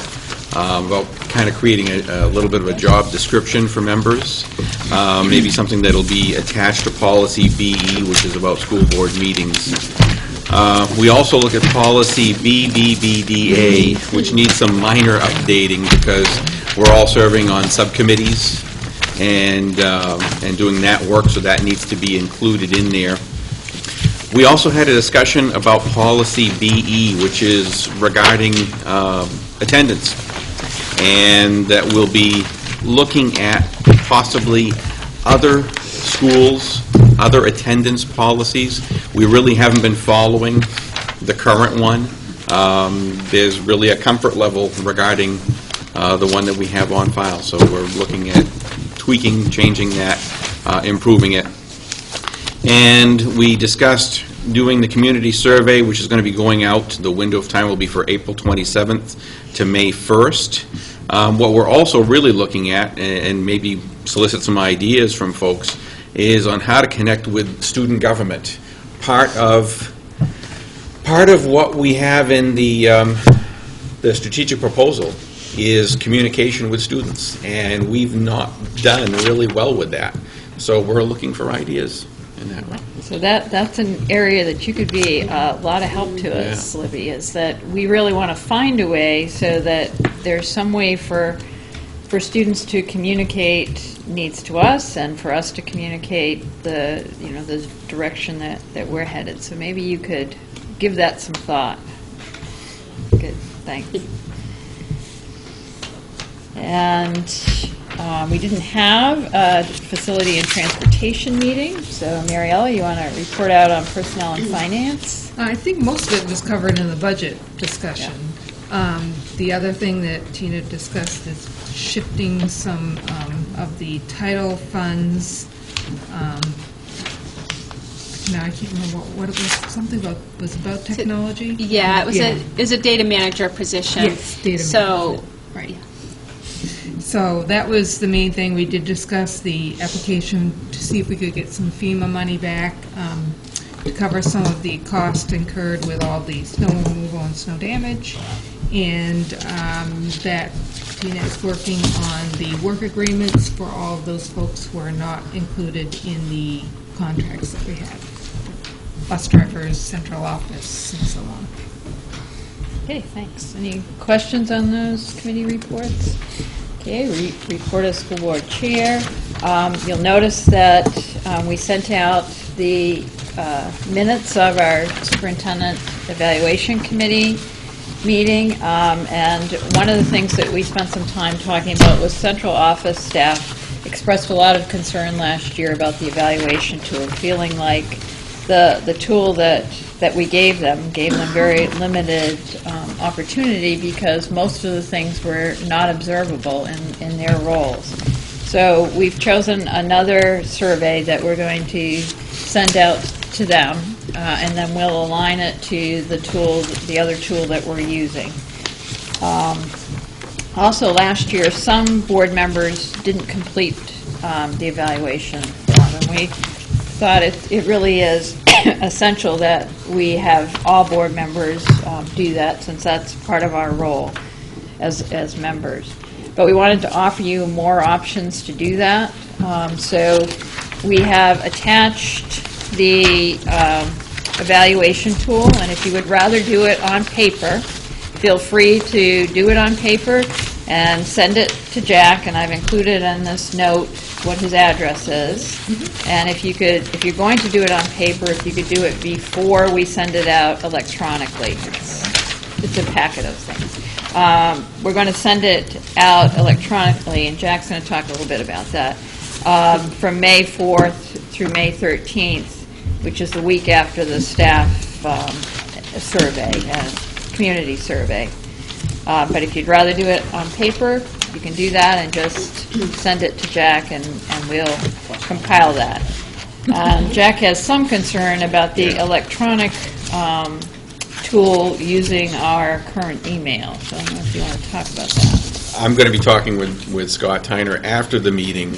about kind of creating a little bit of a job description for members. Maybe something that'll be attached to policy BE, which is about school board meetings. We also look at policy BBBDA, which needs some minor updating because We're all serving on subcommittees and doing that work, so that needs to be included in there. We also had a discussion about policy BE, which is regarding attendance, and that we'll be looking at possibly other schools, other attendance policies. We really haven't been following the current one. There's really a comfort level regarding the one that we have on file, so we're looking at tweaking, changing that, improving it. And we discussed doing the community survey, which is going to be going out. The window of time will be for April 27th to May 1st. What we're also really looking at, and maybe solicit some ideas from folks, is on how to connect with student government. Part of what we have in the strategic proposal is communication with students, and we've not done really well with that. So we're looking for ideas in that way. So that's an area that you could be a lot of help to us, Libby, is that we really want to find a way so that there's some way for students to communicate needs to us and for us to communicate the direction that we're headed. So maybe you could give that some thought. Good, thanks. And we didn't have a facility and transportation meeting, so Mariella, you want to report out on personnel and finance? I think most of it was covered in the budget discussion. The other thing that Tina discussed is shifting some of the title funds. Now I can't remember what it was. Something was about technology. Yeah, it was a data manager position. Yes, data manager. Right. So that was the main thing. We did discuss the application to see if we could get some FEMA money back to cover some of the cost incurred with all the snow removal and snow damage. And that Tina is working on the work agreements for all of those folks who are not included in the contracts that we have. Bus drivers, central office, and so on. Okay, thanks. Any questions on those committee reports? Okay, report of school board chair. You'll notice that we sent out the minutes of our superintendent evaluation committee meeting, and one of the things that we spent some time talking about was central office staff expressed a lot of concern last year about the evaluation tool, feeling like the tool that we gave them very limited opportunity because most of the things were not observable in their roles. So we've chosen another survey that we're going to send out to them, and then we'll align it to the other tool that we're using. Also, last year, some board members didn't complete the evaluation form, and we thought it really is essential that we have all board members do that, since that's part of our role as members. But we wanted to offer you more options to do that. So we have attached the evaluation tool, and if you would rather do it on paper, feel free to do it on paper and send it to Jack, and I've included in this note what his address is. And if you're going to do it on paper, if you could do it before we send it out electronically. It's a packet of things. We're going to send it out electronically, and Jack's going to talk a little bit about that, from May 4th through May 13th, which is the week after the staff survey, community survey. But if you'd rather do it on paper, you can do that and just send it to Jack, and we'll compile that. Jack has some concern about the electronic tool using our current email. So I don't know if you want to talk about that. I'm going to be talking with Scott Tyner after the meeting.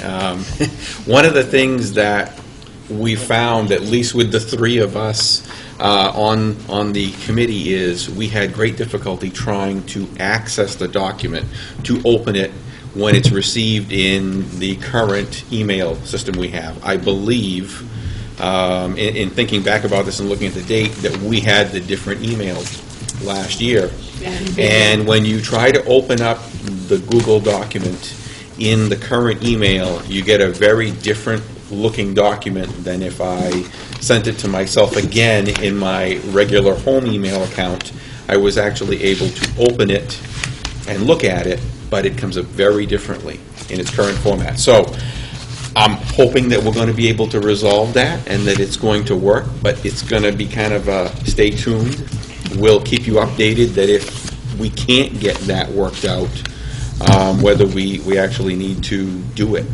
One of the things that we found, at least with the three of us on the committee, is we had great difficulty trying to access the document, to open it when it's received in the current email system we have. I believe, in thinking back about this and looking at the date, that we had the different emails last year. And when you try to open up the Google document in the current email, you get a very different looking document than if I sent it to myself again in my regular home email account. I was actually able to open it and look at it, but it comes up very differently in its current format. So I'm hoping that we're going to be able to resolve that and that it's going to work, but it's going to be kind of a stay tuned. We'll keep you updated that if we can't get that worked out, whether we actually need to do it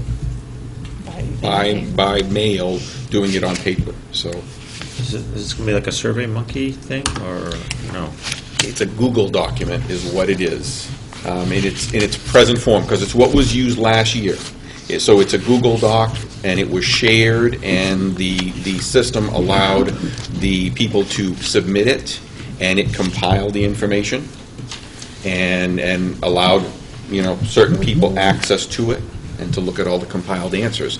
by mail, doing it on paper. So is this going to be like a Survey Monkey thing, or no? It's a Google document is what it is, in its present form, because it's what was used last year. So it's a Google Doc, and it was shared, and the system allowed the people to submit it, and it compiled the information, and allowed, you know, certain people access to it, and to look at all the compiled answers.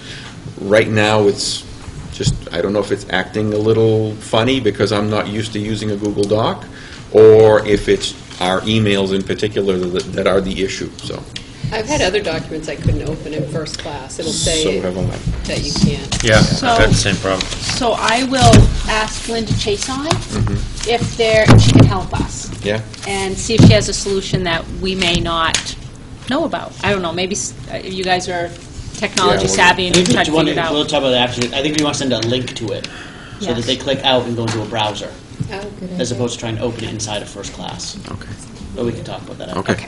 Right now, it's just, I don't know if it's acting a little funny because I'm not used to using a Google Doc, or if it's our emails in particular that are the issue. So I've had other documents I couldn't open in first class. It'll say So have I. that you can't. Yeah, So- I've had the same problem. So I will ask Linda Chason if she can help us Yeah. and see if she has a solution that we may not know about. I don't know, maybe you guys are technology savvy and you try to figure it out. We'll talk about that after. I think we want to send a link to it so that Yes. they click out and go into a browser, Oh, good as idea. opposed to trying to open it inside of first class. Okay. But we can talk about that after. Okay.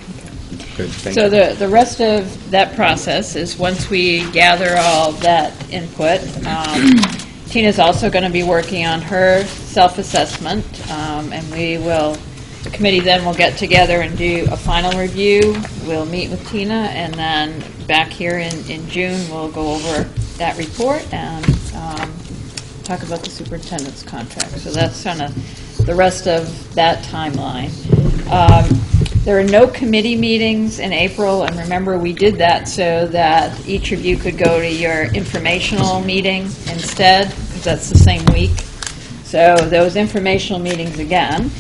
Good. Thank So you. the rest of that process is once we gather all that input, Tina's also going to be working on her self-assessment, and the committee then will get together and do a final review. We'll meet with Tina, and then back here in June, we'll go over that report and talk about the superintendent's contract. So that's kind of the rest of that timeline. There are no committee meetings in April, and remember, we did that so that each of you could go to your informational meeting instead, because that's the same week. So those informational meetings, again,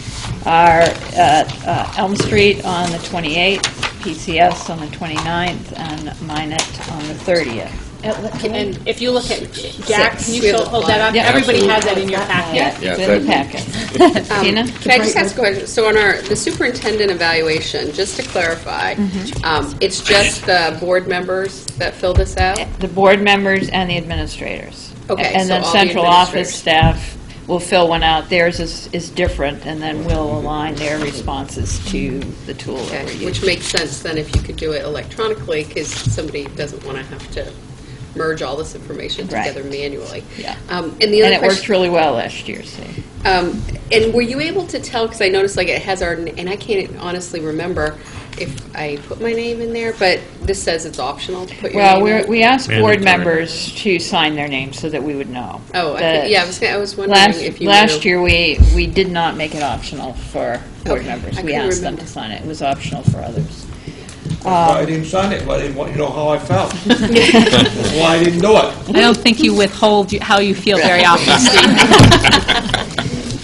are at Elm Street on the 28th, PCS on the 29th, and Minot on the 30th. And if you look at, Jack, can you We have a hold that up? Yeah, Everybody has absolutely. that in your packet. Yeah, it's in the packet. Tina? Can I just ask a question? So on the superintendent evaluation, just to clarify, it's just the board members that fill this out? The board members and the administrators. Okay, And so then all the central office administrators. staff will fill one out. Theirs is different, and then we'll align their responses to the tool that we're Okay, using. which makes sense then if you could do it electronically, because somebody doesn't want to have to merge all this information Right. together manually. Yeah. And the other And it worked question, really well last year, see. and were you able to tell, because I noticed like it has our, and I can't honestly remember if I put my name in there, but this says it's optional to put your Well, name in. we asked board Mandatory. members to sign their names so that we would know. Oh, That yeah, I was wondering if you knew. Last year, we did not make it optional for board Okay, members. I We couldn't asked them remember. to sign it. It was optional for others. I didn't sign it, but I didn't want you to know how I felt. That's why I didn't do it. I don't think you withhold how you feel very often, Steve.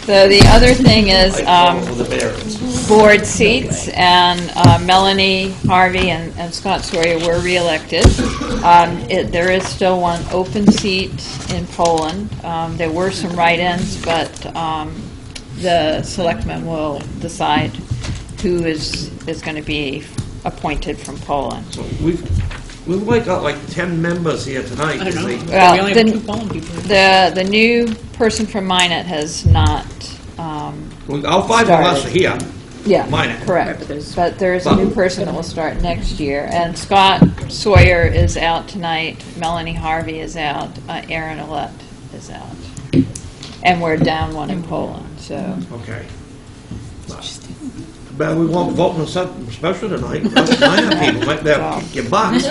So the other thing is With the parents. board seats, and Melanie Harvey and Scott Sawyer were reelected. There is still one open seat in Poland. There were some write-ins, but the selectmen will decide who is going to be appointed from Poland. So we've like got like 10 members here tonight. I don't know. you see. Well, We only have 2 Poland people. The new person from Minot has not. Well, all 5 of us are here. Yeah, Minot. correct. But there is a new person that will start next year. And Scott Sawyer is out tonight, Melanie Harvey is out, Aaron Ouellette is out. And we're down one in Poland, so. Okay. But we won't vote on something special tonight. Us minor people might be able to kick your butt.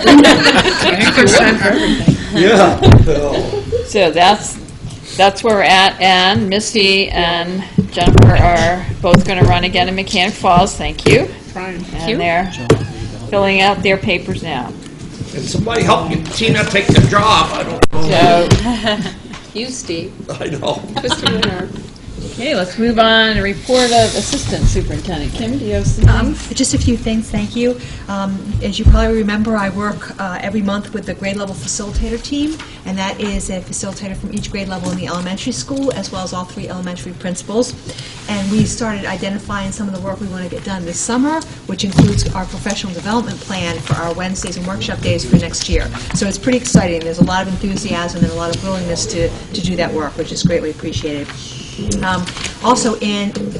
Yeah. So that's where we're at, and Misty and Jennifer are both going to run again in Mechanic Falls, thank you. And they're filling out their papers now. And somebody help you, Tina, take the job. I don't know. So, You, Steve. I know. Twist your winner. Okay, let's move on to report of Assistant Superintendent. Kim, do you have something? Just a few things, thank you. As you probably remember, I work every month with the grade level facilitator team, and that is a facilitator from each grade level in the elementary school, as well as all 3 elementary principals. And we started identifying some of the work we want to get done this summer, which includes our professional development plan for our Wednesdays and workshop days for next year. So it's pretty exciting. There's a lot of enthusiasm and a lot of willingness to do that work, which is greatly appreciated. Also,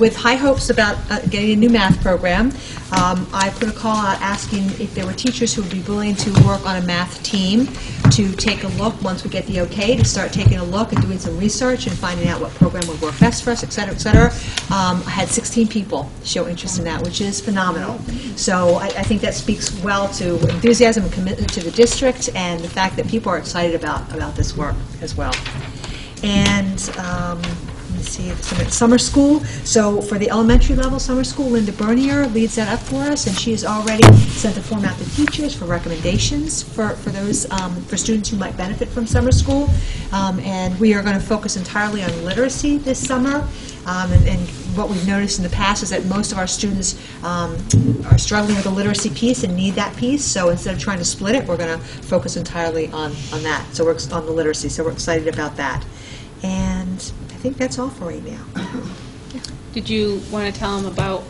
with high hopes about getting a new math program, I put a call out asking if there were teachers who would be willing to work on a math team to take a look, once we get the okay, to start taking a look and doing some research and finding out what program would work best for us, et cetera, et cetera. I had 16 people show interest in that, which is phenomenal. So I think that speaks well to enthusiasm and commitment to the district and the fact that people are excited about this work as well. And let's see, summer school. So for the elementary level summer school, Linda Bernier leads that up for us, and she has already sent the form out to teachers for recommendations for those for students who might benefit from summer school. And we are going to focus entirely on literacy this summer. And what we've noticed in the past is that most of our students are struggling with the literacy piece and need that piece. So instead of trying to split it, we're going to focus entirely on that. So we're on the literacy. So we're excited about that. And I think that's all for right now. Did you want to tell them about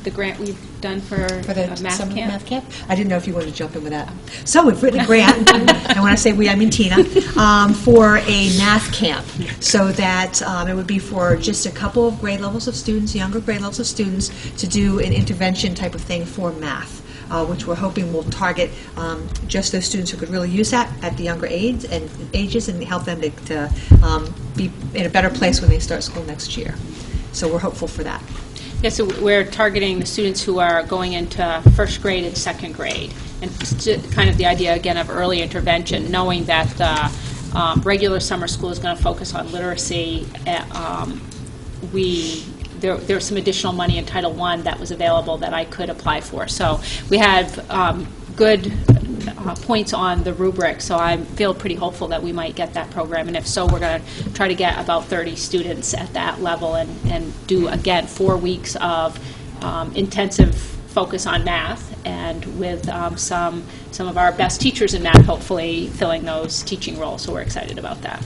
the grant we've done for the math summer camp? math camp? I didn't know if you wanted to jump in with that. So we've written a grant, and when I say we, I mean Tina, for a math camp, so that it would be for just a couple of grade levels of students, younger grade levels of students, to do an intervention type of thing for math. Which we're hoping will target just those students who could really use that at the younger ages and help them to be in a better place when they start school next year. So we're hopeful for that. Yeah, so we're targeting the students who are going into first grade and second grade. And kind of the idea, again, of early intervention, knowing that the regular summer school is going to focus on literacy. There's some additional money in Title I that was available that I could apply for. So we have good points on the rubric, so I feel pretty hopeful that we might get that program. And if so, we're going to try to get about 30 students at that level and do, again, 4 weeks of intensive focus on math, and with some of our best teachers in math hopefully filling those teaching roles. So we're excited about that.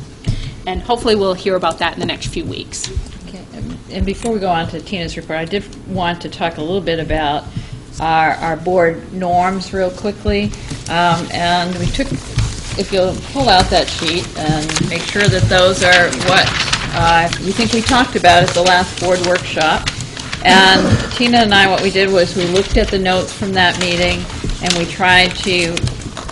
And hopefully we'll hear about that in the next few weeks. Okay. And before we go on to Tina's report, I did want to talk a little bit about our board norms real quickly. And we took, if you'll pull out that sheet and make sure that those are what we think we talked about at the last board workshop. And Tina and I, what we did was we looked at the notes from that meeting, and we tried to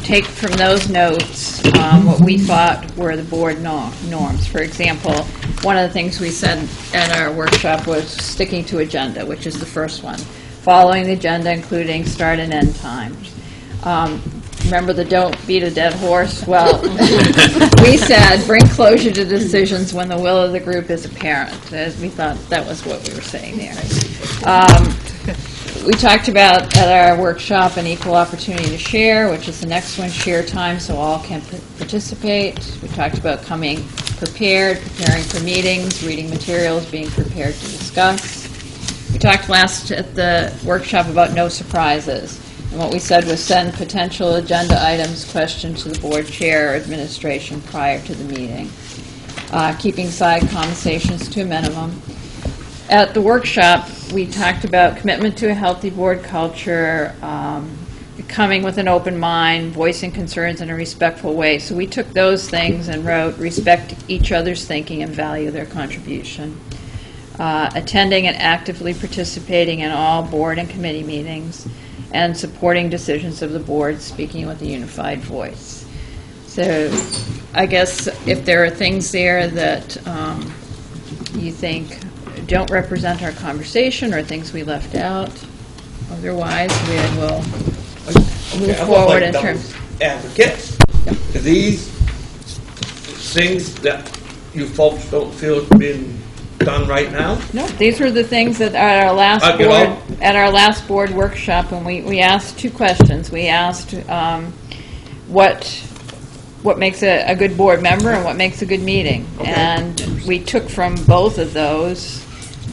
take from those notes what we thought were the board norms. For example, one of the things we said at our workshop was sticking to agenda, which is the first one. Following the agenda, including start and end times. Remember the don't beat a dead horse? Well, we said bring closure to decisions when the will of the group is apparent. We thought that was what we were saying there. We talked about at our workshop an equal opportunity to share, which is the next one, share time so all can participate. We talked about coming prepared, preparing for meetings, reading materials, being prepared to discuss. We talked last at the workshop about no surprises. And what we said was send potential agenda items, questions to the board chair or administration prior to the meeting. Keeping side conversations to a minimum. At the workshop, we talked about commitment to a healthy board culture, coming with an open mind, voicing concerns in a respectful way. So we took those things and wrote, respect each other's thinking and value their contribution. Attending and actively participating in all board and committee meetings, and supporting decisions of the board, speaking with a unified voice. So I guess if there are things there that you think don't represent our conversation or things we left out, otherwise we will move forward in terms. Advocate, are these things that you folks don't feel have been done right now? No, these were the things that at our last board workshop, when we asked two questions. We asked what what makes a good board member and what makes a good meeting. Okay. And we took from both of those,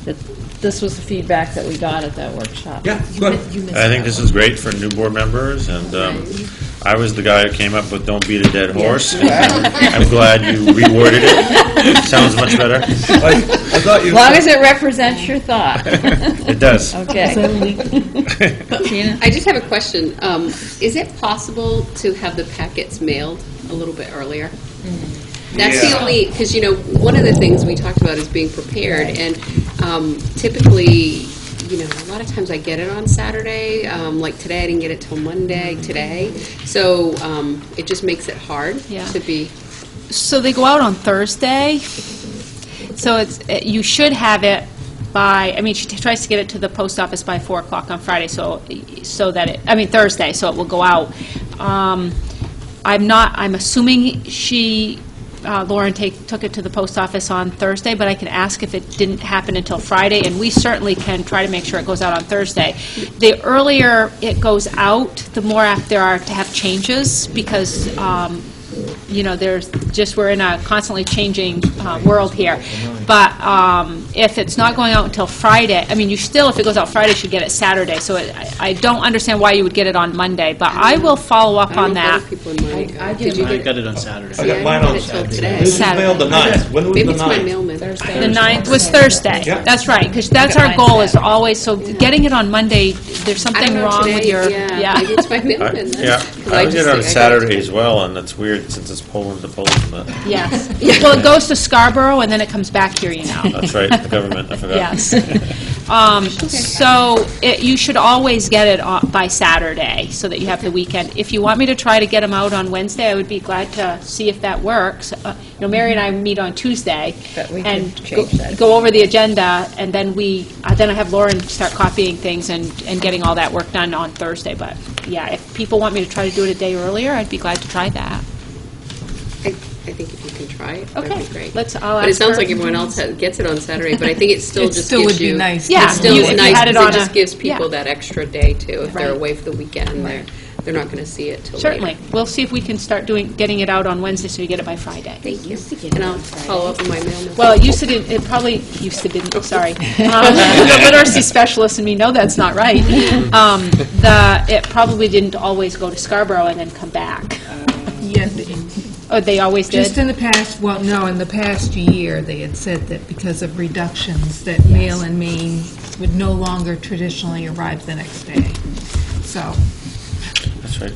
that this was the feedback that we got at that workshop. Yeah, good. I think this is great for new board members, and I was the guy who came up with "Don't beat a dead horse." I'm glad you reworded it. Sounds much better. I thought you. As long as it represents your thought. It does. Okay. Tina? I just have a question. Is it possible to have the packets mailed a little bit earlier? That's the only, because, one of the things we talked about is being prepared, and typically, a lot of times I get it on Saturday. Like today, I didn't get it till Monday today. So it just makes it hard to be. So they go out on Thursday. So you should have it by, she tries to get it to the post office by 4 o'clock on Friday, so that Thursday, so it will go out. I'm assuming Lauren took it to the post office on Thursday, but I can ask if it didn't happen until Friday, and we certainly can try to make sure it goes out on Thursday. The earlier it goes out, the more apt there are to have changes, because we're in a constantly changing world here. But if it's not going out until Friday, you still, if it goes out Friday, should get it Saturday. So I don't understand why you would get it on Monday, but I will follow up on that. I got it on Saturday. I got mine on Saturday. This is mailed the 9th. When was Maybe the it's my 9th? mailman. The 9th was Thursday. Yeah. That's right, because that's our goal is always, so getting it on Monday, there's I don't something know wrong with today, your, maybe it's my mailman. I did it on Saturday as well, and it's weird since it's Poland to Poland. But Yes. Well, it goes to Scarborough, and then it comes back here, That's right, the government, I forgot. Yes. So you should always get it by Saturday, so that you have the weekend. If you want me to try to get them out on Wednesday, I would be glad to see if that works. Mary and I meet on Tuesday and go over the agenda, and then I have Lauren start copying things and getting all that work done on Thursday. But yeah, if people want me to try to do it a day earlier, I'd be glad to try that. I think if you can try it, that'd be great. I'll but it ask sounds her. like everyone else gets it on Saturday, but I think it still just still gives would be you. nice. Yeah, it still if is you nice had it because on it just gives yeah. people that extra day too. If they're Right. away for the weekend, they're not going to see it till Certainly. later. We'll see if we can start getting it out on Wednesday so you get it by Friday. Thank you. And I'll follow up with my mailman. Well, it probably used to didn't, sorry. The literacy specialist and me know that's not right. It probably didn't always go to Scarborough and then come back. Yeah, Oh, they always did? just in the past, well, no, in the past year, they had said that because of reductions, that mail in Maine would no longer traditionally arrive the next day. So, That's right.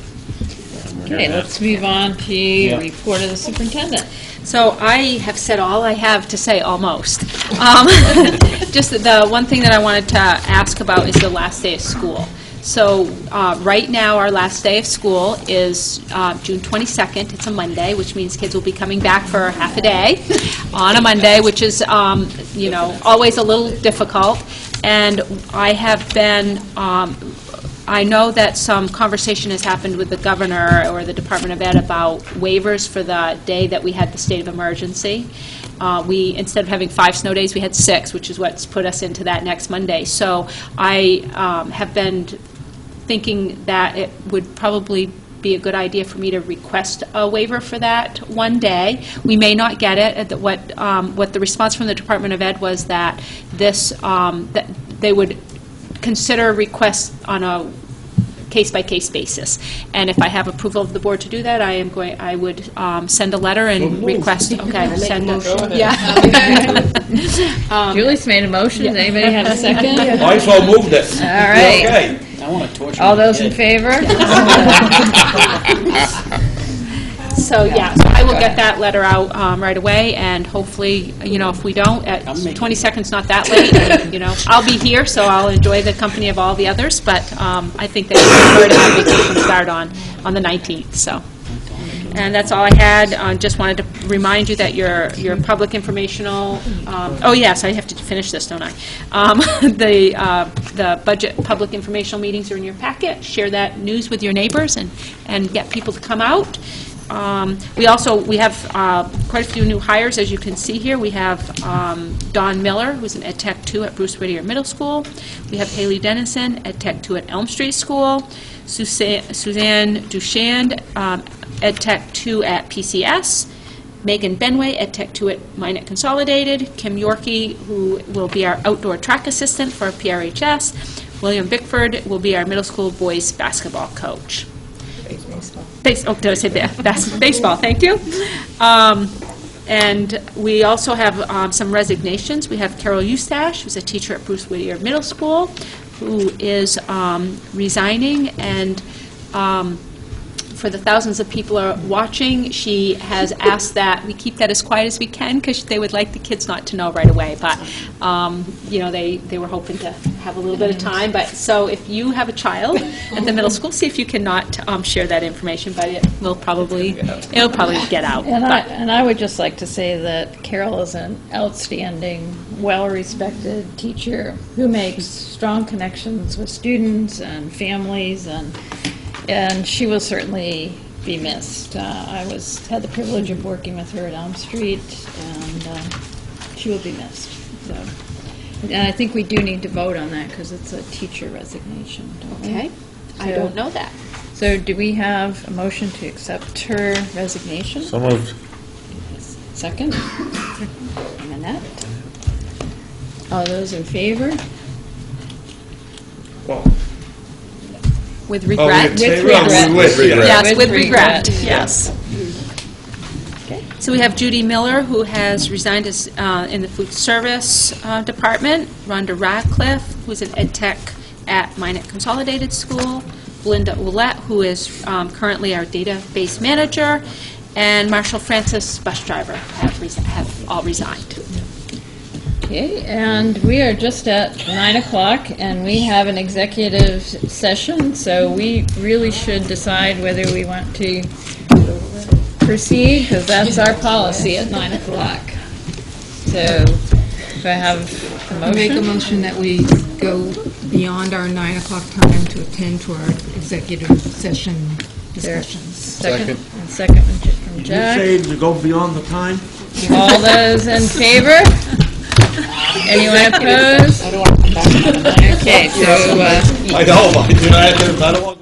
Okay, let's move on to report of the superintendent. So I have said all I have to say, almost. Just the one thing that I wanted to ask about is the last day of school. So right now, our last day of school is June 22nd. It's a Monday, which means kids will be coming back for half a day on a Monday, which is, always a little difficult. And I have been, I know that some conversation has happened with the governor or the Department of Ed about waivers for the day that we had the state of emergency. Instead of having 5 snow days, we had 6, which is what's put us into that next Monday. So I have been thinking that it would probably be a good idea for me to request a waiver for that one day. We may not get it. What the response from the Department of Ed was that that they would consider requests on a case-by-case basis. And if I have approval of the board to do that, I would send a letter and request, Julie's made a motion. Does anybody have a second? I so moved it. All right. Okay. I want to torture All my those kid. in favor? So I will get that letter out right away, and hopefully, if we don't, 20 seconds not that late, I'll be here, so I'll enjoy the company of all the others, but I think that we're going to have vacation start on the 19th, so. And that's all I had. Just wanted to remind you that your public informational, oh yes, I have to finish this, don't I? The budget public informational meetings are in your packet. Share that news with your neighbors and get people to come out. We have quite a few new hires, as you can see here. We have Dawn Miller, who's an Ed Tech 2 at Bruce Whittier Middle School. We have Haley Dennison, Ed Tech 2 at Elm Street School. Suzanne Duchand, EdTech 2 at PCS. Megan Benway, EdTech 2 at Minot Consolidated. Kim Yorkie, who will be our outdoor track assistant for PRHS. William Bickford will be our middle school boys basketball coach. Baseball, thank you. And we also have some resignations. We have Carol Eustache, who's a teacher at Bruce Whittier Middle School, who is resigning, and for the thousands of people who are watching, she has asked that we keep that as quiet as we can because they would like the kids not to know right away. But, they were hoping to have a little bit of time. But so if you have a child at the middle school, see if you cannot share that information, but it'll probably get out. And I would just like to say that Carol is an outstanding, well-respected teacher who makes strong connections with students and families, and she will certainly be missed. I had the privilege of working with her at Elm Street, and she will be missed. So, and I think we do need to vote on that because it's a teacher resignation, don't we? Okay. I don't know that. So do we have a motion to accept her resignation? So moved. Second? Annette? All those in favor? Well, With regret? With regret. Yes, with regret, regret. yes. Okay. So we have Judy Miller, who has resigned as, in the food service department. Rhonda Radcliffe, who's an EdTech at Minot Consolidated School. Belinda Ouellette, who is currently our database manager. And Marshall Francis, bus driver, have all resigned. Okay, and we are just at 9 o'clock, and we have an executive session, so we really should decide whether we want to proceed, because that's our policy at 9 o'clock. So, do I have a motion? Make a motion that we go beyond our 9 o'clock time to attend to our executive session discussions. Second. And second from you Jack. say to go beyond the time? All those in favor? Anyone opposed? I don't want to come back. Okay, so, I know, I don't want